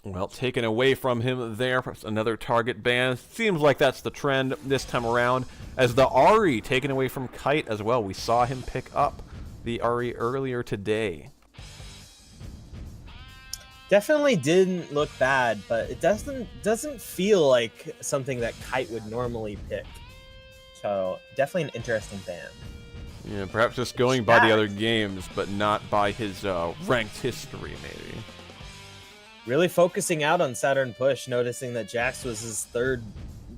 Well, taken away from him there. Perhaps another target ban. Seems like that's the trend this time around. As the Ahri taken away from Kite as well. We saw him pick up the Ahri earlier today. Definitely didn't look bad, but it doesn't feel like something that Kite would normally pick. So definitely an interesting ban. Yeah, perhaps just going by the other games, but not by his ranked history, maybe. Really focusing out on Saturn push, noticing that Jax was his third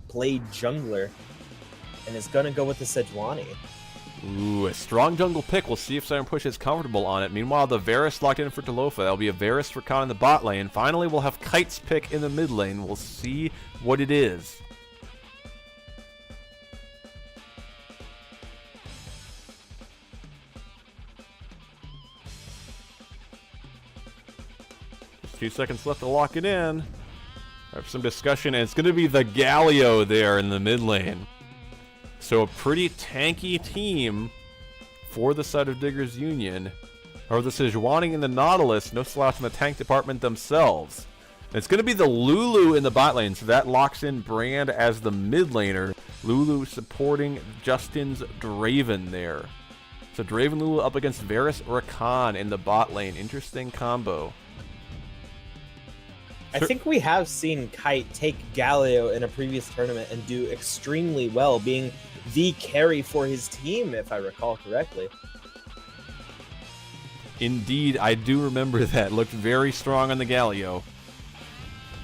played jungler, and is going to go with the Sejuani. Ooh, a strong jungle pick. We'll see if Saturn push is comfortable on it. Meanwhile, the Varus locked in for Talofa. That'll be a Varus for Khan in the bot lane. Finally, we'll have Kite's pick in the mid lane. We'll see what it is. Just 2 seconds left to lock it in. Have some discussion, and it's going to be the Galio there in the mid lane. So a pretty tanky team for the side of Diggers Union. Or the Sejuani and the Nautilus, no slouch in the tank department themselves. And it's going to be the Lulu in the bot lane, so that locks in Brand as the mid laner. Lulu supporting Justin's Draven there. So Draven Lulu up against Varus Rakan in the bot lane. Interesting combo. I think we have seen Kite take Galio in a previous tournament and do extremely well, being the carry for his team, if I recall correctly. Indeed, I do remember that. Looked very strong on the Galio.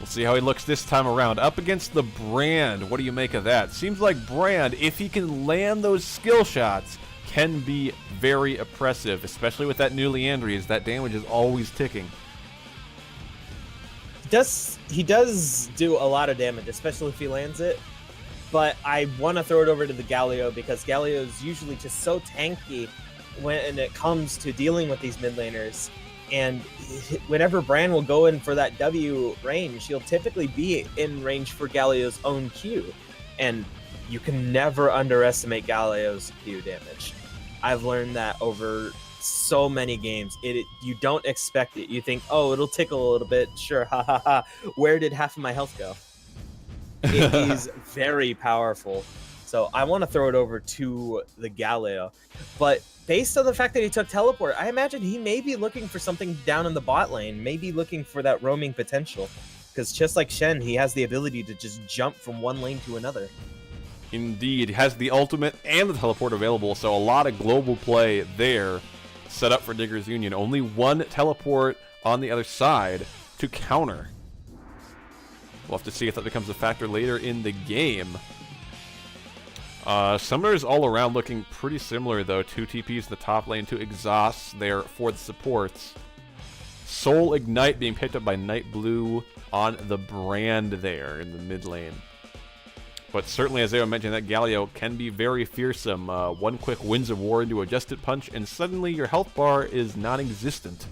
We'll see how he looks this time around. Up against the Brand, what do you make of that? Seems like Brand, if he can land those skill shots, can be very oppressive, especially with that new Leandry, as that damage is always ticking. He does do a lot of damage, especially if he lands it, but I want to throw it over to the Galio because Galio is usually just so tanky when it comes to dealing with these mid laners, and whenever Bran will go in for that W range, he'll typically be in range for Galio's own Q, and you can never underestimate Galio's Q damage. I've learned that over so many games. You don't expect it. You think, oh, it'll tickle a little bit. Sure, ha ha ha. Where did half of my health go? It is very powerful. So I want to throw it over to the Galio. But based on the fact that he took teleport, I imagine he may be looking for something down in the bot lane, maybe looking for that roaming potential. Because just like Shen, he has the ability to just jump from one lane to another. Indeed, has the ultimate and the teleport available, so a lot of global play there set up for Diggers Union. Only one teleport on the other side to counter. We'll have to see if that becomes a factor later in the game. Summoners all around looking pretty similar, though. 2 TPs in the top lane, 2 exhausts there for the supports. Soul Ignite being picked up by Night Blue on the Brand there in the mid lane. But certainly, as Eohdorr mentioned, that Galio can be very fearsome. One quick Winds of War into a Adjusted Punch, and suddenly your health bar is non-existent.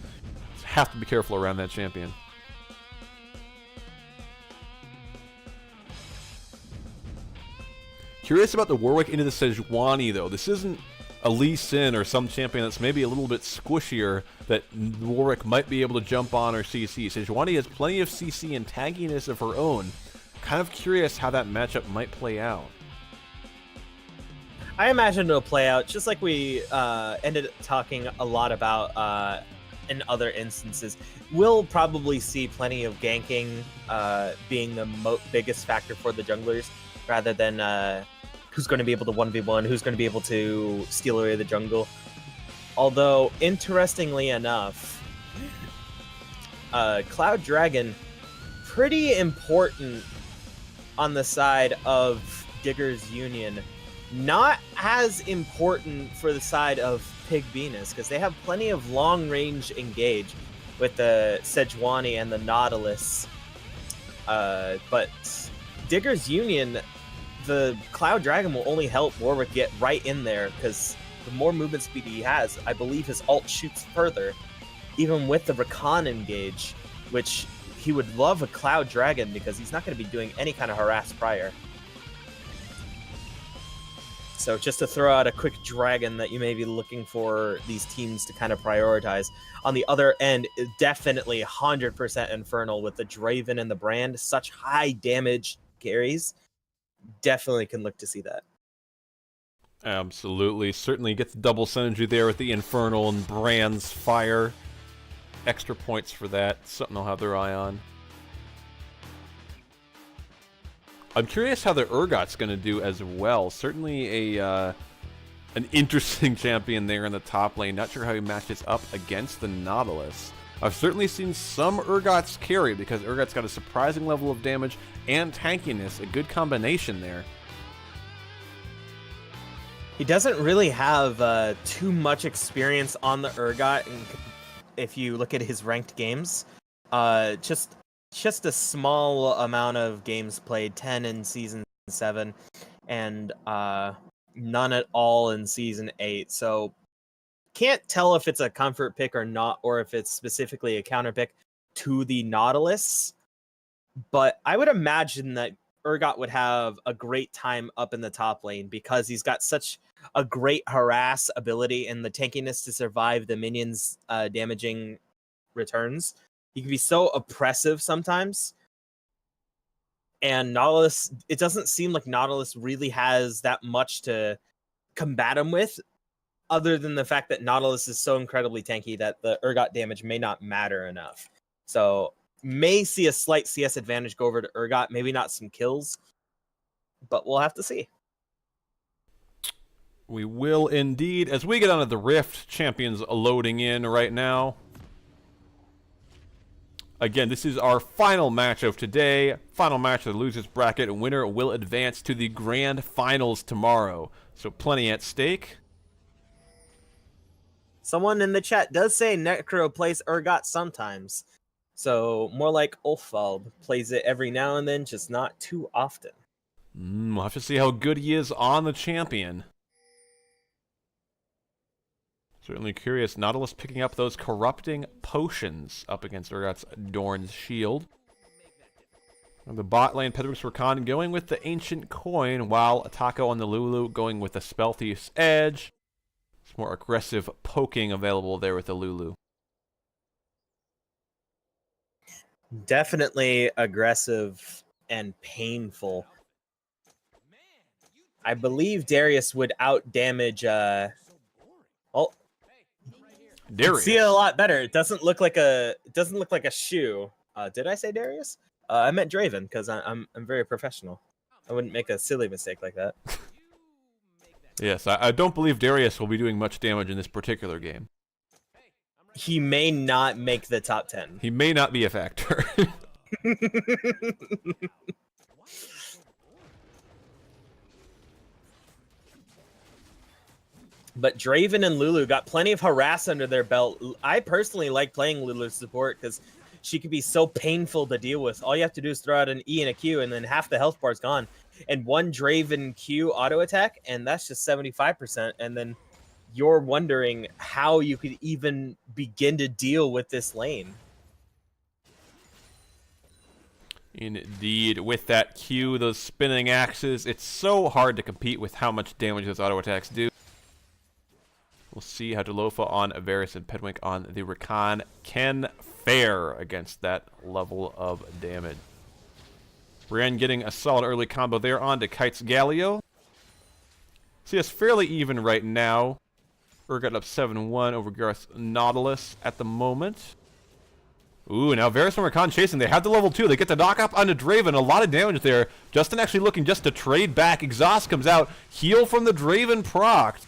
So have to be careful around that champion. Curious about the Warwick into the Sejuani, though. This isn't a Lee Sin or some champion that's maybe a little bit squishier that Warwick might be able to jump on or CC. Sejuani has plenty of CC and tankiness of her own. Kind of curious how that matchup might play out. I imagine it'll play out just like we ended up talking a lot about in other instances. We'll probably see plenty of ganking being the biggest factor for the junglers, rather than who's going to be able to 1v1, who's going to be able to steal away the jungle. Although, interestingly enough, Cloud Dragon, pretty important on the side of Digger's Union. Not as important for the side of Pig Venus, because they have plenty of long-range engage with the Sejuani and the Nautilus. But Digger's Union, the Cloud Dragon will only help Warwick get right in there, because the more movement speed he has, I believe his ult shoots further, even with the Rakan engage, which he would love a Cloud Dragon because he's not going to be doing any kind of harass prior. So just to throw out a quick dragon that you may be looking for these teams to kind of prioritize. On the other end, definitely 100% Infernal with the Draven and the Brand. Such high damage carries. Definitely can look to see that. Absolutely. Certainly gets double synergy there with the Infernal and Brand's fire. Extra points for that. Something they'll have their eye on. I'm curious how the Urgot's going to do as well. Certainly an interesting champion there in the top lane. Not sure how he matches up against the Nautilus. I've certainly seen some Urgots carry because Urgot's got a surprising level of damage and tankiness. A good combination there. He doesn't really have too much experience on the Urgot if you look at his ranked games. Just a small amount of games played, 10 in Season 7, and none at all in Season 8. So can't tell if it's a comfort pick or not, or if it's specifically a counter pick to the Nautilus. But I would imagine that Urgot would have a great time up in the top lane because he's got such a great harass ability and the tankiness to survive the minions damaging returns. He can be so oppressive sometimes. And Nautilus, it doesn't seem like Nautilus really has that much to combat him with, other than the fact that Nautilus is so incredibly tanky that the Urgot damage may not matter enough. So may see a slight CS advantage go over to Urgot, maybe not some kills, but we'll have to see. We will indeed. As we get onto the Rift, champions loading in right now. Again, this is our final match of today. Final match of the losers bracket. Winner will advance to the grand finals tomorrow. So plenty at stake. Someone in the chat does say Necro plays Urgot sometimes. So more like Ulfald plays it every now and then, just not too often. We'll have to see how good he is on the champion. Certainly curious. Nautilus picking up those corrupting potions up against Urgot's Dorn's shield. On the bot lane, Pedrix Rakan going with the Ancient Coin, while Atako on the Lulu going with the Spell Thief's Edge. It's more aggressive poking available there with the Lulu. Definitely aggressive and painful. I believe Darius would out damage oh, Darius. see it a lot better. It doesn't look like a shoe. Did I say Darius? I meant Draven because I'm very professional. I wouldn't make a silly mistake like that. Yes, I don't believe Darius will be doing much damage in this particular game. He may not make the top 10. He may not be a factor. But Draven and Lulu got plenty of harass under their belt. I personally like playing Lulu's support because she could be so painful to deal with. All you have to do is throw out an E and a Q, and then half the health bar is gone. And one Draven Q auto attack, and that's just 75%. And then you're wondering how you could even begin to deal with this lane. Indeed, with that Q, those spinning axes, it's so hard to compete with how much damage those auto attacks do. We'll see how Dalofa on Varus and Pedwink on the Rakan can fare against that level of damage. Brienne getting a solid early combo there on to Kite's Galio. See us fairly even right now. Urgot up 7-1 over Garth's Nautilus at the moment. Ooh, now Varus and Rakan chasing. They have the level 2. They get the knock up onto Draven. A lot of damage there. Justin actually looking just to trade back. Exhaust comes out. Heal from the Draven proc.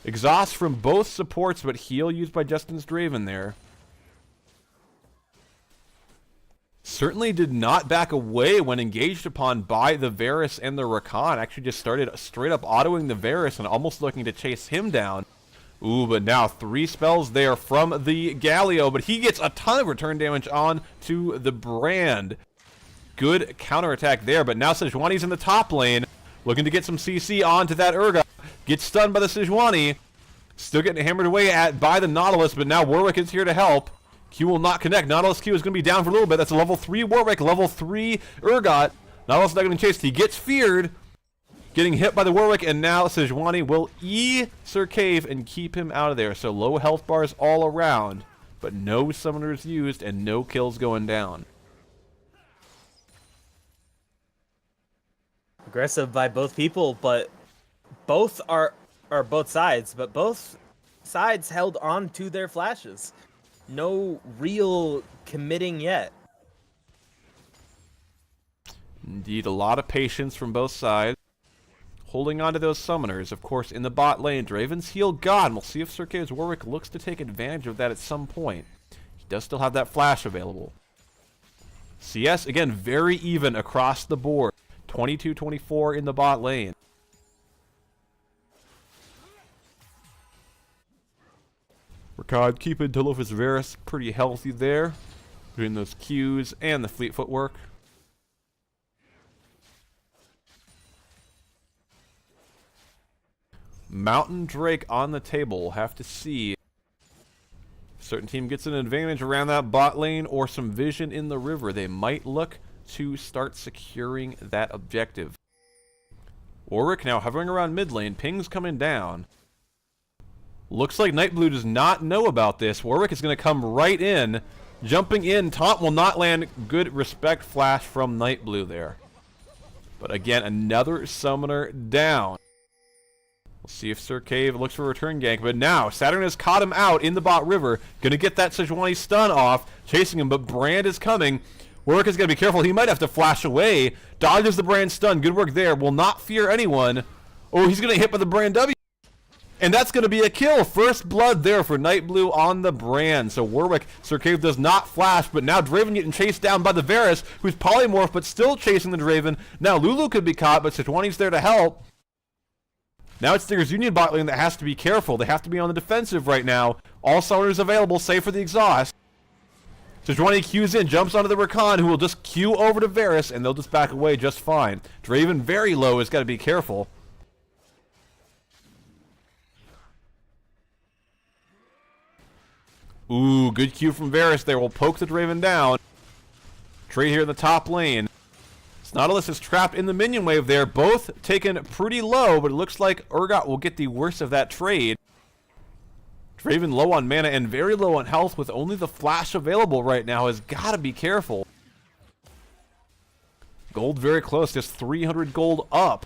Exhaust from both supports, but heal used by Justin's Draven there. Certainly did not back away when engaged upon by the Varus and the Rakan. Actually just started straight up autoing the Varus and almost looking to chase him down. Ooh, but now 3 spells there from the Galio, but he gets a ton of return damage on to the Brand. Good counterattack there, but now Sejuani's in the top lane, looking to get some CC onto that Urgot. Gets stunned by the Sejuani. Still getting hammered away at by the Nautilus, but now Warwick is here to help. Q will not connect. Nautilus Q is going to be down for a little bit. That's a level 3 Warwick, level 3 Urgot. Nautilus not going to chase. He gets feared. Getting hit by the Warwick, and now Sejuani will Sir Cave and keep him out of there. So low health bars all around, but no summoners used and no kills going down. Aggressive by both people, but both both sides, but both sides held on to their flashes. No real committing yet. Indeed, a lot of patience from both sides. Holding on to those summoners, of course, in the bot lane. Draven's heal gone. We'll see if Sir Cave's Warwick looks to take advantage of that at some point. He does still have that flash available. CS, again, very even across the board. 22-24 in the bot lane. Rakan keeping Dalofa's Varus pretty healthy there. Doing those Qs and the fleet footwork. Mountain Drake on the table. We'll have to see if a certain team gets an advantage around that bot lane or some vision in the river. They might look to start securing that objective. Warwick now hovering around mid lane. Ping's coming down. Looks like Nightblue does not know about this. Warwick is going to come right in. Jumping in. Taunt will not land. Good respect flash from Nightblue there. But again, another summoner down. We'll see if Sir Cave looks for a return gank. But now, Saturn has caught him out in the bot river. Going to get that Sejuani stun off. Chasing him, but Brand is coming. Warwick is going to be careful. He might have to flash away. Dodges the Brand stun. Good work there. Will not fear anyone. Oh, he's going to hit by the Brand W. And that's going to be a kill. First blood there for Nightblue on the Brand. So Warwick, Sir Cave does not flash, but now Draven getting chased down by the Varus, who's polymorph, but still chasing the Draven. Now Lulu could be caught, but Sejuani's there to help. Now it's Digger's Union bot lane that has to be careful. They have to be on the defensive right now. All summoners available, save for the exhaust. Sejuani Qs in, jumps onto the Rakan, who will just Q over to Varus, and they'll just back away just fine. Draven very low, has got to be careful. Ooh, good Q from Varus there. Will poke the Draven down. Trade here in the top lane. Nautilus is trapped in the minion wave there. Both taken pretty low, but it looks like Urgot will get the worst of that trade. Draven low on mana and very low on health with only the flash available right now. Has got to be careful. Gold very close, just 300 gold up.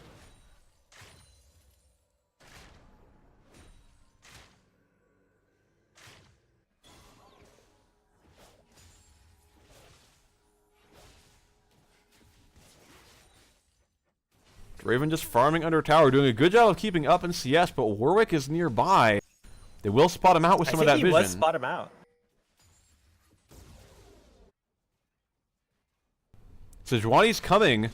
Draven just farming under tower, doing a good job of keeping up in CS, but Warwick is nearby. They will spot him out with some of that vision. I think he was spot him out. Sejuani's coming.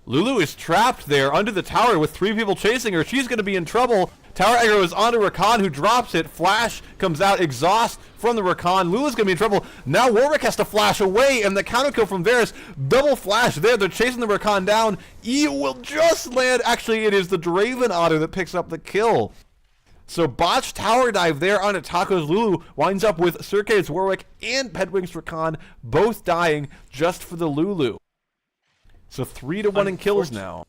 Lulu is trapped there under the tower with 3 people chasing her. She's going to be in trouble. Tower aggro is onto Rakan, who drops it. Flash comes out, exhaust from the Rakan. Lulu's going to be in trouble. Now Warwick has to flash away, and the counter kill from Varus. Double flash there. They're chasing the Rakan down. E will just land. Actually, it is the Draven Otter that picks up the kill. So botched tower dive there onto Taco's Lulu winds up with Circade's Warwick and Pedwing's Rakan both dying just for the Lulu. So 3-1 in kills now.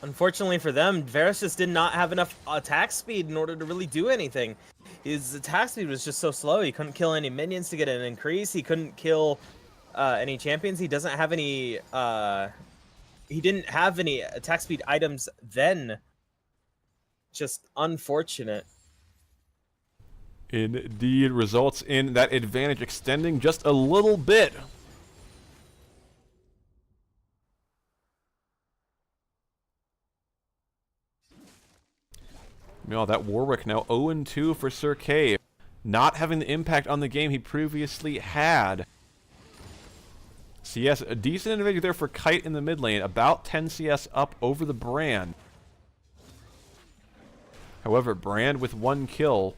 Unfortunately for them, Varus just did not have enough attack speed in order to really do anything. His attack speed was just so slow. He couldn't kill any minions to get an increase. He couldn't kill any champions. He doesn't have any. He didn't have any attack speed items then. Just unfortunate. Indeed, results in that advantage extending just a little bit. No, that Warwick now 0-2 for Sir K, not having the impact on the game he previously had. CS, a decent advantage there for Kite in the mid lane, about 10 CS up over the Brand. However, Brand with 1 kill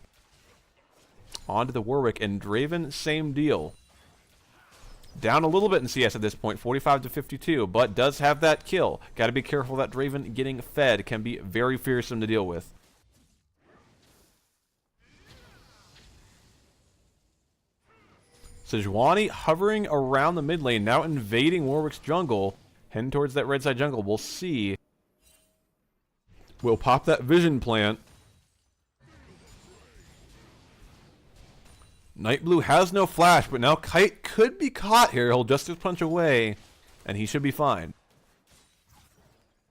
onto the Warwick, and Draven, same deal. Down a little bit in CS at this point, 45 to 52, but does have that kill. Got to be careful that Draven getting fed can be very fearsome to deal with. Sejuani hovering around the mid lane, now invading Warwick's jungle, heading towards that red side jungle. We'll see. We'll pop that vision plant. Night Blue has no flash, but now Kite could be caught here. He'll just punch away, and he should be fine.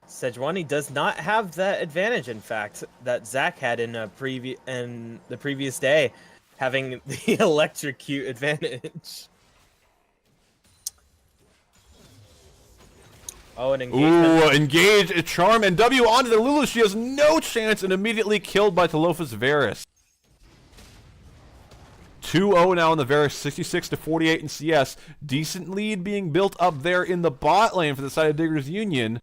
Sejuani does not have that advantage, in fact, that Zach had in the previous day, having the electrocute advantage. Oh, an engagement. Ooh, engage, a charm, and W onto the Lulu. She has no chance and immediately killed by Talofa's Varus. 2-0 now in the Varus, 66 to 48 in CS. Decent lead being built up there in the bot lane for the side of Diggers Union.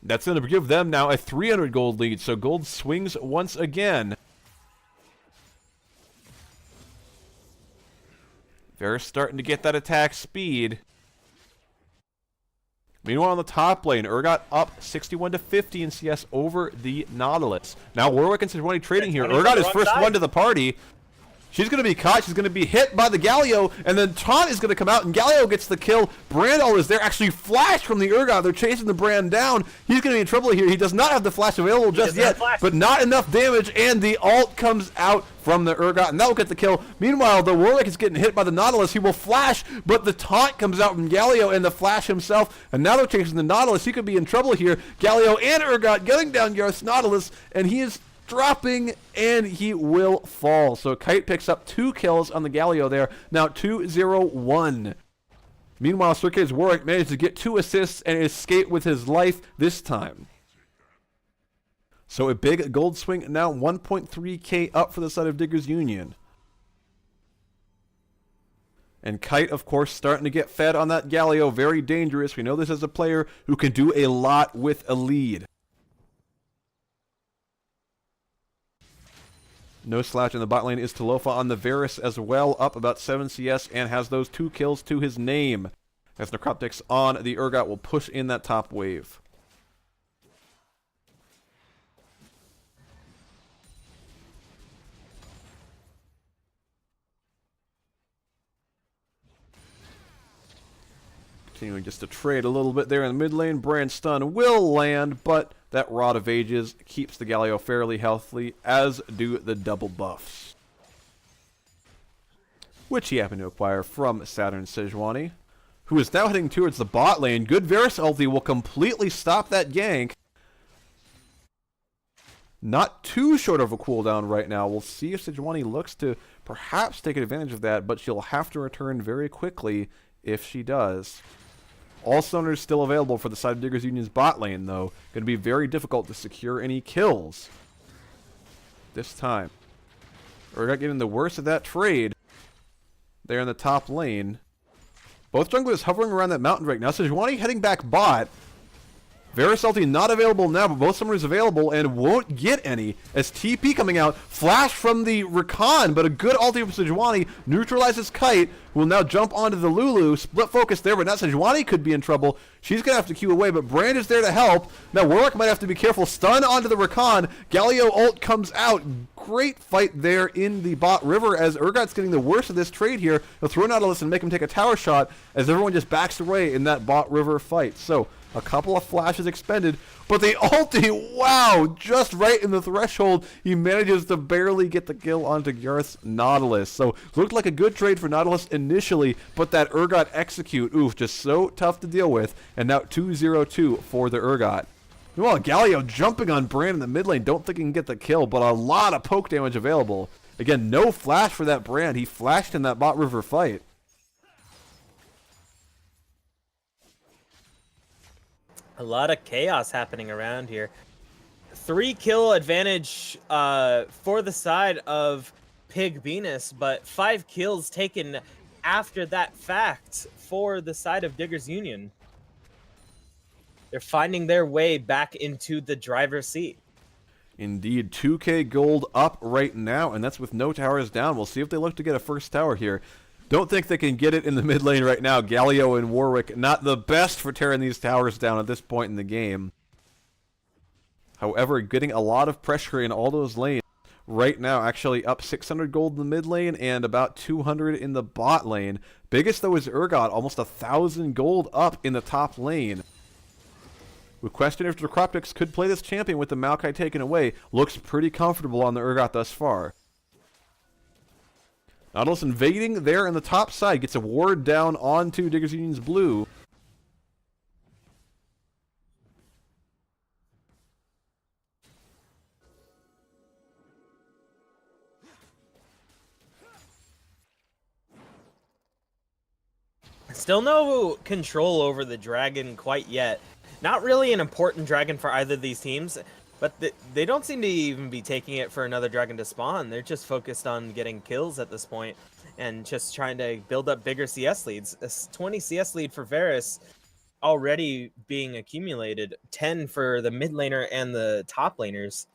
That's going to give them now a 300 gold lead, so gold swings once again. Varus starting to get that attack speed. Meanwhile, on the top lane, Urgot up 61 to 50 in CS over the Nautilus. Now Warwick and Sejuani trading here. Urgot is first one to the party. She's going to be caught. She's going to be hit by the Galio, and then Taunt is going to come out, and Galio gets the kill. Brandol is there, actually flashed from the Urgot. They're chasing the Brand down. He's going to be in trouble here. He does not have the flash available just yet, but not enough damage, and the ult comes out from the Urgot, and that will get the kill. Meanwhile, the Warwick is getting hit by the Nautilus. He will flash, but the taunt comes out from Galio and the flash himself, and now they're chasing the Nautilus. He could be in trouble here. Galio and Urgot getting down Gareth's Nautilus, and he is dropping, and he will fall. So Kite picks up 2 kills on the Galio there. Now 2-0-1. Meanwhile, Circade's Warwick managed to get 2 assists and escape with his life this time. So a big gold swing, now 1.3k up for the side of Diggers Union. And Kite, of course, starting to get fed on that Galio. Very dangerous. We know this as a player who can do a lot with a lead. No slouch in the bot lane is Talofa on the Varus as well, up about 7 CS and has those 2 kills to his name. As Necroptics on the Urgot will push in that top wave. Continuing just to trade a little bit there in the mid lane. Brand stun will land, but that Rod of Ages keeps the Galio fairly healthy, as do the double buffs, which he happened to acquire from Saturn Sejuani, who is now heading towards the bot lane. Good Varus ulti will completely stop that gank. Not too short of a cooldown right now. We'll see if Sejuani looks to perhaps take advantage of that, but she'll have to return very quickly if she does. All Summoners still available for the side of Diggers Union's bot lane, though. Going to be very difficult to secure any kills this time. We're not getting the worst of that trade there in the top lane. Both junglers hovering around that mountain right now. Sejuani heading back bot. Varus ulti not available now, but both summoners available and won't get any. As TP coming out, flash from the Rakan, but a good ulti from Sejuani neutralizes Kite, who will now jump onto the Lulu. Split focus there, but now Sejuani could be in trouble. She's going to have to queue away, but Brand is there to help. Now Warwick might have to be careful. Stun onto the Rakan. Galio ult comes out. Great fight there in the bot river as Urgot's getting the worst of this trade here. He'll throw Nautilus and make him take a tower shot as everyone just backs away in that bot river fight. So a couple of flashes expended, but the ulti, wow, just right in the threshold, he manages to barely get the kill onto Garth's Nautilus. So looked like a good trade for Nautilus initially, but that Urgot execute, oof, just so tough to deal with. And now 2-0-2 for the Urgot. Meanwhile, Galio jumping on Brand in the mid lane, don't think he can get the kill, but a lot of poke damage available. Again, no flash for that Brand. He flashed in that bot river fight. A lot of chaos happening around here. 3-kill advantage for the side of Pig Venus, but 5 kills taken after that fact for the side of Diggers Union. They're finding their way back into the driver's seat. Indeed, 2k gold up right now, and that's with no towers down. We'll see if they look to get a first tower here. Don't think they can get it in the mid lane right now. Galio and Warwick, not the best for tearing these towers down at this point in the game. However, getting a lot of pressure in all those lanes. Right now, actually up 600 gold in the mid lane and about 200 in the bot lane. Biggest, though, is Urgot, almost 1,000 gold up in the top lane. We question if Drakroptix could play this champion with the Maokai taken away. Looks pretty comfortable on the Urgot thus far. Nautilus invading there in the top side. Gets a ward down onto Diggers Union's blue. Still no control over the dragon quite yet. Not really an important dragon for either of these teams, but they don't seem to even be taking it for another dragon to spawn. They're just focused on getting kills at this point and just trying to build up bigger CS leads. A 20 CS lead for Varus already being accumulated, 10 for the mid laner and the top laners.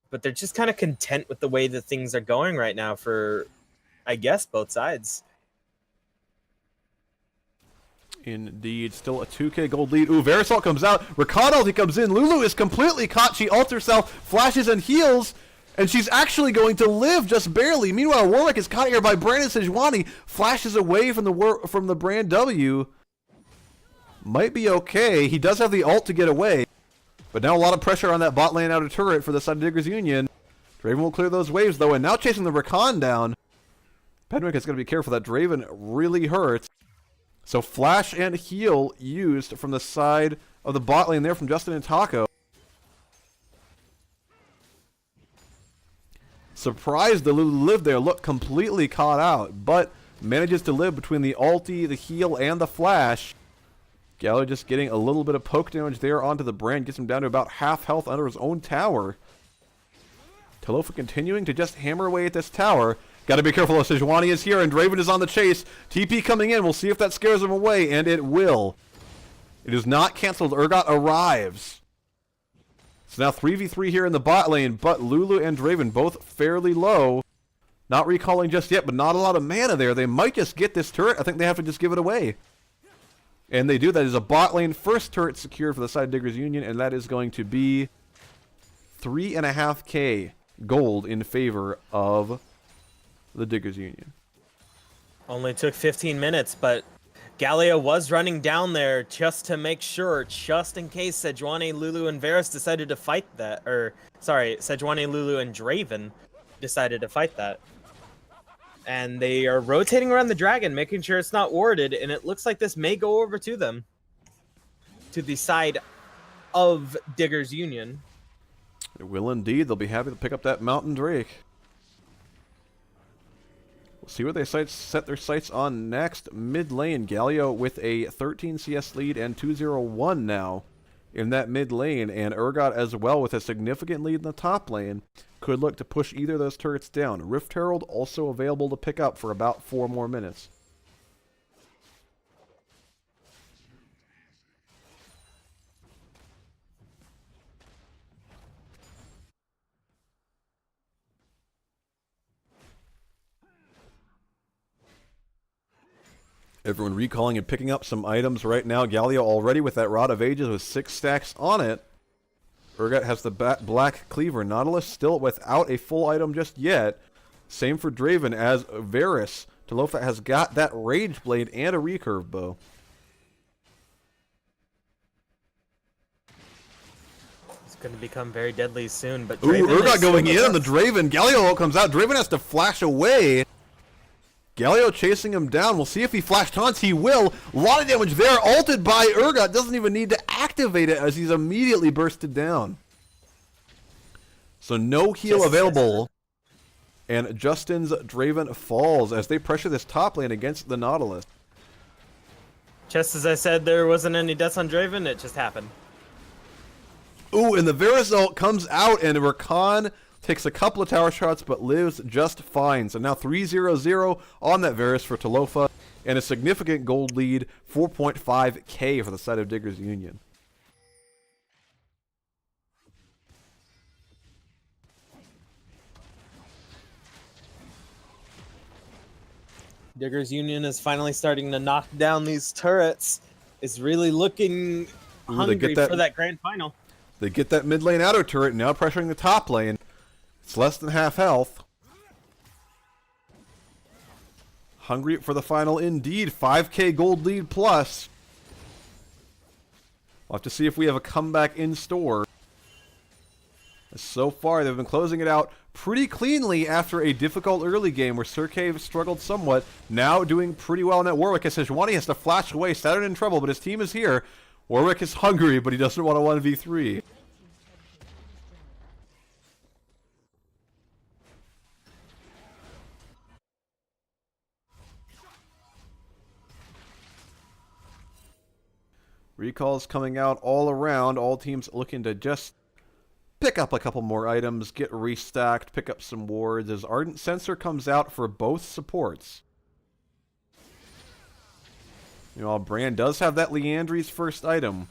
But they're just kind of content with the way that things are going right now for, I guess, both sides. Indeed, still a 2k gold lead. Ooh, Verisalt comes out. Rakan ulti comes in. Lulu is completely caught. She ults herself, flashes and heals, and she's actually going to live just barely. Meanwhile, Warwick is caught here by Brandon Sejuani. Flashes away from the Brand W. Might be okay. He does have the ult to get away. But now a lot of pressure on that bot lane outer turret for the side of Diggers Union. Draven will clear those waves, though, and now chasing the Rakan down. Pedwick is going to be careful. That Draven really hurts. So flash and heal used from the side of the bot lane there from Justin and Taco. Surprised the Lulu lived there. Look, completely caught out, but manages to live between the ulti, the heal, and the flash. Gallo just getting a little bit of poke damage there onto the Brand. Gets him down to about half health under his own tower. Talofa continuing to just hammer away at this tower. Got to be careful as Sejuani is here and Draven is on the chase. TP coming in. We'll see if that scares him away, and it will. It is not canceled. Urgot arrives. So now 3v3 here in the bot lane, but Lulu and Draven both fairly low. Not recalling just yet, but not a lot of mana there. They might just get this turret. I think they have to just give it away. And they do. That is a bot lane first turret secured for the side Diggers Union, and that is going to be 3.5k gold in favor of the Diggers Union. Only took 15 minutes, but Galio was running down there just to make sure, just in case Sejuani, Lulu, and Varus decided to fight that. Or, sorry, Sejuani, Lulu, and Draven decided to fight that. And they are rotating around the dragon, making sure it's not warded, and it looks like this may go over to them. To the side of Diggers Union. It will indeed. They'll be happy to pick up that Mountain Drake. We'll see where they set their sights on next. Mid lane, Galio with a 13 CS lead and 2-0-1 now in that mid lane. And Urgot as well with a significant lead in the top lane. Could look to push either of those turrets down. Rift Herald also available to pick up for about 4 more minutes. Everyone recalling and picking up some items right now. Galio already with that Rod of Ages with 6 stacks on it. Urgot has the Black Cleaver. Nautilus still without a full item just yet. Same for Draven as Varus. Talofa has got that Rage Blade and a recurve bow. It's going to become very deadly soon, but Ooh, Draven Urgot is going still in on the Draven. Galio comes out. Draven has to flash away. Galio chasing him down. We'll see if he flash taunts. He will. A lot of damage there. Ulted by Urgot. Doesn't even need to activate it as he's immediately bursted down. So no heal available. And Justin's Draven falls as they pressure this top lane against the Nautilus. Just as I said there wasn't any deaths on Draven, it just happened. Ooh, and the Varus ult comes out, and Rakan takes a couple of tower shots, but lives just fine. So now 3-0-0 on that Varus for Talofa, and a significant gold lead, 4.5k for the side of Diggers Union. Diggers Union is finally starting to knock down these turrets. Is really looking hungry for that grand final. They get that mid lane outer turret, now pressuring the top lane. It's less than half health. Hungry for the final indeed. 5k gold lead plus. We'll have to see if we have a comeback in store. So far, they've been closing it out pretty cleanly after a difficult early game where Sircave struggled somewhat. Now doing pretty well in that Warwick as Sejuani has to flash away. Saturn in trouble, but his team is here. Warwick is hungry, but he doesn't want a 1v3. Recalls coming out all around. All teams looking to just pick up a couple more items, get restacked, pick up some wards as Ardent Sensor comes out for both supports. You know, Brand does have that Leandry's first item.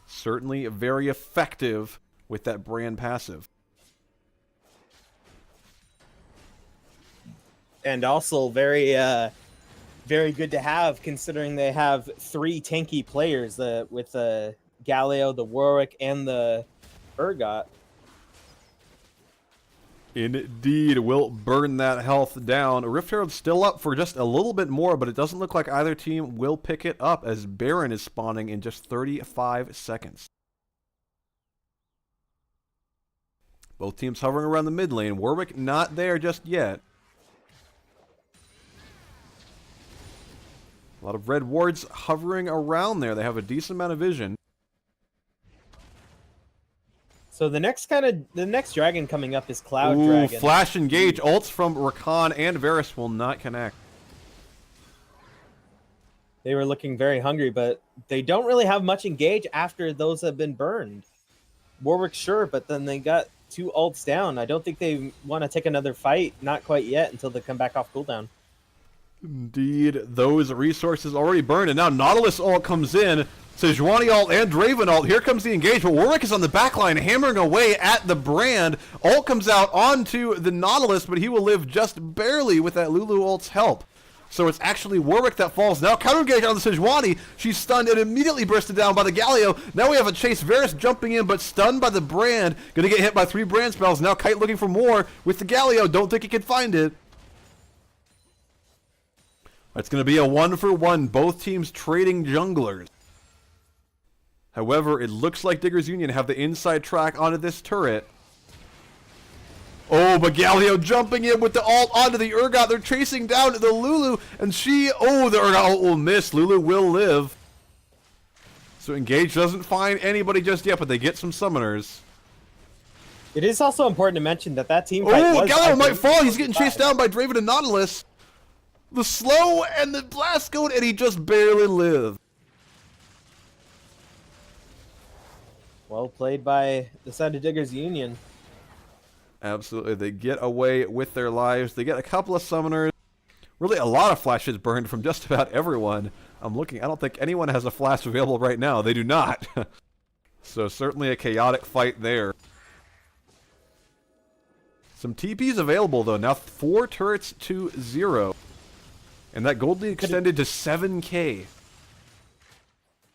Certainly very effective with that Brand passive. And also very good to have, considering they have 3 tanky players with the Galio, the Warwick, and the Urgot. Indeed, will burn that health down. Rift Herald's still up for just a little bit more, but it doesn't look like either team will pick it up as Baron is spawning in just 35 seconds. Both teams hovering around the mid lane. Warwick not there just yet. A lot of red wards hovering around there. They have a decent amount of vision. So the next dragon coming up is Cloud Dragon. Flash engage. Ults from Rakan and Varus will not connect. They were looking very hungry, but they don't really have much engage after those have been burned. Warwick, sure, but then they got 2 ults down. I don't think they want to take another fight. Not quite yet until they come back off cooldown. Indeed, those resources already burned, and now Nautilus ult comes in. Sejuani ult and Draven ult. Here comes the engagement. Warwick is on the back line, hammering away at the Brand. Ult comes out onto the Nautilus, but he will live just barely with that Lulu ult's help. So it's actually Warwick that falls. Now counter engage on the Sejuani. She's stunned and immediately bursted down by the Galio. Now we have a chase. Varus jumping in, but stunned by the Brand. Gonna get hit by 3 Brand spells. Now Kite looking for more with the Galio. Don't think he can find it. It's going to be a 1-for-1, both teams trading junglers. However, it looks like Diggers Union have the inside track onto this turret. Oh, but Galio jumping in with the ult onto the Urgot. They're chasing down the Lulu, and the Urgot ult will miss. Lulu will live. So Engage doesn't find anybody just yet, but they get some summoners. It is also important to mention that team fight Galio might fall. He's getting chased down by Draven and Nautilus. The slow and the blast code, and he just barely lived. Well played by the side of Diggers Union. Absolutely. They get away with their lives. They get a couple of summoners. Really a lot of flashes burned from just about everyone. I'm looking. I don't think anyone has a flash available right now. They do not. So certainly a chaotic fight there. Some TPs available, though. Now 4 turrets to 0. And that gold lead extended to 7K.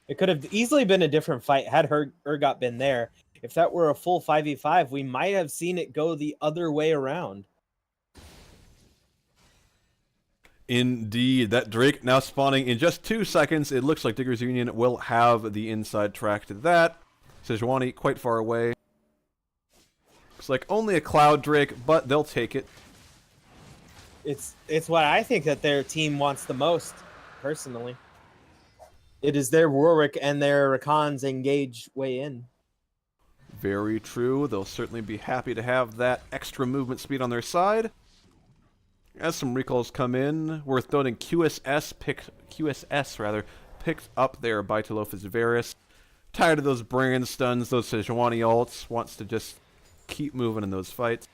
It could have easily been a different fight had Urgot been there. If that were a full 5v5, we might have seen it go the other way around. Indeed, that Drake now spawning in just 2 seconds. It looks like Diggers Union will have the inside track to that. Sejuani quite far away. Looks like only a Cloud Drake, but they'll take it. It's what I think that their team wants the most, personally. It is their Warwick and their Rakan's engage way in. Very true. They'll certainly be happy to have that extra movement speed on their side. As some recalls come in, worth noting QSS picked up there by Talofus Varus. Tired of those brand stuns, those Sejuani ults, wants to just keep moving in those fights.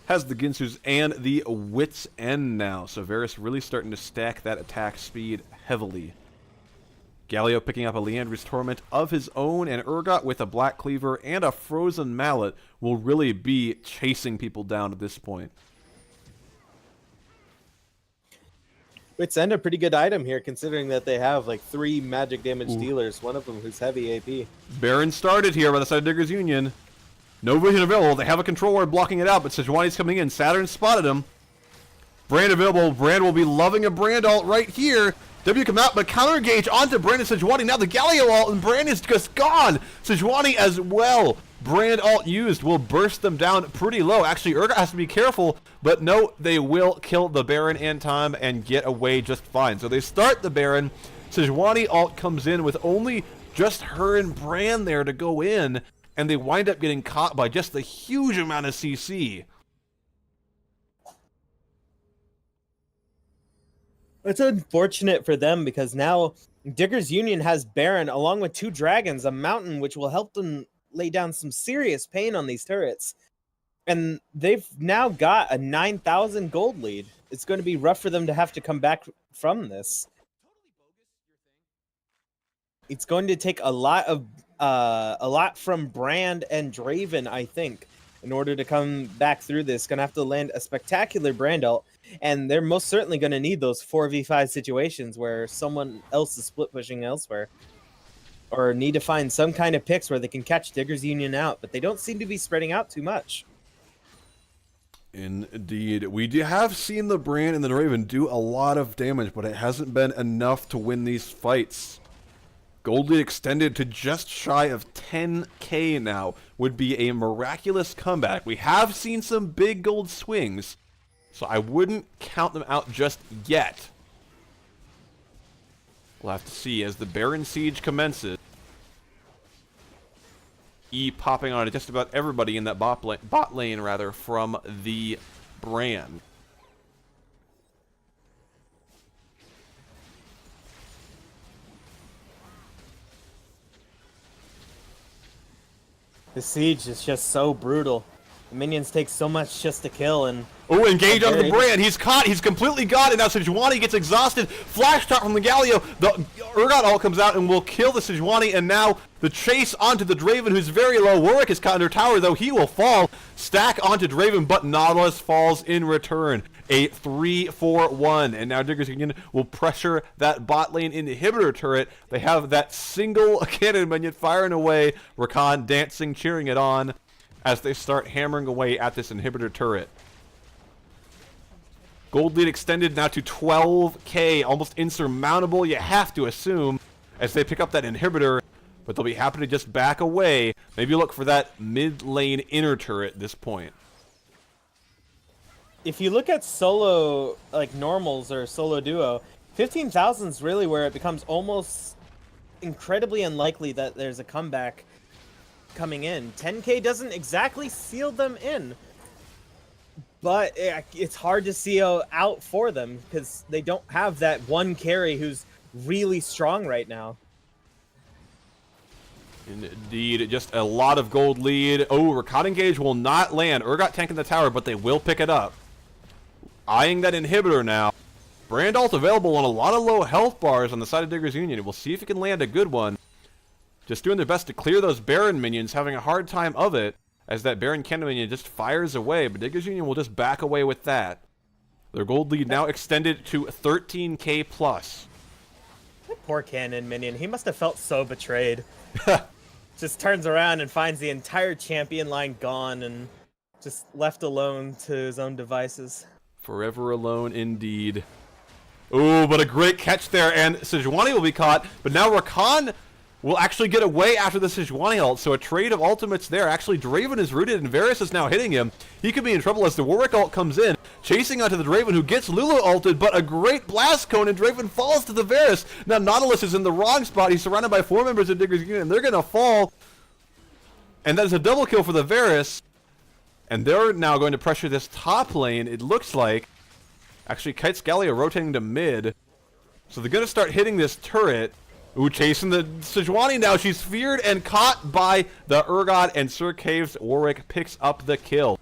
Has the Ginsus and the Wits End now, so Varus really starting to stack that attack speed heavily. Galio picking up a Leandra's Torment of his own, and Urgot with a Black Cleaver and a Frozen Mallet will really be chasing people down at this point. Wits End a pretty good item here, considering that they have like 3 magic damage dealers, one of them who's heavy AP. Baron started here by the side of Diggers Union. No vision available. They have a control ward blocking it out, but Sejuani's coming in. Saturn spotted him. Brand available. Brand will be loving a Brand ult right here. W come out, but counter engage onto Brand and Sejuani. Now the Galio ult, and Brand is just gone. Sejuani as well. Brand ult used will burst them down pretty low. Actually, Urgot has to be careful, but no, they will kill the Baron in time and get away just fine. So they start the Baron. Sejuani ult comes in with only just her and Brand there to go in, and they wind up getting caught by just the huge amount of CC. It's unfortunate for them because now Diggers Union has Baron along with 2 dragons, a mountain, which will help them lay down some serious pain on these turrets. And they've now got a 9,000 gold lead. It's going to be rough for them to have to come back from this. It's going to take a lot from Brand and Draven, I think, in order to come back through this. Going to have to land a spectacular Brand ult, and they're most certainly going to need those 4v5 situations where someone else is split pushing elsewhere, or need to find some kind of picks where they can catch Diggers Union out, but they don't seem to be spreading out too much. Indeed. We have seen the Brand and the Draven do a lot of damage, but it hasn't been enough to win these fights. Gold lead extended to just shy of 10K now. Would be a miraculous comeback. We have seen some big gold swings, so I wouldn't count them out just yet. We'll have to see as the Baron Siege commences. E popping on just about everybody in that bot lane rather, from the Brand. The siege is just so brutal. The minions take so much just to kill, and oh, engage on the Brand. He's caught. He's completely got it. Now Sejuani gets exhausted. Flash shot from the Galio. The Urgot ult comes out and will kill the Sejuani, and now the chase onto the Draven, who's very low. Warwick is caught under tower, though he will fall. Stack onto Draven, but Nautilus falls in return. A 3-4-1, and now Diggers Union will pressure that bot lane inhibitor turret. They have that single cannon minion firing away. Rakan dancing, cheering it on as they start hammering away at this inhibitor turret. Gold lead extended now to 12K, almost insurmountable, you have to assume, as they pick up that inhibitor, but they'll be happy to just back away. Maybe look for that mid lane inner turret at this point. If you look at solo, like normals or solo duo, 15,000 is really where it becomes almost incredibly unlikely that there's a comeback coming in. 10K doesn't exactly seal them in, but it's hard to see out for them because they don't have that one carry who's really strong right now. Indeed, just a lot of gold lead. Oh, Rakan engage will not land. Urgot tanking the tower, but they will pick it up. Eyeing that inhibitor now. Brand ult available on a lot of low health bars on the side of Diggers Union. We'll see if it can land a good one. Just doing their best to clear those Baron minions, having a hard time of it, as that Baron Cannon minion just fires away, but Diggers Union will just back away with that. Their gold lead now extended to 13k plus. Poor Cannon minion. He must have felt so betrayed. Just turns around and finds the entire champion line gone and just left alone to his own devices. Forever alone indeed. Ooh, but a great catch there, and Sejuani will be caught, but now Rakan will actually get away after the Sejuani ult, so a trade of ultimates there. Actually, Draven is rooted, and Varus is now hitting him. He could be in trouble as the Warwick ult comes in, chasing onto the Draven, who gets Lulu ulted, but a great blast cone, and Draven falls to the Varus. Now Nautilus is in the wrong spot. He's surrounded by 4 members of Diggers Union, and they're going to fall. And that is a double kill for the Varus. And they're now going to pressure this top lane, it looks like. Actually, Kite's Galio rotating to mid. So they're going to start hitting this turret. Ooh, chasing the Sejuani now. She's feared and caught by the Urgot, and Sir Cave's Warwick picks up the kill.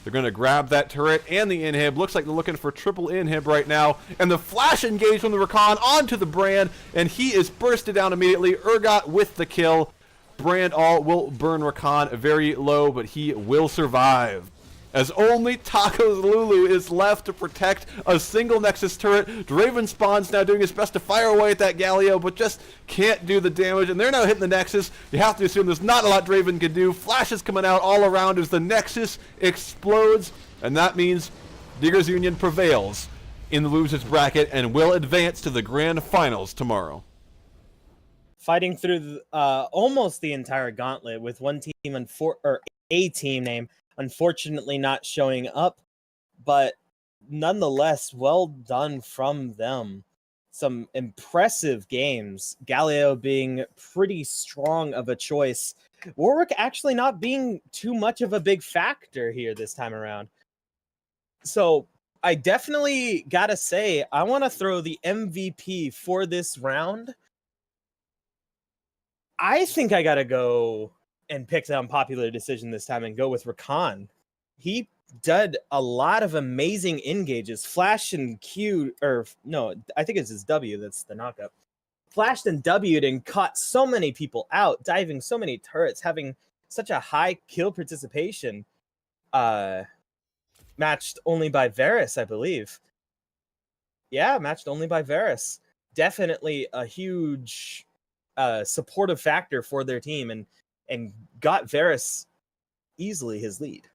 They're going to grab that turret and the inhib. Looks like they're looking for triple inhib right now. And the flash engage from the Rakan onto the Brand, and he is bursted down immediately. Urgot with the kill. Brand all will burn Rakan very low, but he will survive. As only Taco's Lulu is left to protect a single Nexus turret. Draven spawns now doing his best to fire away at that Galio, but just can't do the damage. And they're now hitting the Nexus. You have to assume there's not a lot Draven can do. Flashes coming out all around as the Nexus explodes. And that means Diggers Union prevails in the losers bracket and will advance to the grand finals tomorrow. Fighting through almost the entire gauntlet with one team or a team name unfortunately not showing up, but nonetheless, well done from them. Some impressive games. Galio being pretty strong of a choice. Warwick actually not being too much of a big factor here this time around. So I definitely gotta say, I want to throw the MVP for this round. I think I gotta go and pick the unpopular decision this time and go with Rakan. He did a lot of amazing engages. Flash and Q, or no, I think it's his W that's the knockup. Flashed and W'd and caught so many people out, diving so many turrets, having such a high kill participation. Matched only by Varus, I believe. Yeah, matched only by Varus. Definitely a huge supportive factor for their team, and got Varus easily his lead.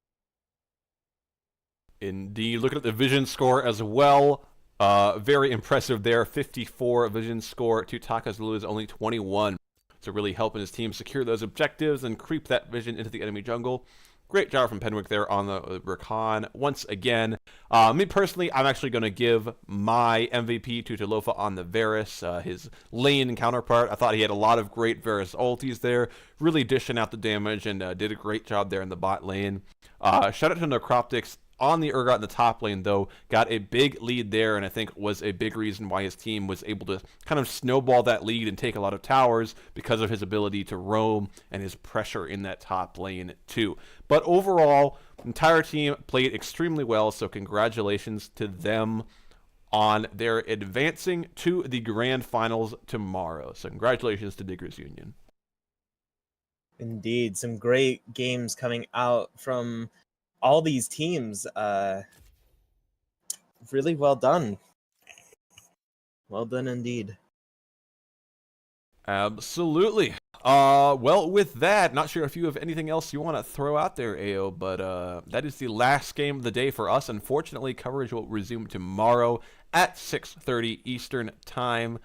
Indeed. Looking at the vision score as well. Very impressive there. 54 vision score to Taka's Lulu is only 21. So really helping his team secure those objectives and creep that vision into the enemy jungle. Great job from Penwick there on the Rakan once again. Me personally, I'm actually going to give my MVP to Talofa on the Varus, his lane counterpart. I thought he had a lot of great Varus ultis there, really dishing out the damage, and did a great job there in the bot lane. Shout out to Necroptics on the Urgot in the top lane, though. Got a big lead there, and I think was a big reason why his team was able to kind of snowball that lead and take a lot of towers because of his ability to roam and his pressure in that top lane, too. But overall, the entire team played extremely well, so congratulations to them on their advancing to the grand finals tomorrow. So congratulations to Diggers Union. Indeed, some great games coming out from all these teams. Really well done. Well done indeed. Absolutely. Well, with that, not sure if you have anything else you want to throw out there, Ao, but that is the last game of the day for us. Unfortunately, coverage will resume tomorrow at 6:30 Eastern Time.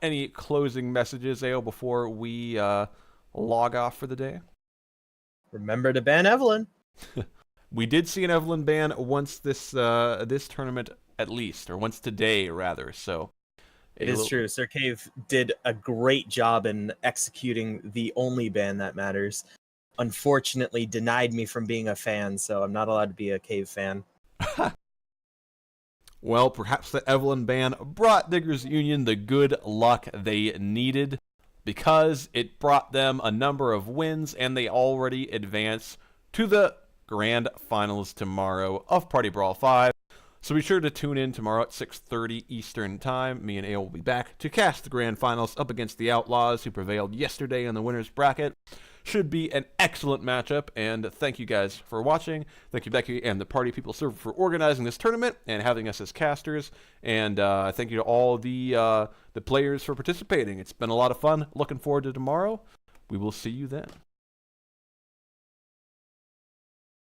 Any closing messages, Ao, before we log off for the day? Remember to ban Evelyn. We did see an Evelyn ban once this tournament, at least, or once today, rather, so... It is true. Sir Cave did a great job in executing the only ban that matters. Unfortunately, denied me from being a fan, so I'm not allowed to be a Cave fan. Well, perhaps the Evelyn ban brought Diggers Union the good luck they needed, because it brought them a number of wins, and they already advance to the grand finals tomorrow of Party Brawl 5. So be sure to tune in tomorrow at 6:30 Eastern Time. Me and Ao will be back to cast the grand finals up against the Outlaws, who prevailed yesterday in the winners bracket. should be an excellent matchup. And thank you guys for watching. Thank you, Becky, and the Party People server for organizing this tournament and having us as casters. And thank you to all the players for participating. It's been a lot of fun. Looking forward to tomorrow. We will see you then.